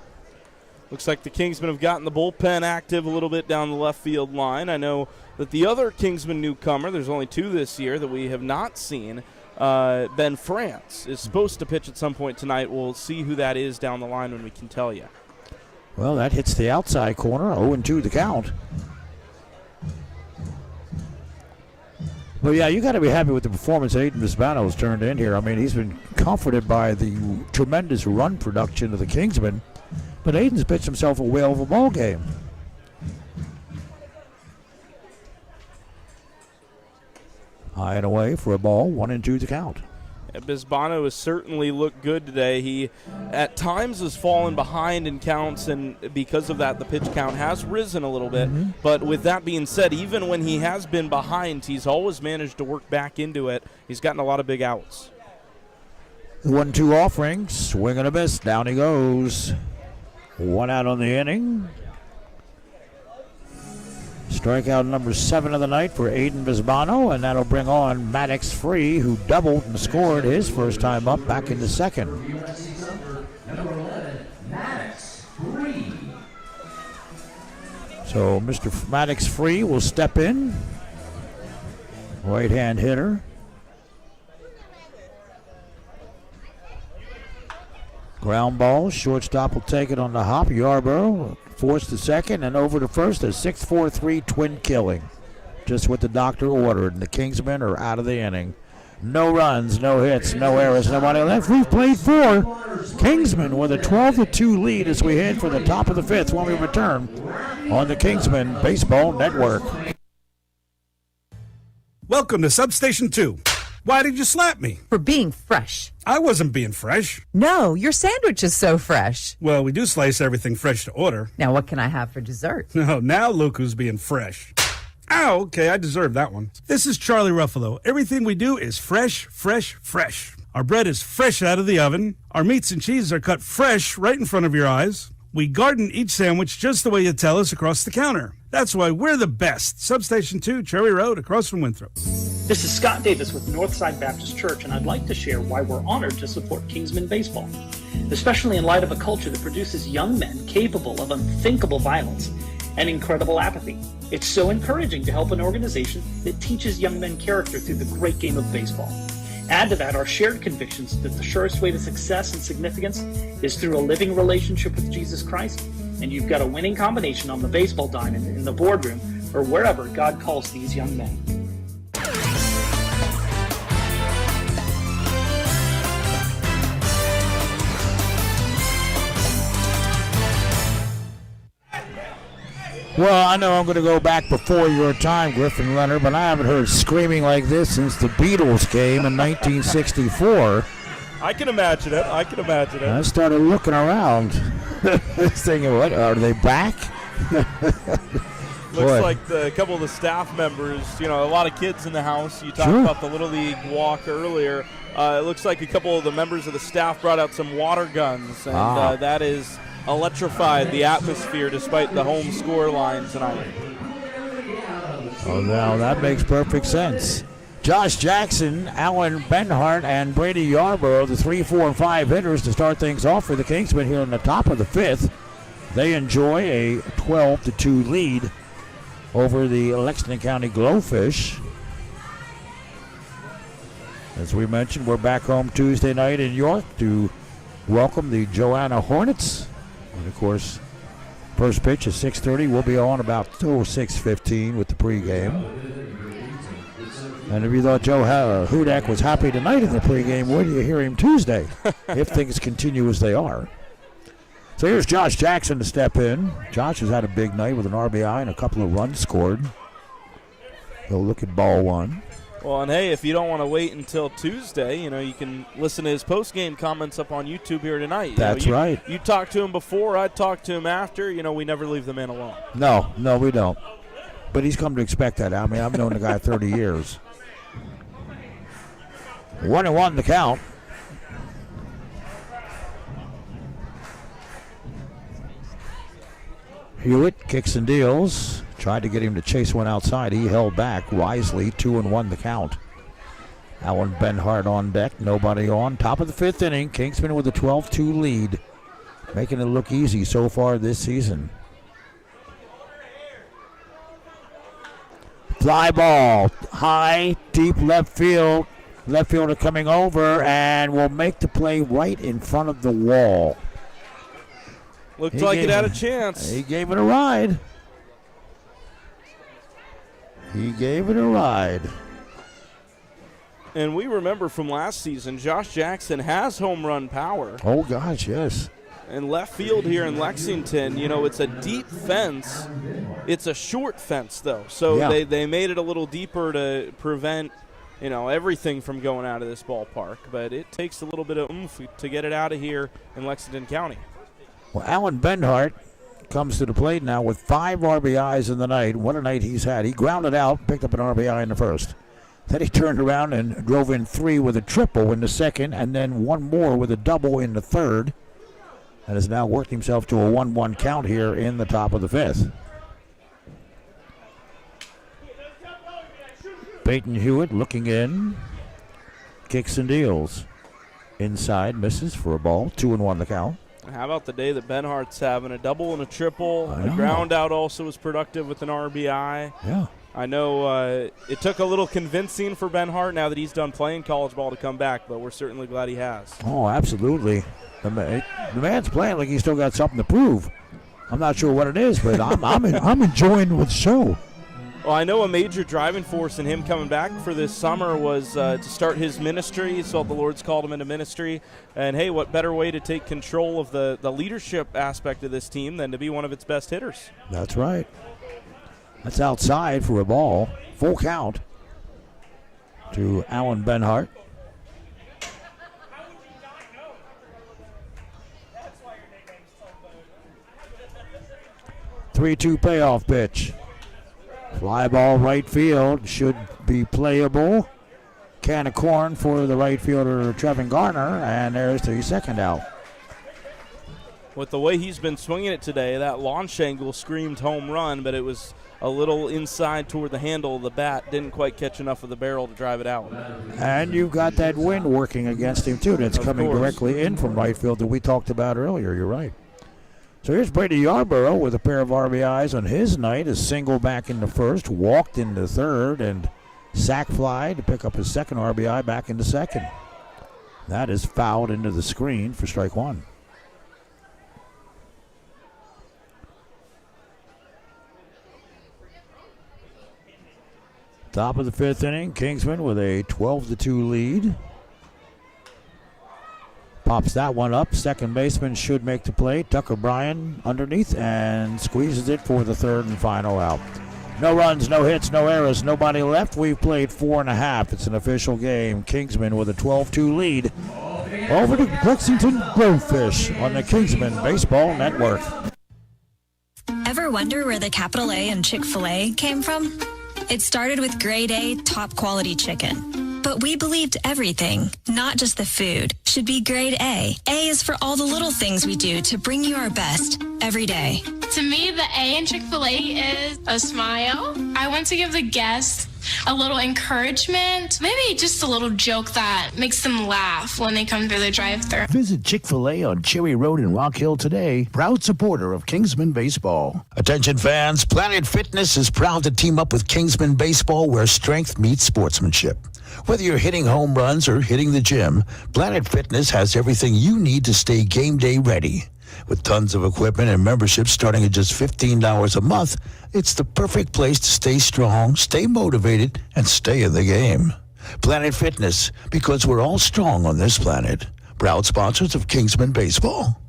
Looks like the Kingsmen have gotten the bullpen active a little bit down the left field line. I know that the other Kingsman newcomer, there's only 2 this year that we have not seen, Ben France, is supposed to pitch at some point tonight. We'll see who that is down the line when we can tell you. Well, that hits the outside corner. 0-2 the count. But, yeah, you got to be happy with the performance Aiden Visbano has turned in here. I mean, he's been comforted by the tremendous run production of the Kingsmen. But Aiden's pitched himself a whale of a ball game. High and away for a ball, 1-2 the count. Yeah, Bisbano has certainly looked good today. He, at times, has fallen behind in counts, and because of that, the pitch count has risen a little bit. But with that being said, even when he has been behind, he's always managed to work back into it. He's gotten a lot of big outs. 1-2 offering, swing and a miss, down he goes. 1 out on the inning. Strikeout number 7 of the night for Aiden Bisbano, and that'll bring on Maddox Free, who doubled and scored his first time up back in the second. So Mr. Maddox Free will step in. Right-hand hitter. Ground ball, shortstop will take it on the hop. Yarborough forced to second and over to first. A 6-4-3 twin killing. Just what the doctor ordered, and the Kingsmen are out of the inning. No runs, no hits, no errors, nobody left. We've played 4. Kingsmen with a 12-2 lead as we head for the top of the 5th when we return on the Kingsmen Baseball Network. Welcome to Substation 2. Why did you slap me? For being fresh. I wasn't being fresh. No, your sandwich is so fresh. Well, we do slice everything fresh to order. Now, what can I have for dessert? No, now look who's being fresh. Ow, okay, I deserve that one. This is Charlie Ruffalo. Everything we do is fresh, fresh, fresh. Our bread is fresh out of the oven. Our meats and cheeses are cut fresh right in front of your eyes. We garden each sandwich just the way you tell us across the counter. That's why we're the best. Substation 2, Cherry Road, across from Winthrop. This is Scott Davis with Northside Baptist Church, and I'd like to share why we're honored to support Kingsmen Baseball, especially in light of a culture that produces young men capable of unthinkable violence and incredible apathy. It's so encouraging to help an organization that teaches young men character through the great game of baseball. Add to that our shared convictions that the surest way to success and significance is through a living relationship with Jesus Christ, and you've got a winning combination on the baseball diamond, in the boardroom, or wherever God calls these young men. Well, I know I'm going to go back before your time, Griffin Leonard, but I haven't heard screaming like this since the Beatles came in 1964. I can imagine it. I started looking around, thinking, what, are they back? Looks like a couple of the staff members, a lot of kids in the house. You talked about the Little League walk earlier. It looks like a couple of the members of the staff brought out some water guns, and that is electrified the atmosphere despite the home score line tonight. Oh, now that makes perfect sense. Josh Jackson, Alan Benhart, and Brady Yarborough, the 3, 4, and 5 hitters to start things off for the Kingsmen here in the top of the 5th. They enjoy a 12-2 lead over the Lexington County Glowfish. As we mentioned, we're back home Tuesday night in York to welcome the Joanna Hornets. And, of course, first pitch is 6:30. We'll be on about 6:15 with the pregame. And if you thought Joe Hudak was happy tonight in the pregame, where do you hear him Tuesday if things continue as they are? So here's Josh Jackson to step in. Josh has had a big night with an RBI and a couple of runs scored. He'll look at ball 1. Well, and hey, if you don't want to wait until Tuesday, you can listen to his post-game comments up on YouTube here tonight. That's right. You talked to him before, I talked to him after. We never leave the man alone. No, we don't. But he's come to expect that. I mean, I've known the guy 30 years. 1-1 the count. Hewitt kicks and deals. Tried to get him to chase one outside. He held back wisely. 2-1 the count. Alan Benhart on deck. Nobody on. Top of the 5th inning. Kingsman with a 12-2 lead. making it look easy so far this season. Fly ball, high, deep left field. Left fielder coming over and will make the play right in front of the wall. Looked like it had a chance. He gave it a ride. He gave it a ride. And we remember from last season, Josh Jackson has home run power. Oh, gosh, yes. And left field here in Lexington, it's a deep fence. It's a short fence, though. So Yeah. they made it a little deeper to prevent, everything from going out of this ballpark. But it takes a little bit of oomph to get it out of here in Lexington County. Well, Alan Benhart comes to the plate now with 5 RBIs in the night. What a night he's had. He grounded out, picked up an RBI in the first. Then he turned around and drove in 3 with a triple in the second, and then 1 more with a double in the third. And has now worked himself to a 1-1 count here in the top of the 5th. Peyton Hewitt looking in. Kicks and deals. Inside, misses for a ball. 2-1 the count. How about the day that Benhart's having? A double and a triple. I The know. ground out also was productive with an RBI. Yeah. I know it took a little convincing for Benhart now that he's done playing college ball to come back, but we're certainly glad he has. Oh, absolutely. The man's playing like he's still got something to prove. I'm not sure what it is, but I'm enjoying the show. Well, I know a major driving force in him coming back for this summer was to start his ministry. He felt the Lord's called him into ministry. And, hey, what better way to take control of the leadership aspect of this team than to be one of its best hitters? That's right. That's outside for a ball. Full count to Alan Benhart. Three-two payoff pitch. Fly ball right field should be playable. Can of corn for the right fielder Trevin Garner, and there's the second out. With the way he's been swinging it today, that launch angle screamed home run, but it was a little inside toward the handle of the bat. Didn't quite catch enough of the barrel to drive it out. And you've got that wind working against him, too. That's coming course. directly in from right field that we talked about earlier. You're right. So here's Brady Yarborough with a pair of RBIs on his night. A single back in the first, walked in the third, and sac fly to pick up his second RBI back in the second. That is fouled into the screen for strike one. Top of the 5th inning, Kingsman with a 12-2 lead. Pops that one up. Second baseman should make the play. Tucker Bryan underneath and squeezes it for the third and final out. No runs, no hits, no errors, nobody left. We've played 4.5. It's an official game. Kingsman with a 12-2 lead over to Lexington Glowfish on the Kingsman Baseball Network. Ever wonder where the capital A in Chick-fil-A came from? It started with grade A, top quality chicken. But we believed everything, not just the food, should be grade A. A is for all the little things we do to bring you our best every day. To me, the A in Chick-fil-A is a smile. I want to give the guests a little encouragement, maybe just a little joke that makes them laugh when they come through the drive-thru. Visit Chick-fil-A on Cherry Road in Rock Hill today. Proud supporter of Kingsmen Baseball. Attention fans, Planet Fitness is proud to team up with Kingsmen Baseball where strength meets sportsmanship. Whether you're hitting home runs or hitting the gym, Planet Fitness has everything you need to stay game day ready. With tons of equipment and memberships starting at just $15 a month, it's the perfect place to stay strong, stay motivated, and stay in the game. Planet Fitness, because we're all strong on this planet. Proud sponsors of Kingsmen Baseball.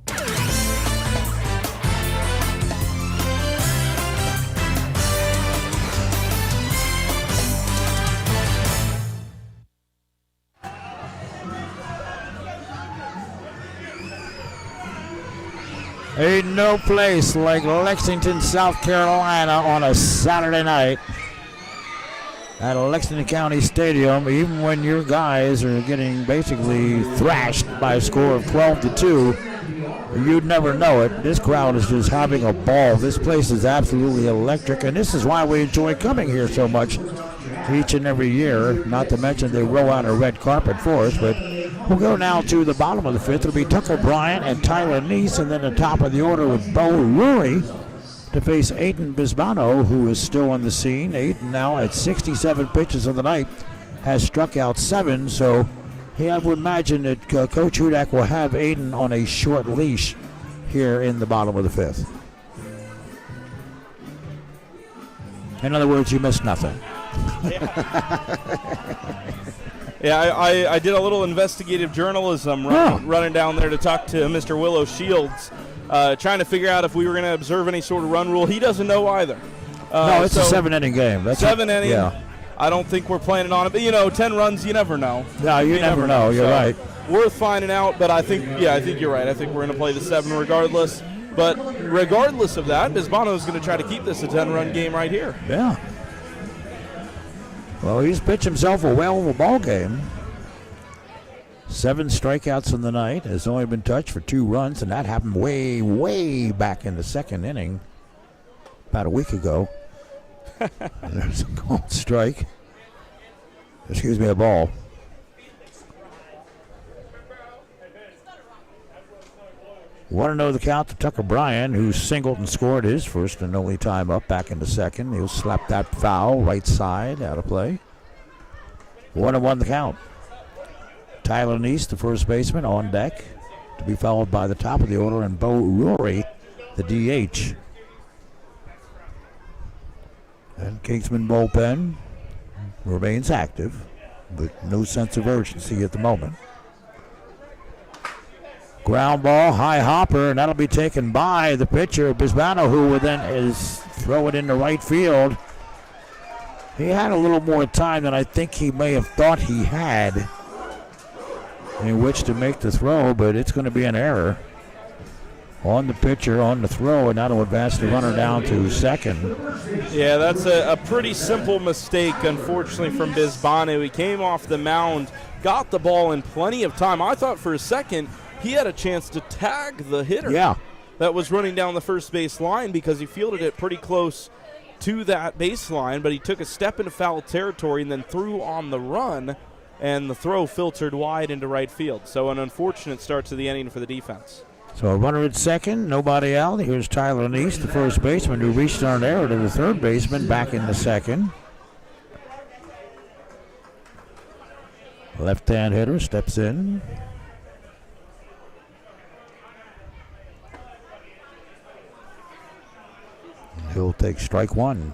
Ain't no place like Lexington, South Carolina on a Saturday night at Lexington County Stadium, even when your guys are getting basically thrashed by a score of 12-2. You'd never know it. This crowd is just having a ball. This place is absolutely electric, and this is why we enjoy coming here so much each and every year. Not to mention they roll out a red carpet for us, but We'll go now to the bottom of the fifth. It'll be Tucker Bryant and Tyler Neese, and then the top of the order with Bo Rury to face Aiden Bisbano, who is still on the scene. Aiden now at 67 pitches of the night has struck out 7, so I would imagine that Coach Hudak will have Aiden on a short leash here in the bottom of the fifth. In other words, you missed nothing. Yeah, I did a little investigative journalism running down there to talk to Mr. Willow Shields, trying to figure out if we were going to observe any sort of run rule. He doesn't know either. No, it's a 7-inning game. That's 7 inning. Yeah. I don't think we're planning on it. But, 10 runs, you never know. No, you never know. You're right. Worth finding out, but I think you're right. I think we're going to play the 7 regardless. But regardless of that, Bisbano is going to try to keep this a 10-run game right here. Yeah. Well, he's pitched himself a well of a ball game. 7 strikeouts in the night. Has only been touched for 2 runs, and that happened way, way back in the second inning about a week ago. There's a called strike. Excuse me, a ball. Want to know the count to Tucker Bryan, who singled and scored his first and only time up back in the second. He'll slap that foul right side out of play. 1-1 the count. Tyler Neese, the first baseman, on deck, to be followed by the top of the order, and Bo Rury, the DH. And Kingsman bullpen remains active, but no sense of urgency at the moment. Ground ball, high hopper, and that'll be taken by the pitcher, Bisbano, who will then throw it into right field. He had a little more time than I think he may have thought he had in which to make the throw, but it's going to be an error on the pitcher, on the throw, and that'll advance the runner down to second. Yeah, that's a pretty simple mistake, unfortunately, from Bisbano. He came off the mound, got the ball in plenty of time. I thought for a second he had a chance to tag the hitter that was running down the first base line, because he fielded it pretty close to that baseline, but he took a step into foul territory and then threw on the run, and the throw filtered wide into right field. So an unfortunate start to the inning for the defense. So a runner at second, nobody out. Here's Tyler Neese, the first baseman, who reached on an error to the third baseman back in the second. Left-hand hitter steps in. He'll take strike 1.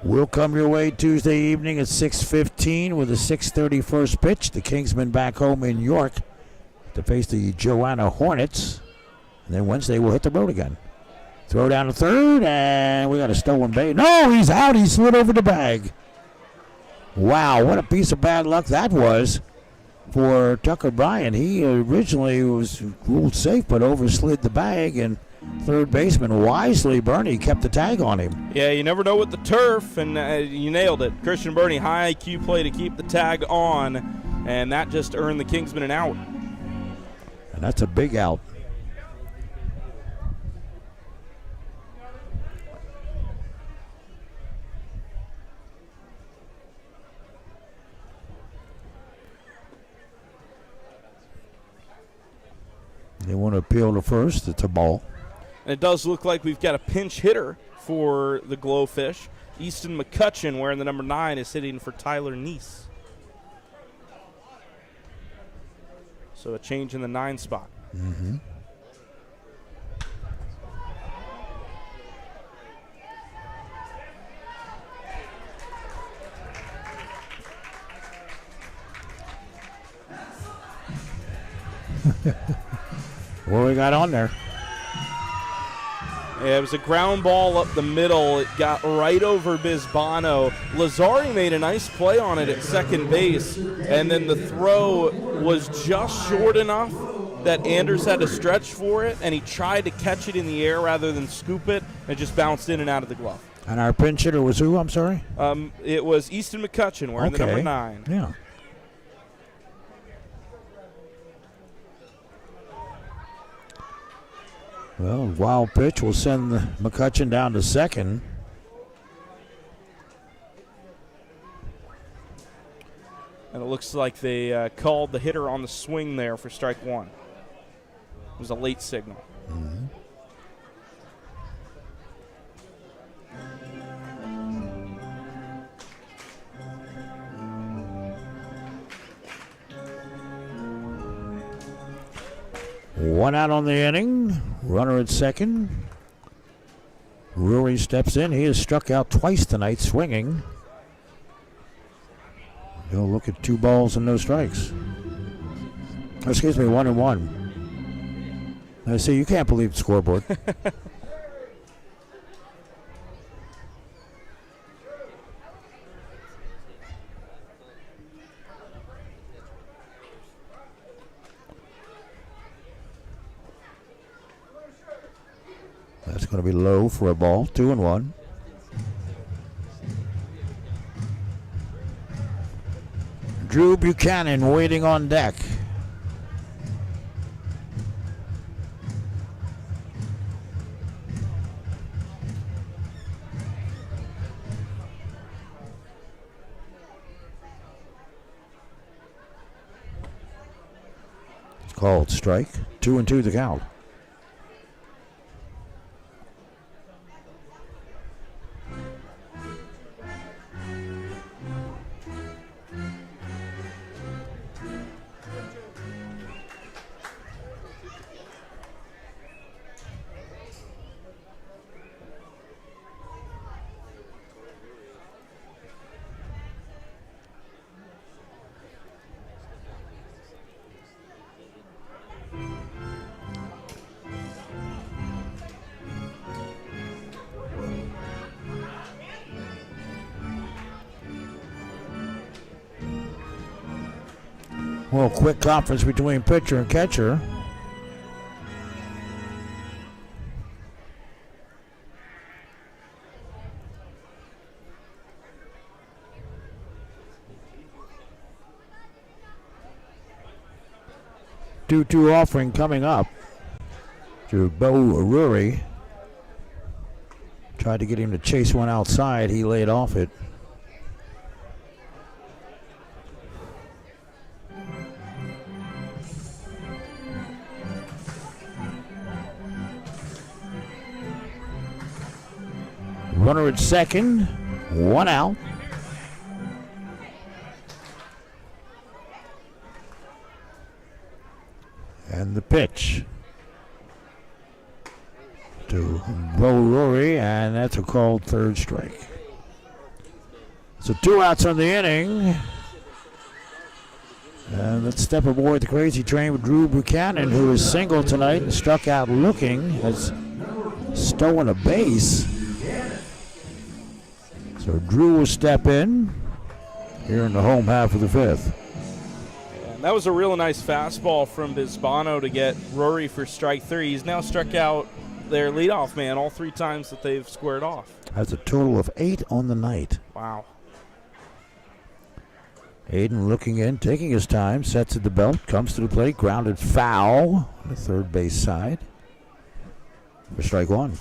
Will come your way Tuesday evening at 6:15 with a 6:30 first pitch. The Kingsmen back home in York to face the Joanna Hornets. And then Wednesday we'll hit the road again. Throw down to third, and we got a stolen base. No, he's out. He slid over the bag. Wow, what a piece of bad luck that was for Tucker Bryan. He originally was ruled safe, but overslid the bag, and third baseman wisely, Bernie, kept the tag on him. Yeah, you never know with the turf, and you nailed it. Christian Bernie, high IQ play to keep the tag on, and that just earned the Kingsmen an out. And that's a big out. They want to appeal to first. It's a ball. And it does look like we've got a pinch hitter for the Glowfish. Easton McCutcheon, wearing the number 9, is hitting for Tyler Neese. So a change in the 9 spot. Mm-hmm. What we got on there? Yeah, it was a ground ball up the middle. It got right over Bisbano. Lazari made a nice play on it at second base, and then the throw was just short enough that Anders had to stretch for it, and he tried to catch it in the air rather than scoop it, and it just bounced in and out of the glove. And our pinch hitter was who, I'm sorry? It was Easton McCutcheon wearing the number 9. Yeah. Well, wild pitch will send McCutcheon down to second. looks like they called the hitter on the swing there for strike one. It was a late signal. Mm-hmm. One out on the inning. Runner at second. Rory steps in. He has struck out twice tonight swinging. He'll look at 2 balls and no strikes. Excuse me, 1-1. I see, you can't believe the scoreboard. That's going to be low for a ball. 2-1. Drew Buchanan waiting on deck. It's called strike. 2-2 the count. Well, quick conference between pitcher and catcher. Two offering coming up to Bo Rory. Tried to get him to chase one outside. He laid off it. Runner at second, 1 out. And the pitch to Bo Rory, and that's a called third strike. So 2 outs on the inning. And let's step aboard the crazy train with Drew Buchanan, who is single tonight and struck out looking, has stolen a base. So Drew will step in here in the home half of the 5th. And that was a real nice fastball from Bisbano to get Rory for strike 3. He's now struck out their leadoff man all 3 times that they've squared off. That's a total of 8 on the night. Wow. Aiden looking in, taking his time, sets at the belt, comes to the plate, grounded foul on the third base side for strike 1.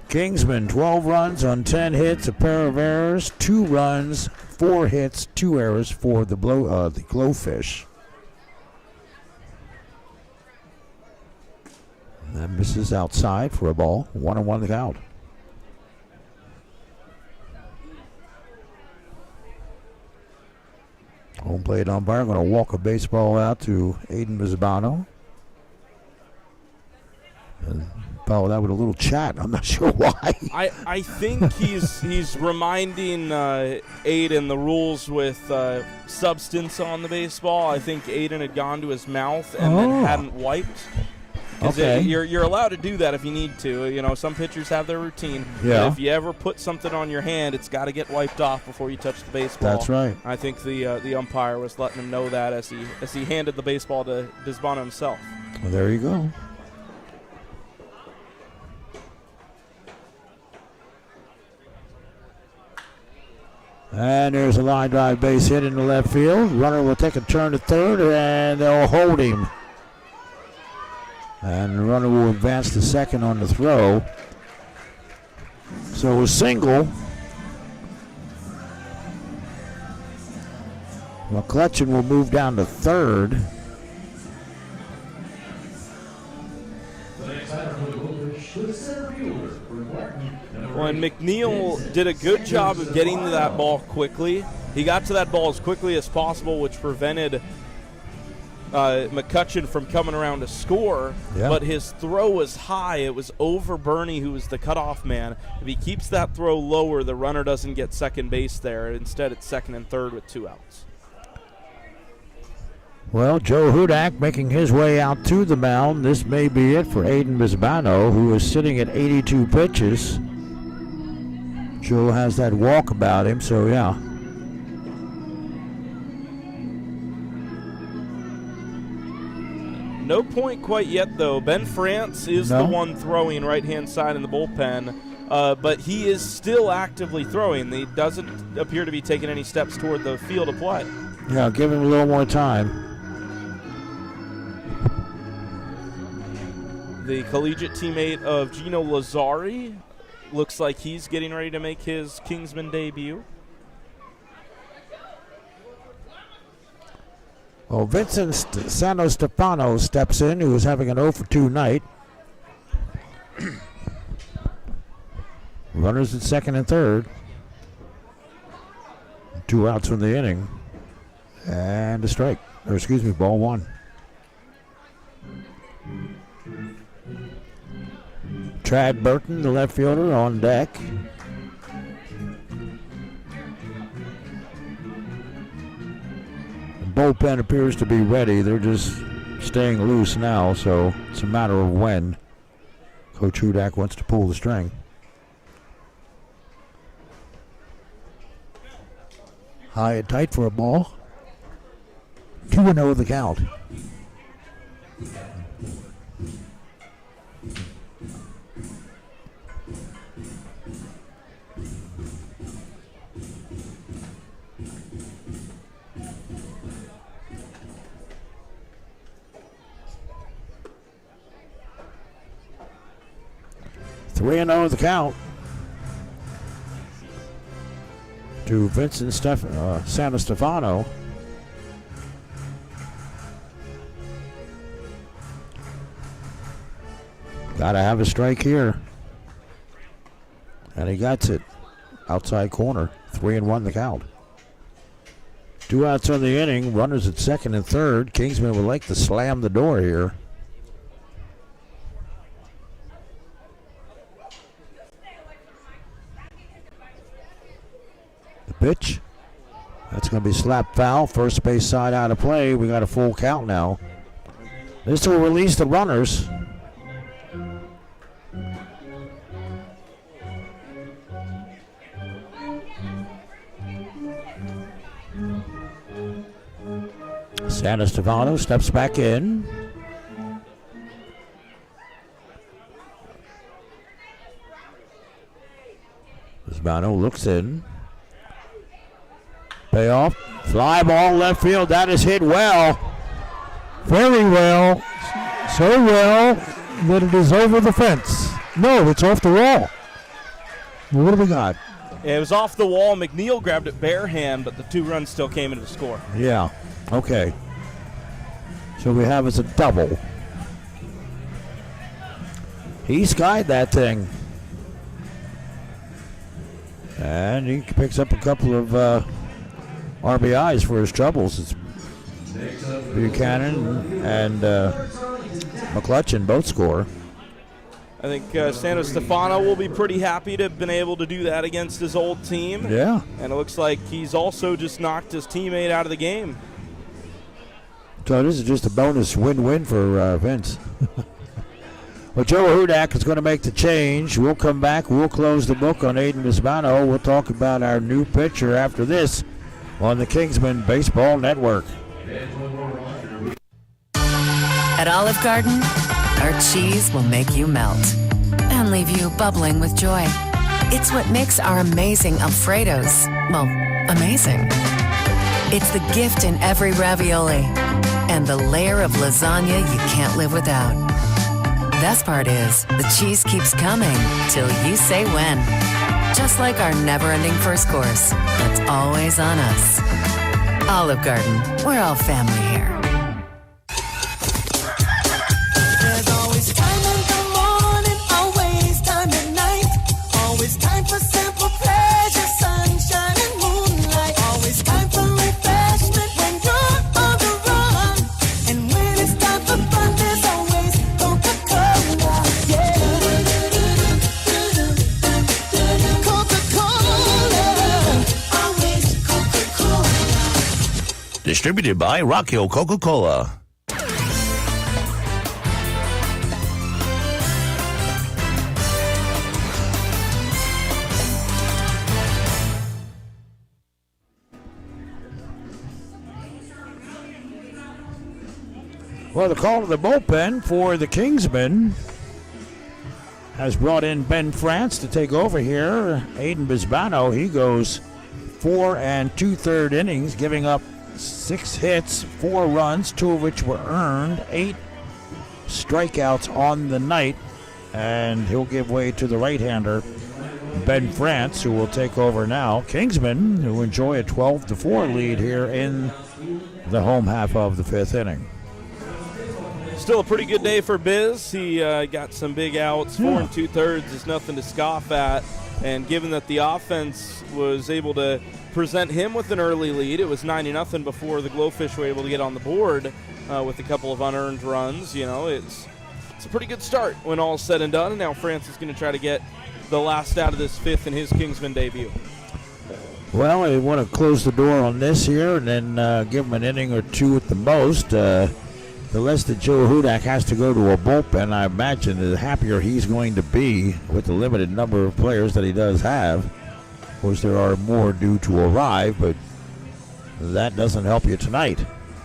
Kingsmen, 12 runs on 10 hits, a pair of errors, 2 runs, 4 hits, 2 errors for the Glowfish. That misses outside for a ball. 1-1 the count. Home plate umpire going to walk a baseball out to Aiden Bisbano. And follow that with a little chat. I'm not sure why. I think he's reminding Aiden the rules with substance on the baseball. I think Aiden had gone to his mouth and then hadn't wiped. Okay. You're allowed to do that if you need to. You know, some pitchers have their routine. Yeah. But if you ever put something on your hand, it's got to get wiped off before you touch the baseball. That's right. I think the umpire was letting him know that as he handed the baseball to Bisbano himself. Well, there you go. And there's a line drive base hit in the left field. Runner will take a turn to third, and they'll hold him. And the runner will advance to second on the throw. So a single. McClutchin will move down to third. Well, and McNeil did a good job of getting to that ball quickly. He got to that ball as quickly as possible, which prevented McCutcheon from coming around to score. Yeah. But his throw was high. It was over Bernie, who was the cutoff man. If he keeps that throw lower, the runner doesn't get second base there. Instead, it's second and third with 2 outs. Well, Joe Hudak making his way out to the mound. This may be it for Aiden Bisbano, who is sitting at 82 pitches. Joe has that walk about him, so yeah. No point quite yet, though. Ben France is the one throwing right-hand side in the bullpen, but he is still actively throwing. He doesn't appear to be taking any steps toward the field of play. Yeah, give him a little more time. The collegiate teammate of Gino Lazzari looks like he's getting ready to make his Kingsman debut. Well, Vincent Santo Stefano steps in, who is having an 0 for 2 night. Runners at second and third. 2 outs from the inning. And a strike. Or excuse me, ball 1. Trad Burton, the left fielder, on deck. The bullpen appears to be ready. They're just staying loose now, so it's a matter of when Coach Hudak wants to pull the string. High and tight for a ball. 2-0 the count. Three and 0 the count to Vincent Santo Stefano. Gotta have a strike here. And he gets it. Outside corner. 3-1 the count. 2 outs on the inning. Runners at second and third. Kingsman would like to slam the door here. The pitch. That's going to be slapped foul. First base side out of play. We got a full count now. This will release the runners. Santo Stefano steps back in. Bisbano looks in. Payoff. Fly ball left field. That is hit well. Very well. So well that it is over the fence. No, it's off the wall. What do we got? It was off the wall. McNeil grabbed it bare hand, but the 2 runs still came into the score. Yeah. Okay. So we have as a double. He skied that thing. And he picks up a couple of RBIs for his troubles. It's Buchanan and McClutchin both score. I think Santo Stefano will be pretty happy to have been able to do that against his old team. Yeah. And it looks like he's also just knocked his teammate out of the game. So this is just a bonus win-win for Vince. Well, Joe Hudak is going to make the change. We'll come back. We'll close the book on Aiden Bisbano. We'll talk about our new pitcher after this on the Kingsmen Baseball Network. At Olive Garden, our cheese will make you melt and leave you bubbling with joy. It's what makes our amazing Alfredos, well, amazing. It's the gift in every ravioli and the layer of lasagna you can't live without. Best part is, the cheese keeps coming till you say when. Just like our never-ending first course, that's always on us. Olive Garden, we're all family here. There's always time in the morning, always time at night. Always time for simple pleasure, sunshine and moonlight. Always time for refreshment when you're on the run. And when it's time for fun, there's always Coca-Cola. Yeah. Coca-Cola. Always Coca-Cola. Distributed by Rock Hill Coca-Cola. Well, the call to the bullpen for the Kingsmen has brought in Ben France to take over here. Aiden Bisbano, he goes 4 2/3 innings, giving up 6 hits, 4 runs, 2 of which were earned, 8 strikeouts on the night, and he'll give way to the right-hander, Ben France, who will take over now. Kingsmen, who enjoy a 12-4 lead here in the home half of the 5th inning. Still a pretty good day for Biz. He got some big outs. 4 2/3 is nothing to scoff at. And given that the offense was able to present him with an early lead, it was 9-0 before the Glowfish were able to get on the board with a couple of unearned runs. You know, it's a pretty good start when all's said and done. And now France is going to try to get the last out of this 5th in his Kingsman debut. Well, I want to close the door on this here and then give him an inning or 2 at the most. The less that Joe Hudak has to go to a bullpen, I imagine the happier he's going to be with the limited number of players that he does have. Of course, there are more due to arrive, but that doesn't help you tonight.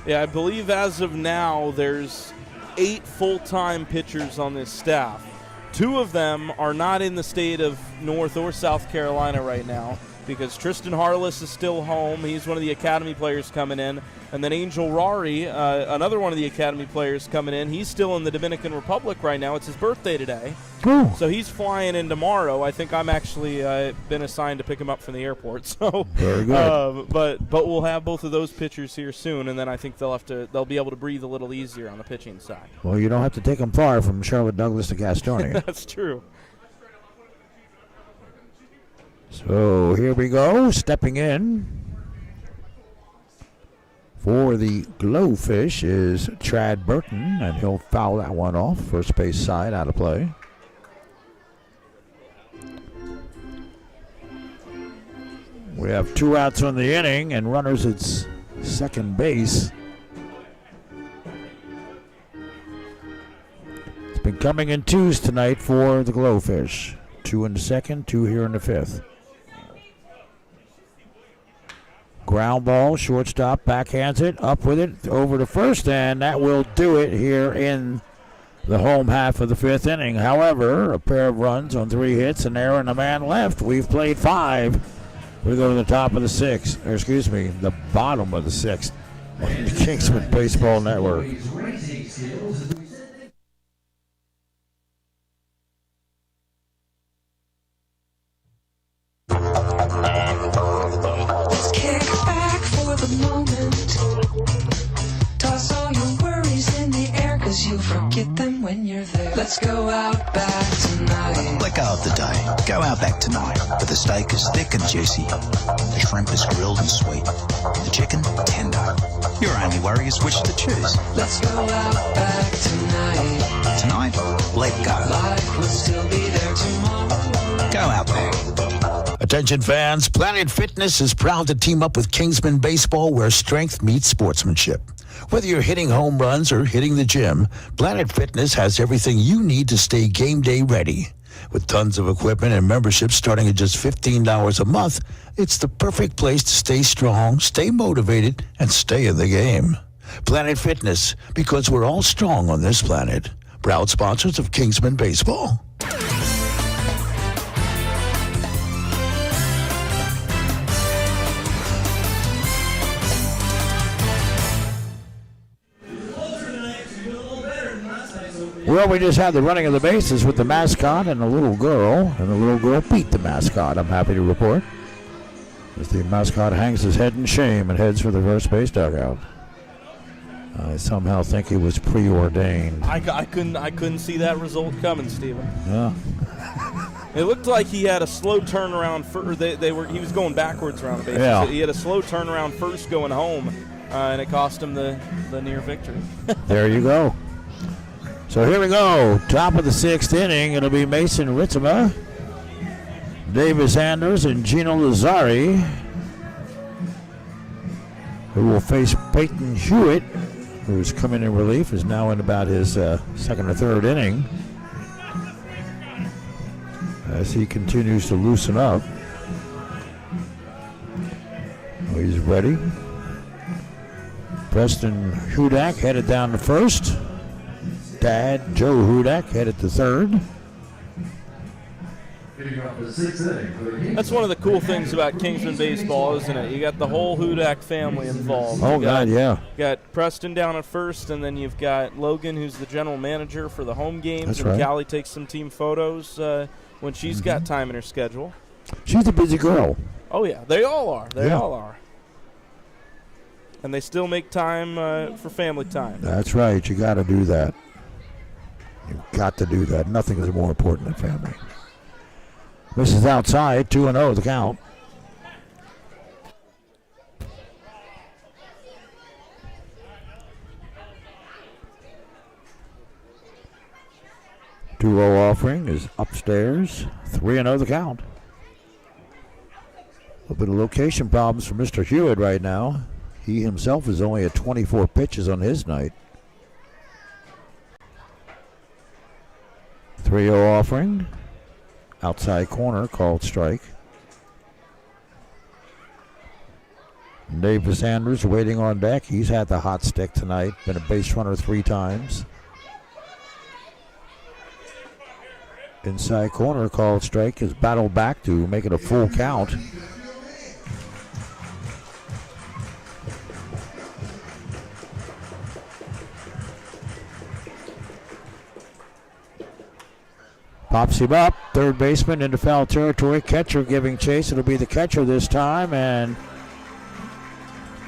Yeah, I believe as of now there's 8 full-time pitchers on this staff. 2 of them are not in the state of North or South Carolina right now because Tristan Harless is still home. He's one of the academy players coming in. And then Angel Rari, another one of the academy players coming in. He's still in the Dominican Republic right now. It's his birthday today. Ooh. So he's flying in tomorrow. I think I'm actually been assigned to pick him up from the airport. So very good. But we'll have both of those pitchers here soon, and then I think they'll be able to breathe a little easier on the pitching side. Well, you don't have to take them far from Charlotte Douglas to Gastonia. That's true. So here we go, stepping in for the Glowfish is Chad Burton, and he'll foul that one off. First base side, out of play. We have 2 outs on the inning and runners at second base. It's been coming in 2s tonight for the Glowfish. 2 in the second, 2 here in the 5th. Ground ball, shortstop, backhands it, up with it, over to first, and that will do it here in the home half of the 5th inning. However, a pair of runs on 3 hits, an error, and a man left. We've played 5. We go to the top of the 6th, or excuse me, the bottom of the 6th on the Kingsmen Baseball Network. Kick back for the moment. Toss all your worries in the air, 'cause you forget them when you're there. Let's go out back tonight. Let go of the day. Go out back tonight. But the steak is thick and juicy. The shrimp is grilled and sweet. The chicken, tender. Your only worry is which to choose. Let's go out back tonight. Tonight, let go. Life will still be there tomorrow. Go out back. Attention fans, Planet Fitness is proud to team up with Kingsmen Baseball where strength meets sportsmanship. Whether you're hitting home runs or hitting the gym, Planet Fitness has everything you need to stay game day ready. With tons of equipment and memberships starting at just $15 a month, it's the perfect place to stay strong, stay motivated, and stay in the game. Planet Fitness, because we're all strong on this planet. Proud sponsors of Kingsmen Baseball. Well, we just had the running of the bases with the mascot and a little girl, and the little girl beat the mascot, I'm happy to report. As the mascot hangs his head in shame and heads for the first base dugout. I somehow think he was preordained. I couldn't see that result coming, Steven. Yeah. It looked like he had a slow turnaround. He was going backwards around the bases. Yeah. He had a slow turnaround first going home, and it cost him the near victory. There you go. So here we go. Top of the 6th inning. It'll be Mason Ritzema, Davis Anders, and Gino Lazzari, who will face Peyton Hewitt, who's coming in relief, is now in about his second or third inning, as he continues to loosen up. Oh, he's ready. Preston Hudak headed down to first. Dad, Joe Hudak, headed to third. That's one of the cool things about Kingsman baseball, isn't it? You got the whole Hudak family involved. Oh, God, yeah. You got Preston down at first, and then you've got Logan, who's the general manager for the home games. That's and right. Callie takes some team photos when she's got time in her schedule. She's a busy girl. Oh, yeah. They all are. They Yeah. all are. And they still make time for family time. That's right. You got to do that. You've got to do that. Nothing is more important than family. This is outside, 2-0 the count. Two-0 offering is upstairs, 3-0 the count. A little bit of location problems for Mr. Hewitt right now. He himself is only at 24 pitches on his night. 3-0 offering. Outside corner called strike. Davis Anders waiting on deck. He's had the hot stick tonight. Been a base runner 3 times. Inside corner called strike. Has battled back to make it a full count. Pops him up. Third baseman into foul territory. Catcher giving chase. It'll be the catcher this time. And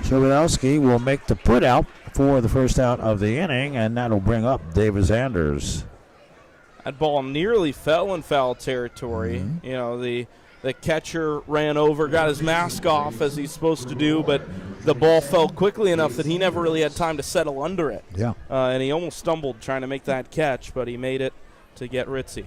Sobolewski will make the put out for the first out of the inning. And that'll bring up Davis Anders. That ball nearly fell in foul territory. You know, the catcher ran over, got his mask off as he's supposed to do, but the ball fell quickly enough that he never really had time to settle under it. Yeah. And he almost stumbled trying to make that catch, but he made it to get Ritzy.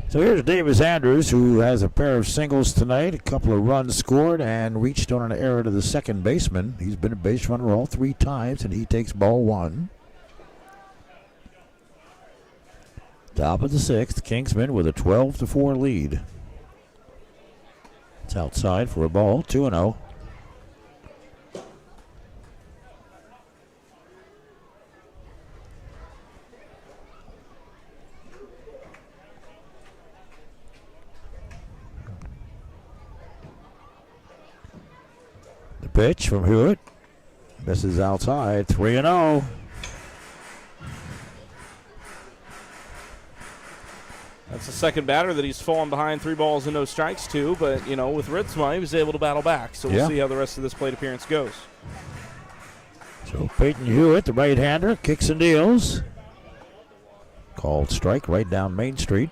So here's Davis Anders, who has a pair of singles tonight, a couple of runs scored, and reached on an error to the second baseman. He's been a base runner all 3 times, and he takes ball 1. Top of the 6th, Kingsmen with a 12-4 lead. It's outside for a ball, 2-0. The pitch from Hewitt. This is outside, 3-0. That's the second batter that he's fallen behind 3 balls and no strikes to, but, you know, with Ritzma, he was able to battle back. So we'll see how the rest of this plate appearance goes. So Peyton Hewitt, the right-hander, kicks and deals. Called strike right down Main Street.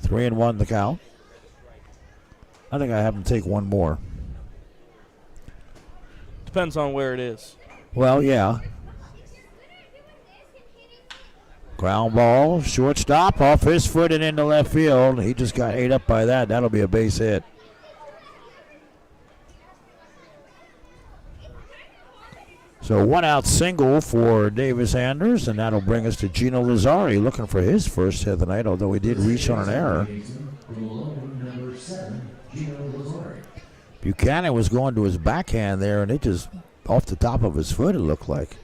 3-1 the count. I think I have him take one more. Depends on where it is. Well, yeah. Ground ball, shortstop, off his foot and into left field. He just got ate up by that. That'll be a base hit. So 1-out single for Davis Anders, and that'll bring us to Gino Lazzari looking for his first hit of the night, although he did reach on an error. Buchanan was going to his backhand there, and it just off the top of his foot, it looked like.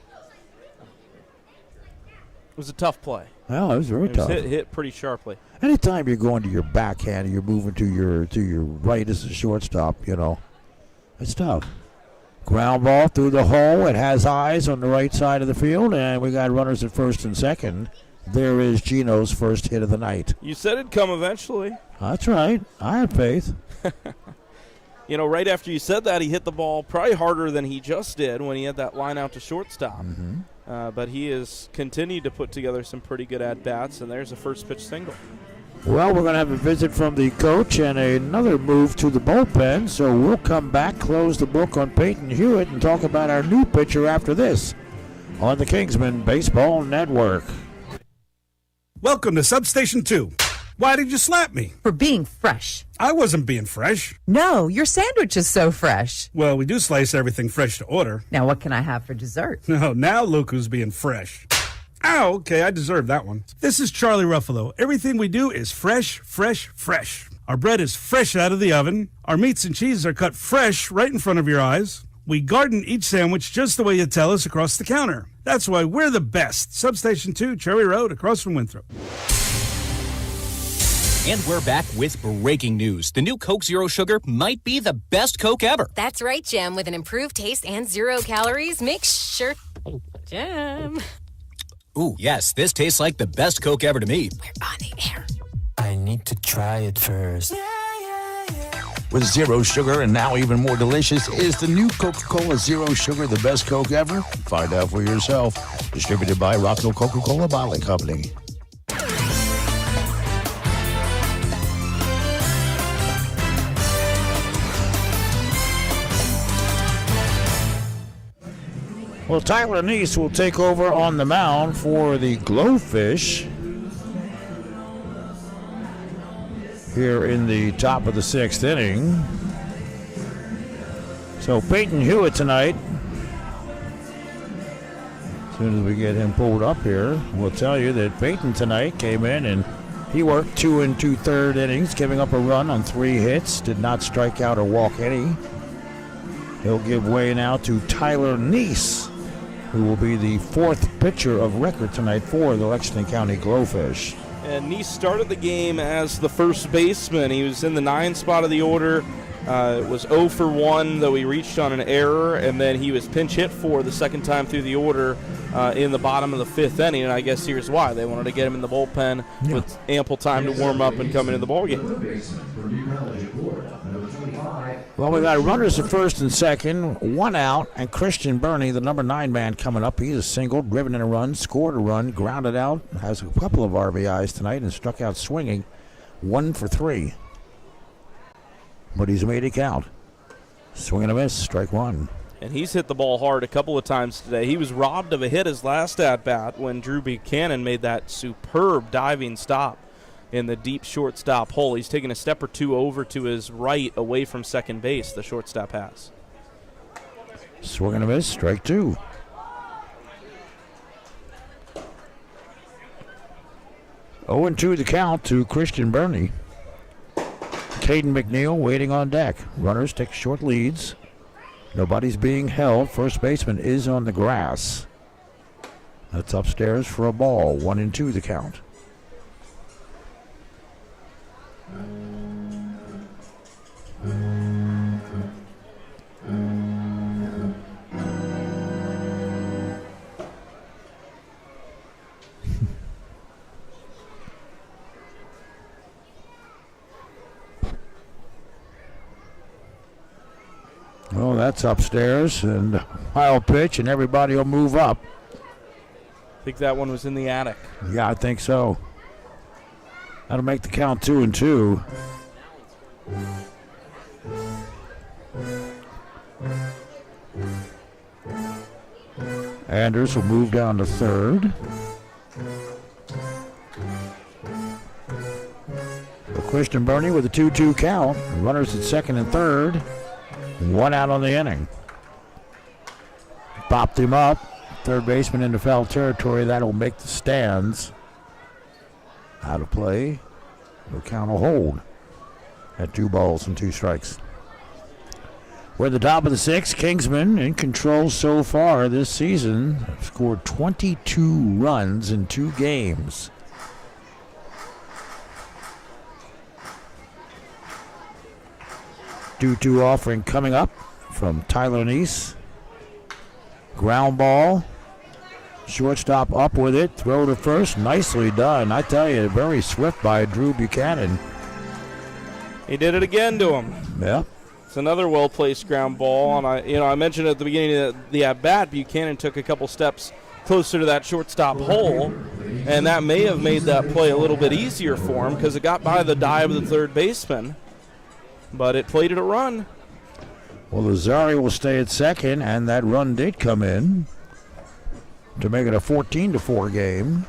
It was a tough play. Well, it was very tough. Hit pretty sharply. Anytime you're going to your backhand, you're moving to your right as a shortstop, you know. It's tough. Ground ball through the hole. It has eyes on the right side of the field, and we got runners at first and second. There is Gino's first hit of the night. You said it'd come eventually. That's right. I have faith. You know, right after you said that, he hit the ball probably harder than he just did when he had that line out to shortstop. But he has continued to put together some pretty good at-bats, and there's a first pitch single. Well, we're going to have a visit from the coach and another move to the bullpen, so we'll come back, close the book on Peyton Hewitt, and talk about our new pitcher after this on the Kingsmen Baseball Network. Welcome to Substation 2. Why did you slap me? For being fresh. I wasn't being fresh. No, your sandwich is so fresh. Well, we do slice everything fresh to order. Now, what can I have for dessert? No, now look who's being fresh. Oh, okay, I deserve that one. This is Charlie Ruffalo. Everything we do is fresh, fresh, fresh. Our bread is fresh out of the oven. Our meats and cheeses are cut fresh right in front of your eyes. We garden each sandwich just the way you tell us across the counter. That's why we're the best. Substation 2, Cherry Road, across from Winthrop. And we're back with breaking news. The new Coke Zero Sugar might be the best Coke ever. That's right, Jim. With an improved taste and 0 calories, make sure... Jim. Ooh, yes, this tastes like the best Coke ever to me. We're on the air. I need to try it first. With zero sugar and now even more delicious, is the new Coca-Cola Zero Sugar the best Coke ever? Find out for yourself. Distributed by Rockville Coca-Cola Bottling Company. Well, Tyler Neese will take over on the mound for the Glowfish here in the top of the 6th inning. So Peyton Hewitt tonight, as soon as we get him pulled up here, we'll tell you that Peyton tonight came in and he worked 2 2/3 innings, giving up a run on 3 hits, did not strike out or walk any. He'll give way now to Tyler Neese, who will be the 4th pitcher of record tonight for the Lexington County Glowfish. And Neese started the game as the first baseman. He was in the 9 spot of the order. It was 0 for 1, though he reached on an error, and then he was pinch hit for the second time through the order in the bottom of the 5th inning. And I guess here's why. They wanted to get him in the bullpen with ample time to warm up and come into the ballgame. Well, we got runners at first and second, 1 out, and Christian Burney, the number 9 man, coming up. He's a single, driven in a run, scored a run, grounded out, has a couple of RBIs tonight, and struck out swinging, 1 for 3. But he's made it count. Swing and a miss, strike 1. And he's hit the ball hard a couple of times today. He was robbed of a hit his last at-bat when Drew Buchanan made that superb diving stop in the deep shortstop hole. He's taken a step or 2 over to his right away from second base, the shortstop has. Swing and a miss, strike 2. Oh, 2 the count to Christian Burney. Caden McNeil waiting on deck. Runners take short leads. Nobody's being held. First baseman is on the grass. That's upstairs for a ball. 1-2 the count. Well, that's upstairs, and I'll pitch, and everybody will move up. I think that one was in the attic. Yeah, I think so. That'll make the count 2-2. Anders will move down to third. Christian Burney with a 2-2 count. Runners at second and third. 1 out on the inning. Popped him up. Third baseman into foul territory. That'll make the stands. Out of play. No count will hold at 2 balls and 2 strikes. We're at the top of the 6th. Kingsmen in control so far this season. Have scored 22 runs in 2 games. Due to offering coming up from Tyler Neese. Ground ball. Shortstop up with it. Throw to first. Nicely done. I tell you, very swift by Drew Buchanan. He did it again to him. Yeah. It's another well-placed ground ball. And I mentioned at the beginning of the at-bat, Buchanan took a couple steps closer to that shortstop hole, and that may have made that play a little bit easier for him because it got by the dive of the third baseman, but it played it a run. Well, Lazari will stay at second, and that run did come in to make it a 14-4 game.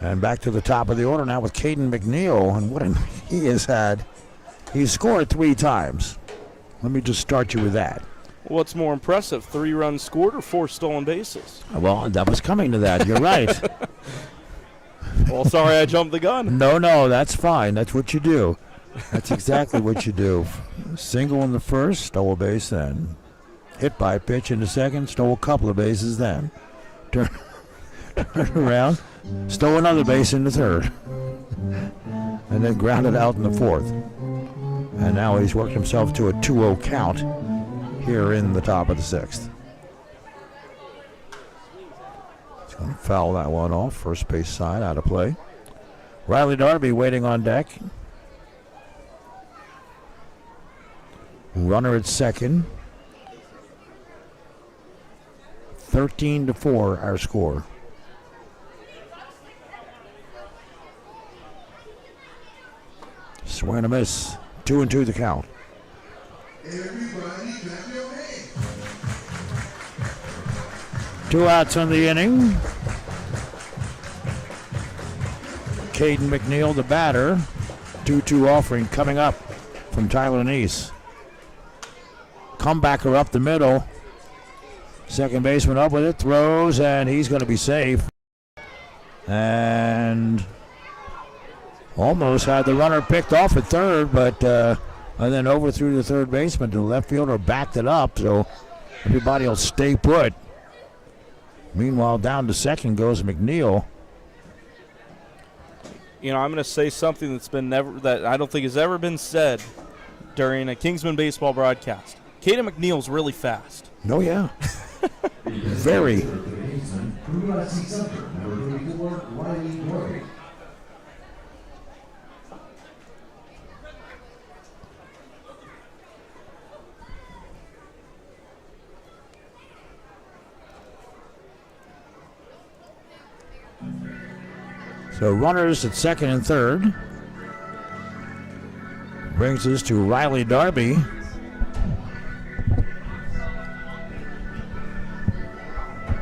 And back to the top of the order now with Caden McNeil, and what he has had. He's scored 3 times. Let me just start you with that. What's more impressive, 3 runs scored or 4 stolen bases? Well, that was coming to that. You're right. Well, sorry I jumped the gun. No, that's fine. That's what you do. That's exactly what you do. Single in the first, stole a base then. Hit by a pitch in the second, stole a couple of bases then. Turn around, stole another base in the third. And then grounded out in the fourth. And now he's worked himself to a 2-0 count here in the top of the sixth. He's going to foul that one off. First base side out of play. Riley Darby waiting on deck. Runner at second. 13-4 our score. Swing and a miss. 2-2 the count. Everybody clap your hands. 2 outs on the inning. Caden McNeil, the batter. 2-2 offering coming up from Tyler Neese. Comebacker up the middle. Second baseman up with it. Throws, and he's going to be safe. And almost had the runner picked off at third, but and then overthrew the third baseman. The left fielder backed it up, so everybody will stay put. Meanwhile, down to second goes McNeil. I'm going to say something that I don't think has ever been said during a Kingsman baseball broadcast. Caden McNeil's really fast. Oh, yeah. Very. So runners at second and third. Brings us to Riley Darby.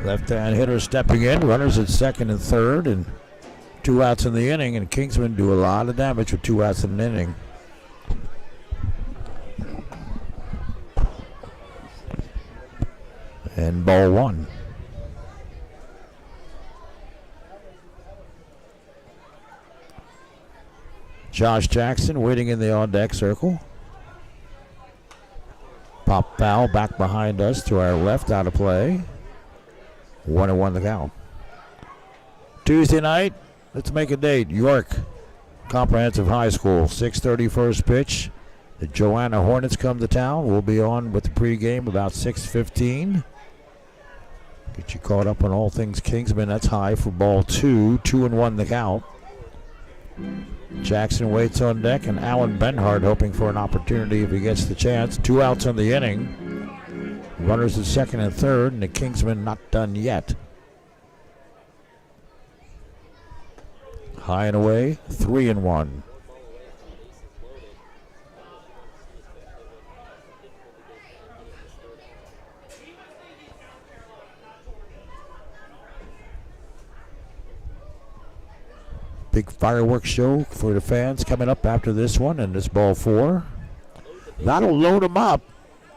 Left-hand hitter stepping in. Runners at second and third, and 2 outs in the inning. And Kingsmen do a lot of damage with 2 outs in an inning. And ball 1. Josh Jackson waiting in the on-deck circle. Pop foul back behind us to our left, out of play. 1-1 the count. Tuesday night, let's make a date. York Comprehensive High School, 6:30 first pitch. The Joanna Hornets come to town. We'll be on with the pregame about 6:15. Get you caught up on all things Kingsman. That's high for ball 2. 2-1 the count. Jackson waits on deck, and Alan Benhart hoping for an opportunity if he gets the chance. 2 outs in the inning. Runners at second and third, and the Kingsmen not done yet. High and away, 3-1. Big fireworks show for the fans coming up after this one, and this ball 4. That'll load them up,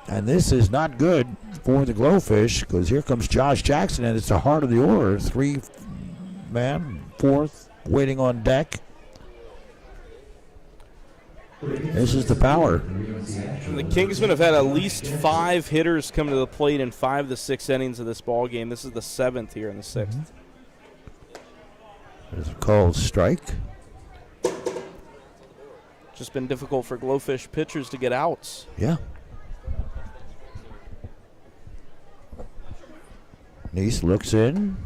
and this is not good for the Glowfish, because here comes Josh Jackson, and it's the heart of the order. 3-man, fourth, waiting on deck. This is the power. The Kingsmen have had at least 5 hitters come to the plate in 5 of the 6 innings of this ball game. This is the 7th here in the 6th. There's a called strike. Just been difficult for Glowfish pitchers to get outs. Yeah. Neese looks in.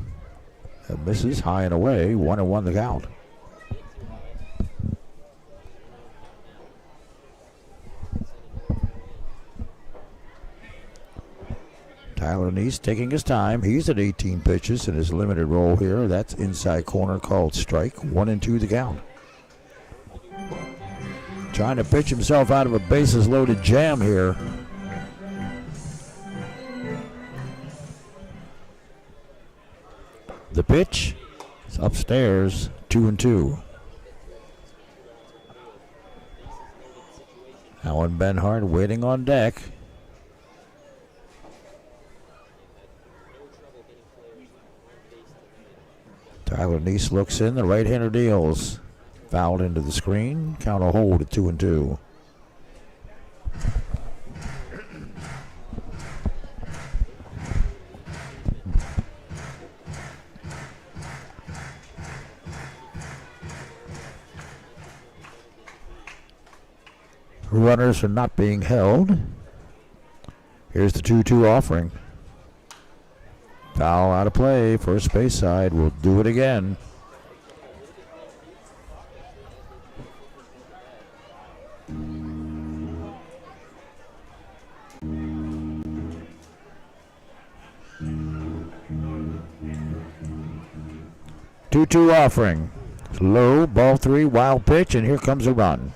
Misses high and away. 1-1 the count. Tyler Neese taking his time. He's at 18 pitches in his limited role here. That's inside corner called strike. 1-2 the count. Trying to pitch himself out of a bases loaded jam here. The pitch is upstairs, 2-2. Alan Benhart waiting on deck. Tyler Neese looks in. The right-hander deals. Fouled into the screen. Count a hold at 2-2. Runners are not being held. Here's the 2-2 offering. Foul out of play. First base side will do it again. Two-two offering. Low, ball three, wild pitch, and here comes a run.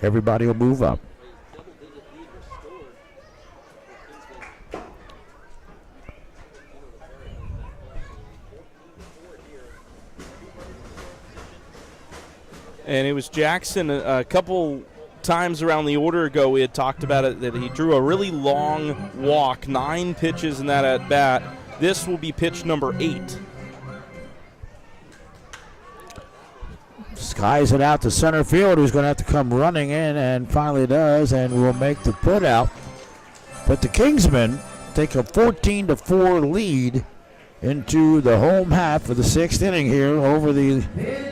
Everybody will move up. And it was Jackson a couple times around the order ago. We had talked about it, that he drew a really long walk, 9 pitches in that at bat. This will be pitch number 8. Skies it out to center field, who's going to have to come running in, and finally does, and will make the put out. But the Kingsmen take a 14-4 lead into the home half of the 6th inning here over the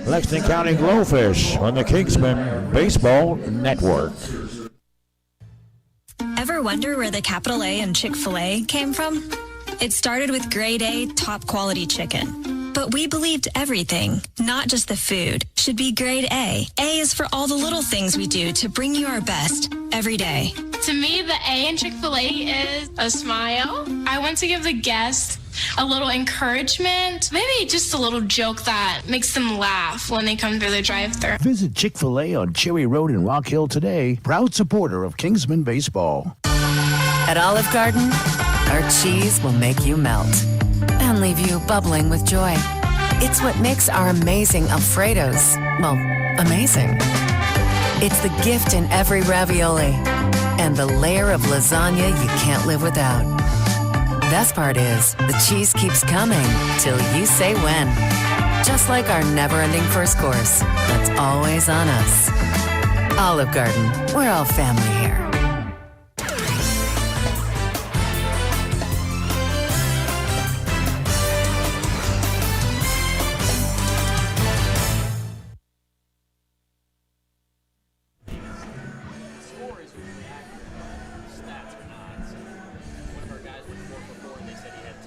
Lexington County Glowfish on the Kingsmen Baseball Network. Ever wonder where the capital A in Chick-fil-A came from? It started with grade A, top quality chicken. But we believed everything, not just the food, should be grade A. A is for all the little things we do to bring you our best every day. To me, the A in Chick-fil-A is a smile. I want to give the guests a little encouragement, maybe just a little joke that makes them laugh when they come through the drive-thru. Visit Chick-fil-A on Cherry Road in Rock Hill today. Proud supporter of Kingsmen Baseball. At Olive Garden, our cheese will make you melt and leave you bubbling with joy. It's what makes our amazing Alfredos, well, amazing. It's the gift in every ravioli and the layer of lasagna you can't live without. Best part is, the cheese keeps coming till you say when. Just like our never-ending first course, that's always on us. Olive Garden, we're all family here.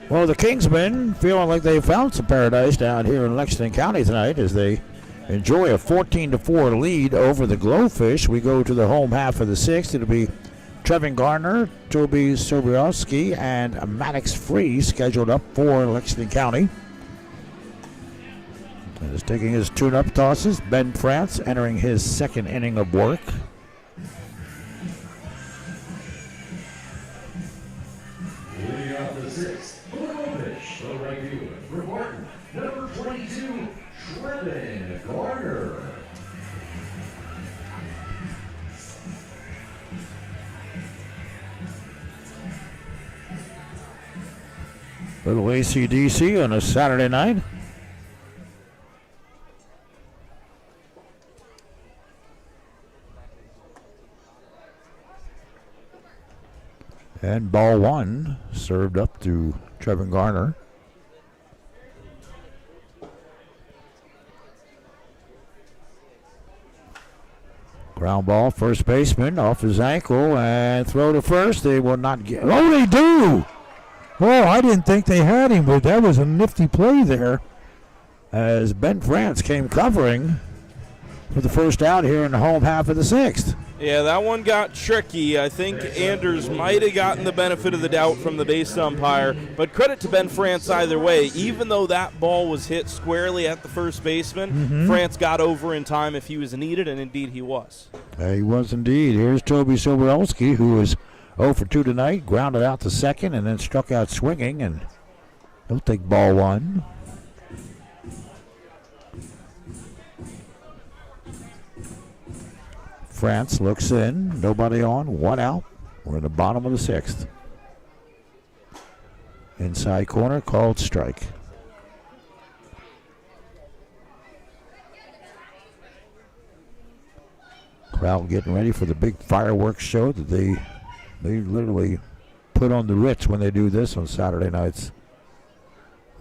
Well, the Kingsmen feeling like they found some paradise down here in Lexington County tonight as they enjoy a 14-4 lead over the Glowfish. We go to the home half of the 6th. It'll be Trevin Garner, Toby Sobriowski, and Maddox Free scheduled up for Lexington County. And is taking his tune-up tosses. Ben France entering his 2nd inning of work. Leading off the 6th, Glowfish, the right fielder for Martin, number 22, Trevin Garner. Little AC/DC on a Saturday night. And ball 1 served up to Trevin Garner. Ground ball, first baseman off his ankle and throw to first. They will not get. Oh, they do! Oh, I didn't think they had him, but that was a nifty play there as Ben France came covering for the first out here in the home half of the sixth. Yeah, that one got tricky. I think Anders might have gotten the benefit of the doubt from the base umpire, but credit to Ben France either way. Even though that ball was hit squarely at the first baseman, France got over in time if he was needed, and indeed he was. He was indeed. Here's Toby Soborelski, who was 0 for 2 tonight, grounded out to second and then struck out swinging, and he'll take ball one. France looks in, nobody on, one out. We're in the bottom of the sixth. Inside corner, called strike. Crowd getting ready for the big fireworks show that they literally put on the Ritz when they do this on Saturday nights.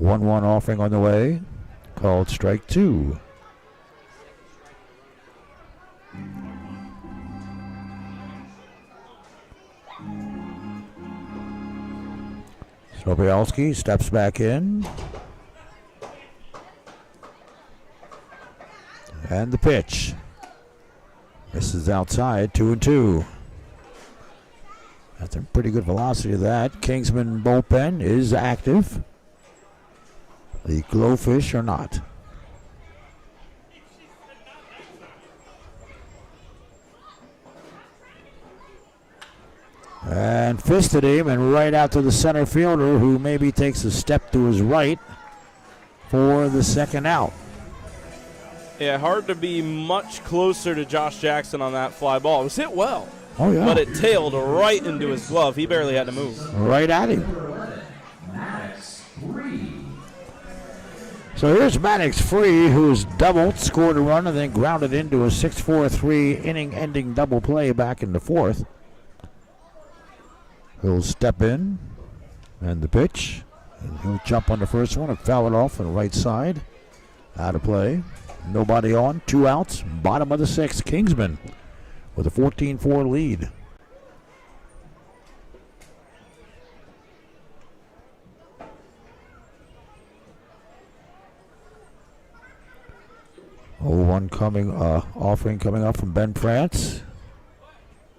1-1 offering on the way, called strike two. Sobielski steps back in. And the pitch. This is outside, 2-2. That's a pretty good velocity of that. Kingsman bullpen is active. The Glowfish are not. And fisted him and right out to the center fielder, who maybe takes a step to his right for the second out. Yeah, hard to be much closer to Josh Jackson on that fly ball. It was hit well. Oh, yeah. But it tailed right into his glove. He barely had to move. Right at him. So here's Maddox Free, who's doubled, scored a run, and then grounded into a 6-4-3 inning-ending double play back in the fourth. He'll step in, and the pitch, and he'll jump on the first one and foul it off on the right side. Out of play. Nobody on, 2 outs, bottom of the sixth. Kingsman with a 14-4 lead. Offering coming up from Ben France.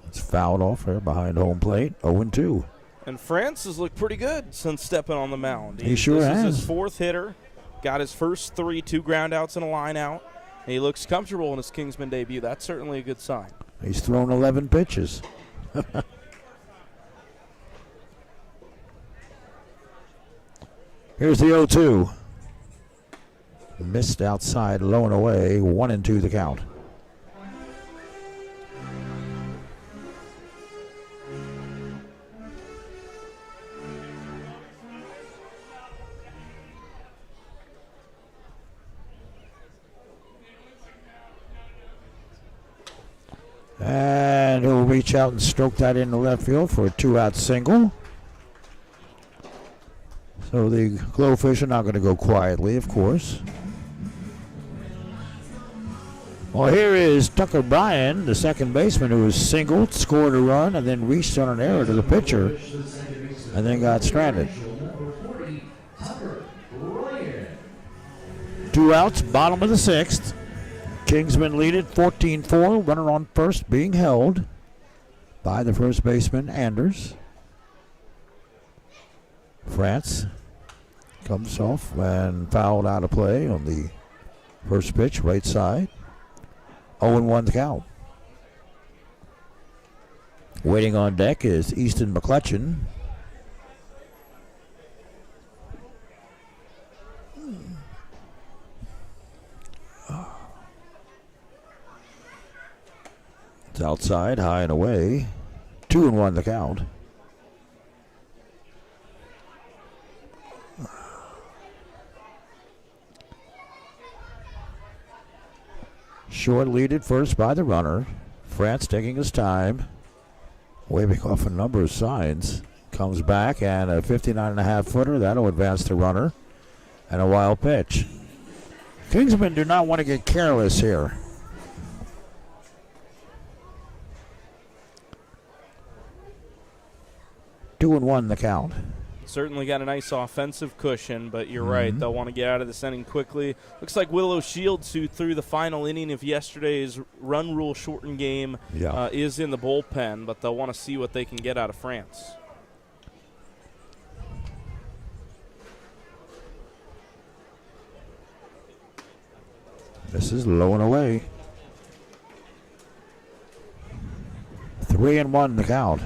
It's fouled off there behind home plate. 0-2. And France has looked pretty good since stepping on the mound. He sure has. This is his fourth hitter. Got his first 3, 2 ground outs and a line out. And he looks comfortable in his Kingsman debut. That's certainly a good sign. He's thrown 11 pitches. Here's the 0-2. Missed outside, low and away. 1-2 the count. And he'll reach out and stroke that into left field for a 2-out single. So the Glowfish are not going to go quietly, of course. Well, here is Tucker Bryan, the second baseman, who was singled, scored a run, and then reached on an error to the pitcher, and then got stranded. 2 outs, bottom of the sixth. Kingsmen lead it 14-4. Runner on first being held by the first baseman, Anders. France comes off and fouled out of play on the first pitch, right side. 0-1 the count. Waiting on deck is Easton McClutchin. It's outside, high and away. 2-1 the count. Short leaded first by the runner. France taking his time, waving off a number of signs. Comes back and a 59.5 footer. That'll advance the runner. And a wild pitch. Kingsmen do not want to get careless here. Two and 1 the count. Certainly got a nice offensive cushion, but you're right. They'll want to get out of this inning quickly. Looks like Willow Shields, who threw the final inning of yesterday's run rule shortened game, is in the bullpen, but they'll want to see what they can get out of France. This is low and away. 3-1 the count.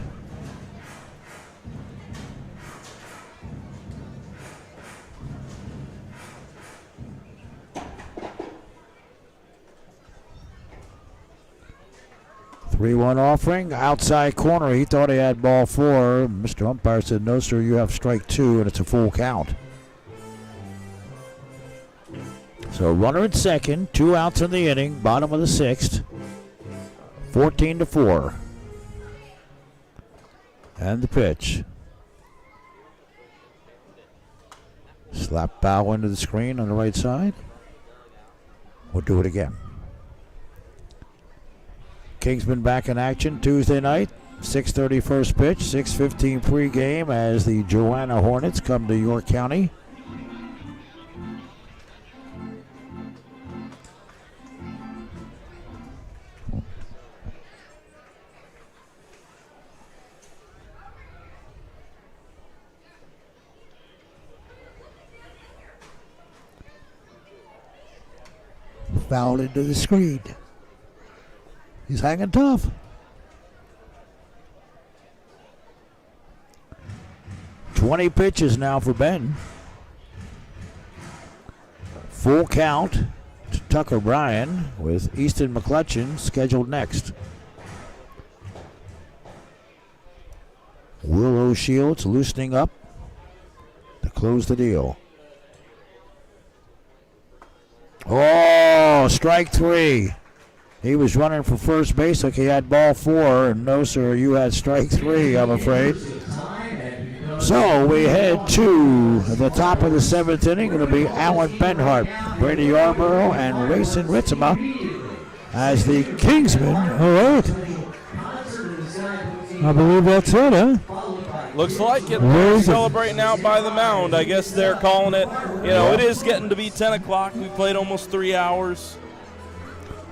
Three-one offering, outside corner. He thought he had ball 4. Mr. Umpire said, no, sir, you have strike 2, and it's a full count. So runner at second, 2 outs in the inning, bottom of the 6th. 14-4. And the pitch. Slap bow into the screen on the right side. We'll do it again. Kingsmen back in action Tuesday night, 6:30 first pitch, 6:15 pregame as the Joanna Hornets come to York County. Foul into the screen. He's hanging tough. "20 pitches now for Ben. Full count to Tucker Bryan with Easton McClutchin scheduled next. Willow Shields loosening up to close the deal. Oh, strike 3. He was running for first base like he had ball 4, and no, sir, you had strike 3, I'm afraid. So we head to the top of the 7th inning. It'll be Alan Benhart, Brady Yarborough, and Rayson Ritzema as the Kingsmen. All right. I believe that's it, huh? Looks like it. They're celebrating out by the mound. I guess they're calling it. You know, it is getting to be 10 o'clock. We played almost 3 hours.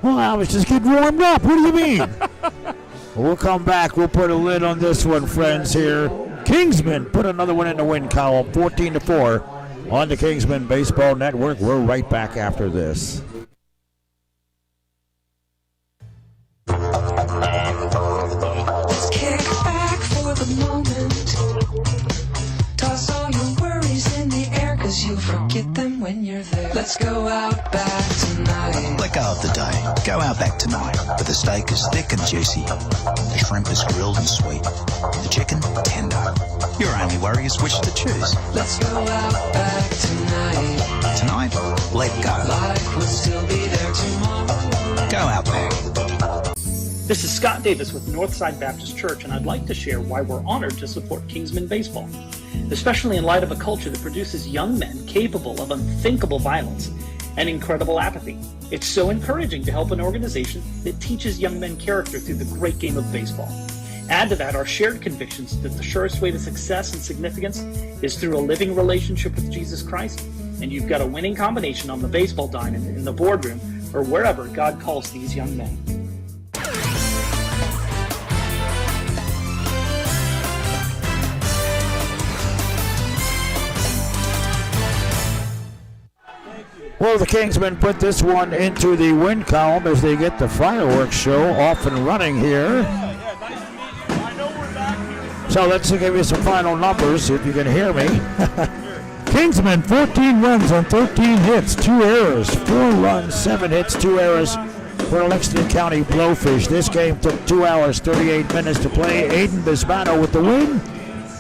Well, I was just getting warmed up. What do you mean? We'll come back. We'll put a lid on this one, friends, here. Kingsmen put another one in the win column, 14-4 on the Kingsmen Baseball Network. We're right back after this. Let's kick back for the moment. Toss all your worries in the air, 'cause you forget them when you're there. Let's go out back tonight. Let go of the day. Go out back tonight. But the steak is thick and juicy. The shrimp is grilled and sweet. The chicken, tender. Your only worry is which to choose. Let's go out back tonight. Tonight, let go. Like we'll still be there tomorrow. Go out back. This is Scott Davis with Northside Baptist Church, and I'd like to share why we're honored to support Kingsmen Baseball, especially in light of a culture that produces young men capable of unthinkable violence and incredible apathy. It's so encouraging to help an organization that teaches young men character through the great game of baseball. Add to that our shared convictions that the surest way to success and significance is through a living relationship with Jesus Christ, and you've got a winning combination on the baseball diamond, in the boardroom, or wherever God calls these young men. Well, the Kingsmen put this one into the win column as they get the fireworks show off and running here. So let's give you some final numbers if you can hear me. Kingsmen, 14 runs on 13 hits, 2 errors, 4 runs, 7 hits, 2 errors for Lexington County Glowfish. This game took 2 hours, 38 minutes to play. Aiden Bisbano with the win.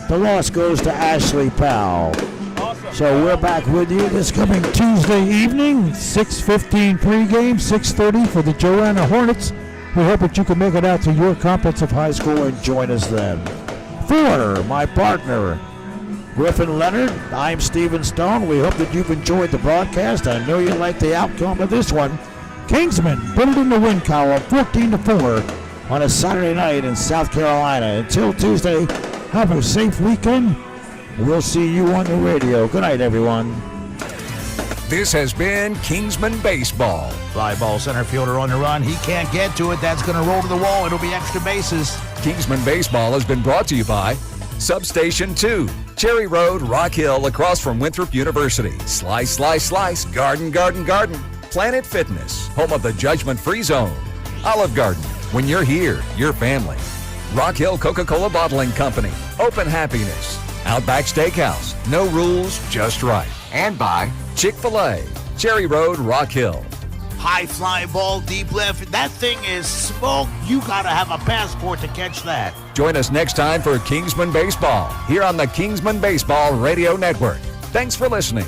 The loss goes to Ashley Powell. So we're back with you this coming Tuesday evening, 6:15 pregame, 6:30 for the Joanna Hornets. We hope that you can make it out to your comprehensive high school and join us then. For my partner, Griffin Leonard, I'm Stephen Stone. We hope that you've enjoyed the broadcast. I know you like the outcome of this one. Kingsmen put it in the win column, 14-4 on a Saturday night in South Carolina. Until Tuesday, have a safe weekend We'll see you on the radio. Good night, everyone. This has been Kingsman Baseball. Fly ball center fielder on the run. He can't get to it. That's going to roll to the wall. It'll be extra bases. Kingsman Baseball has been brought to you by Substation 2, Cherry Road, Rock Hill, across from Winthrop University. Slice, slice, slice. Garden, garden, garden. Planet Fitness, home of the judgment-free zone. Olive Garden, when you're here, your family. Rock Hill Coca-Cola Bottling Company, Open Happiness. Outback Steakhouse, no rules, just right. And by Chick-fil-A, Cherry Road, Rock Hill. High fly ball, deep left. That thing is smoke. You got to have a passport to catch that. Join us next time for Kingsman Baseball, here on the Kingsman Baseball Radio Network. Thanks for listening.